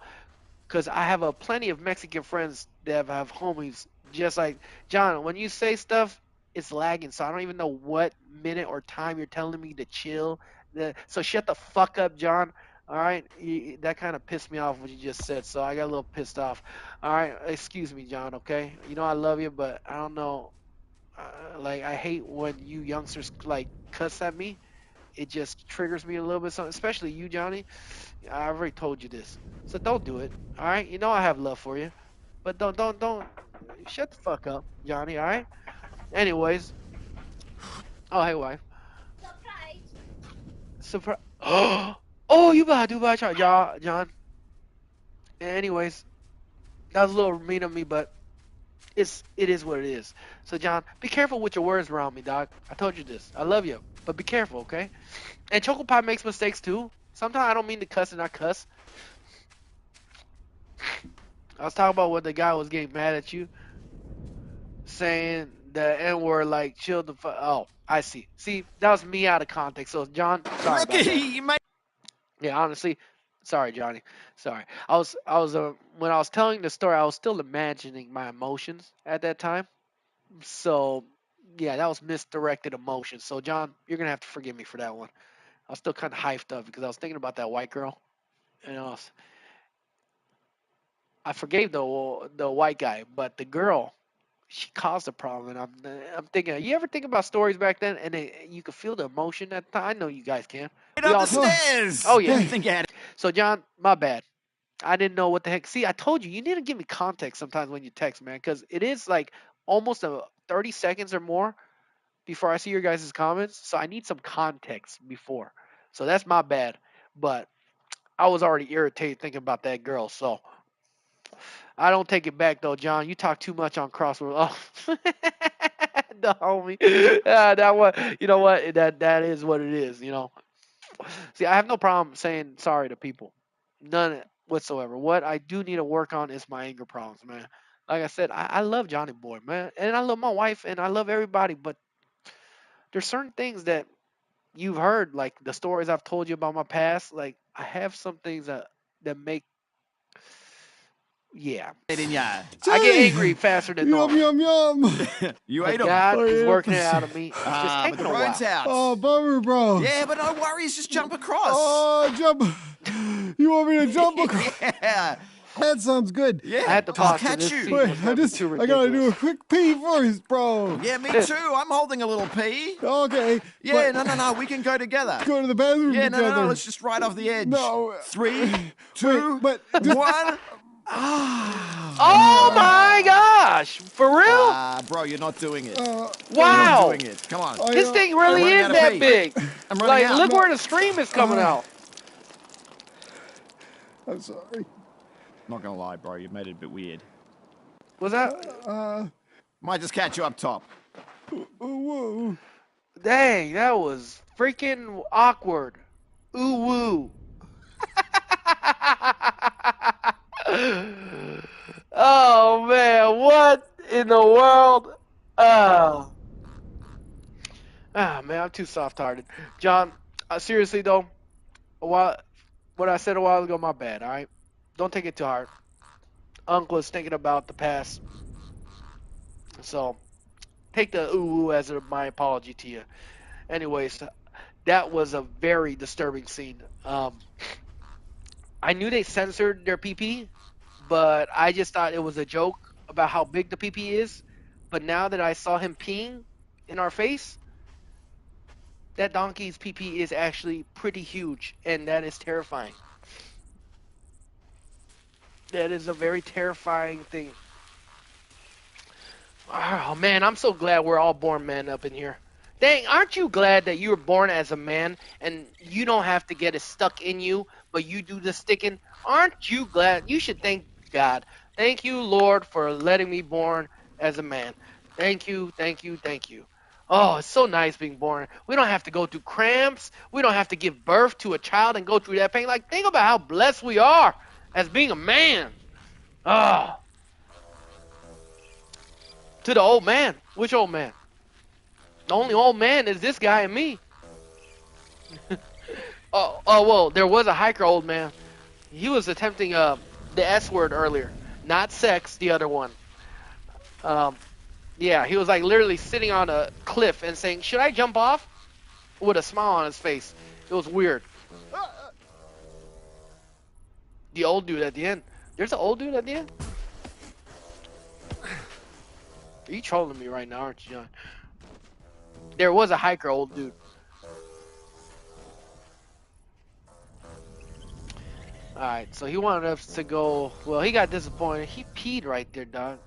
Because I have a plenty of Mexican friends that have homies just like John. When you say stuff, it's lagging, so I don't even know what minute or time you're telling me to chill. So shut the fuck up, John. All right, that kind of pissed me off what you just said, so I got a little pissed off. All right, excuse me, John. Okay, you know I love you, but I don't know. Like I hate when you youngsters like cuss at me. It just triggers me a little bit. So especially you, Johnny. I already told you this, so don't do it. All right. You know I have love for you, but don't. Shut the fuck up, Johnny. All right. Anyways. Oh hey wife. Surprise. Oh, you about to do by John. Anyways, that was a little mean of me, but it is what it is. So John, be careful with your words around me, dog. I told you this. I love you, but be careful, okay? And Choco Pie makes mistakes too. Sometimes I don't mean to cuss and I cuss. I was talking about when the guy was getting mad at you, saying the N word, like chill the fuck. Oh, I see. See, that was me out of context. So John, sorry about Rookie, that. you made Yeah, honestly, sorry, Johnny. Sorry. I was when I was telling the story, I was still imagining my emotions at that time. So yeah, that was misdirected emotion. So John, you're gonna have to forgive me for that one. I was still kind of hyped up because I was thinking about that white girl, and I forgave the white guy, but the girl, she caused a problem. And I'm thinking, you ever think about stories back then, and you could feel the emotion at the time? I know you guys can. We up all the do. stairs. Oh You yeah. Hey, think you had So John, my bad. I didn't know what the heck. See, I told you, you need to give me context sometimes when you text, man, because it is like almost 30 seconds or more before I see your guys' comments. So I need some context before. So that's my bad. But I was already irritated thinking about that girl. So I don't take it back though, John. You talk too much on Crossword. Oh, the homie. That one. You know what? That is what it is. See, I have no problem saying sorry to people. None whatsoever. What I do need to work on is my anger problems, man. Like I said, I love Johnny Boy, man. And I love my wife and I love everybody, but there's certain things that you've heard, like the stories I've told you about my past. Like I have some things that make yeah. it in ya? I get Johnny! angry faster than Yum, normal. yum, yum. You But ate them. God Oh, is yeah, working it out of me. It's just But the taking a road's while. out. Oh, bummer, bro. Yeah, but no worries. Just jump across. Oh, jump. You want me to jump across? Yeah. That sounds good. Yeah. I had to I'll pause because catch this you. scene Wait, was I getting too I gotta do a ridiculous. quick pee first, bro. Yeah, me too. I'm holding a little pee. Okay. Yeah, but no. We can go together. Go to the bathroom Yeah, together. no. Let's just ride off the edge. No. 3, 2, Wait, but just, 1. Oh my gosh! For real? Bro, you're not doing it. uh, You're not Wow! doing it. Come on. This thing really I'm running is out of that pee. big. I'm running Like, out. look where the stream is coming out. I'm sorry. Not gonna lie, bro. You made it a bit weird. Was that? Might just catch you up top. Whoa. Dang, that was freaking awkward. Ooh woo. Oh man, what in the world? Oh. Ah man, I'm too soft-hearted. John, seriously though, what I said a while ago, my bad. All right, don't take it too hard. Uncle is thinking about the past, so take the ooh as my apology to you. Anyways, that was a very disturbing scene. I knew they censored their PP, but I just thought it was a joke about how big the PP is. But now that I saw him peeing in our face, that donkey's pee pee is actually pretty huge, and that is terrifying. That is a very terrifying thing. Oh man, I'm so glad we're all born men up in here. Dang, aren't you glad that you were born as a man and you don't have to get it stuck in you, but you do the sticking? Aren't you glad? You should thank God. Thank you, Lord, for letting me born as a man. Thank you, thank you, thank you. Oh, it's so nice being born. We don't have to go through cramps. We don't have to give birth to a child and go through that pain. Like, think about how blessed we are as being a man. Oh, to the old man. Which old man? The only old man is this guy and me. Well, there was a hiker old man. He was attempting the S word earlier, not sex, the other one. Um, yeah, he was like literally sitting on a cliff and saying, "Should I jump off?" with a smile on his face. It was weird. The old dude at the end. There's an old dude at the end. Are you trolling me right now, aren't you, John? There was a hiker old dude. Alright, so he wanted us to go. Well, he got disappointed. He peed right there, dog.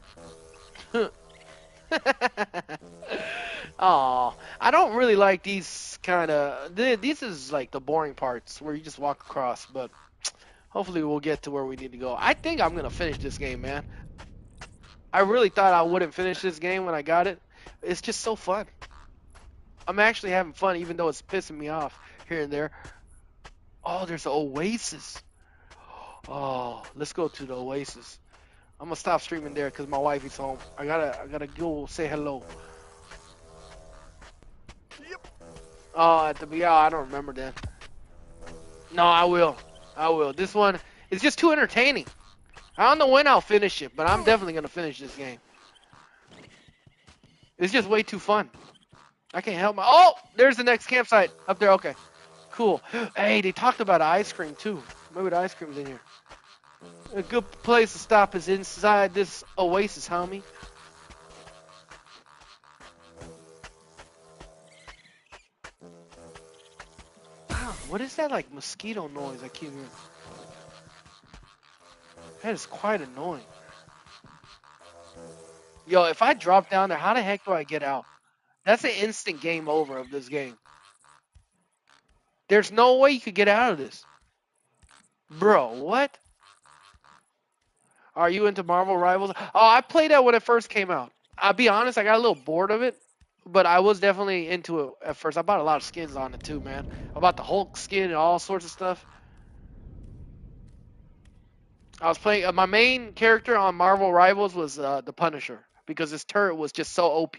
Oh, I don't really like these kind of. This is like the boring parts where you just walk across, but hopefully we'll get to where we need to go. I think I'm gonna finish this game, man. I really thought I wouldn't finish this game when I got it. It's just so fun. I'm actually having fun, even though it's pissing me off here and there. Oh, there's an oasis. Oh, let's go to the oasis. I'm gonna stop streaming there because my wife is home. I gotta go say hello. Oh, at the yeah, I don't remember that. No, I will. I will. This one is just too entertaining. I don't know when I'll finish it, but I'm definitely gonna finish this game. It's just way too fun. I can't help my. Oh, there's the next campsite up there. Okay, cool. Hey, they talked about ice cream too. Maybe the ice cream's in here. A good place to stop is inside this oasis, homie. Wow, what is that like mosquito noise I keep hearing? That is quite annoying. Yo, if I drop down there, how the heck do I get out? That's an instant game over of this game. There's no way you could get out of this. Bro, what? Are you into Marvel Rivals? Oh, I played that when it first came out. I'll be honest, I got a little bored of it, but I was definitely into it at first. I bought a lot of skins on it too, man. I bought the Hulk skin and all sorts of stuff. I was playing. My main character on Marvel Rivals was the Punisher because his turret was just so OP.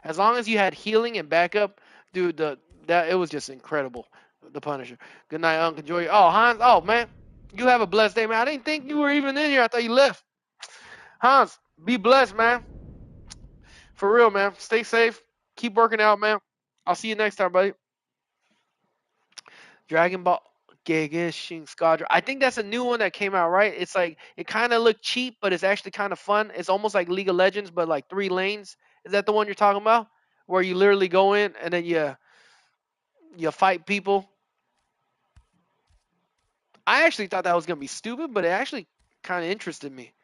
As long as you had healing and backup, dude, that it was just incredible. The Punisher. Good night, Uncle Joy. Oh, Hans. Oh man, you have a blessed day, man. I didn't think you were even in here. I thought you left. Hans, be blessed, man. For real, man. Stay safe. Keep working out, man. I'll see you next time, buddy. Dragon Ball Gigashin Squadron. I think that's a new one that came out, right? It's like it kind of looked cheap, but it's actually kind of fun. It's almost like League of Legends, but like 3 lanes. Is that the one you're talking about? Where you literally go in and then you fight people. I actually thought that was gonna be stupid, but it actually kind of interested me.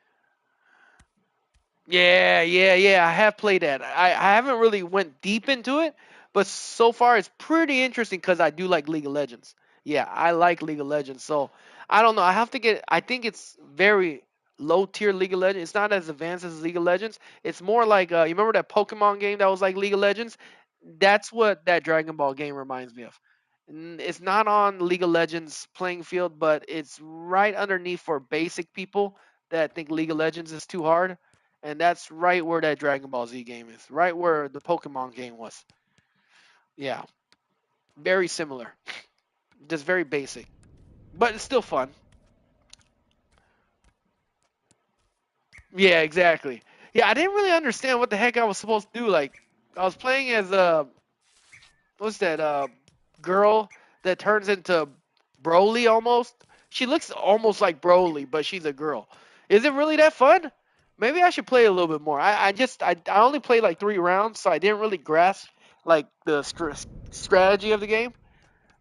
Yeah, yeah, yeah. I have played that. I haven't really went deep into it, but so far it's pretty interesting because I do like League of Legends. Yeah, I like League of Legends. So I don't know. I have to get. I think it's very low tier League of Legends. It's not as advanced as League of Legends. It's more like you remember that Pokemon game that was like League of Legends. That's what that Dragon Ball game reminds me of. It's not on League of Legends playing field, but it's right underneath for basic people that think League of Legends is too hard. And that's right where that Dragon Ball Z game is. Right where the Pokemon game was. Yeah. Very similar. Just very basic. But it's still fun. Yeah, exactly. Yeah, I didn't really understand what the heck I was supposed to do. Like, I was playing as what's that girl that turns into Broly almost. She looks almost like Broly, but she's a girl. Is it really that fun? Maybe I should play a little bit more. I only played like 3 rounds, so I didn't really grasp like the strategy of the game.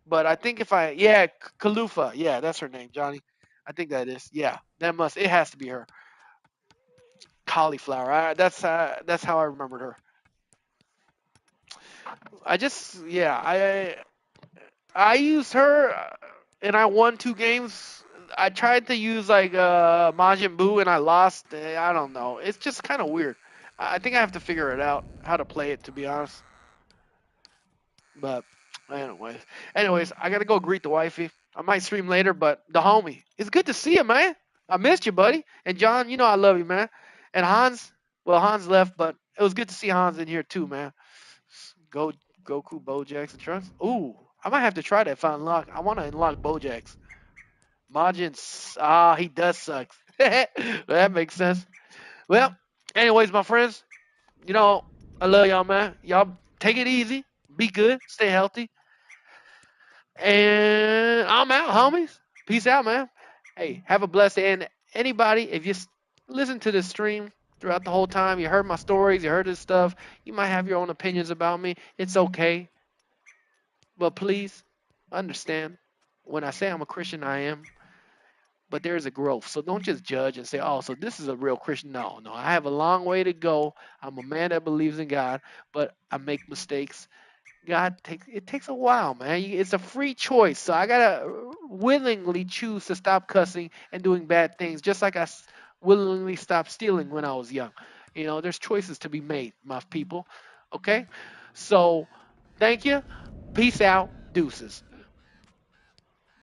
But I think if I yeah, Kalufa, yeah, that's her name, Johnny. I think that is. Yeah, it has to be her. Cauliflower. That's how I remembered her. I used her and I won 2 games. I tried to use like Majin Buu and I lost. I don't know. It's just kind of weird. I think I have to figure it out how to play it to be honest. But anyways, I gotta go greet the wifey. I might stream later, but the homie, it's good to see you, man. I missed you, buddy. And John, you know I love you, man. And Hans, well, Hans left, but it was good to see Hans in here too, man. Go Goku, Bojax, and Trunks. Ooh, I might have to try that if I unlock. I want to unlock Bojax. He does suck. That makes sense. Well, anyways, my friends, you know I love y'all, man. Y'all take it easy, be good, stay healthy, and I'm out, homies. Peace out, man. Hey, have a blessed day. And anybody, if you listen to this stream throughout the whole time, you heard my stories, you heard this stuff, you might have your own opinions about me. It's okay. But please understand when I say I'm a Christian, I am, but there's a growth. So don't just judge and say, oh, so this is a real Christian. No, no, I have a long way to go. I'm a man that believes in God, but I make mistakes. It takes a while, man. It's a free choice, so I gotta willingly choose to stop cussing and doing bad things, just like willingly stopped stealing when I was young. There's choices to be made, my people. Okay, so thank you. Peace out. Deuces.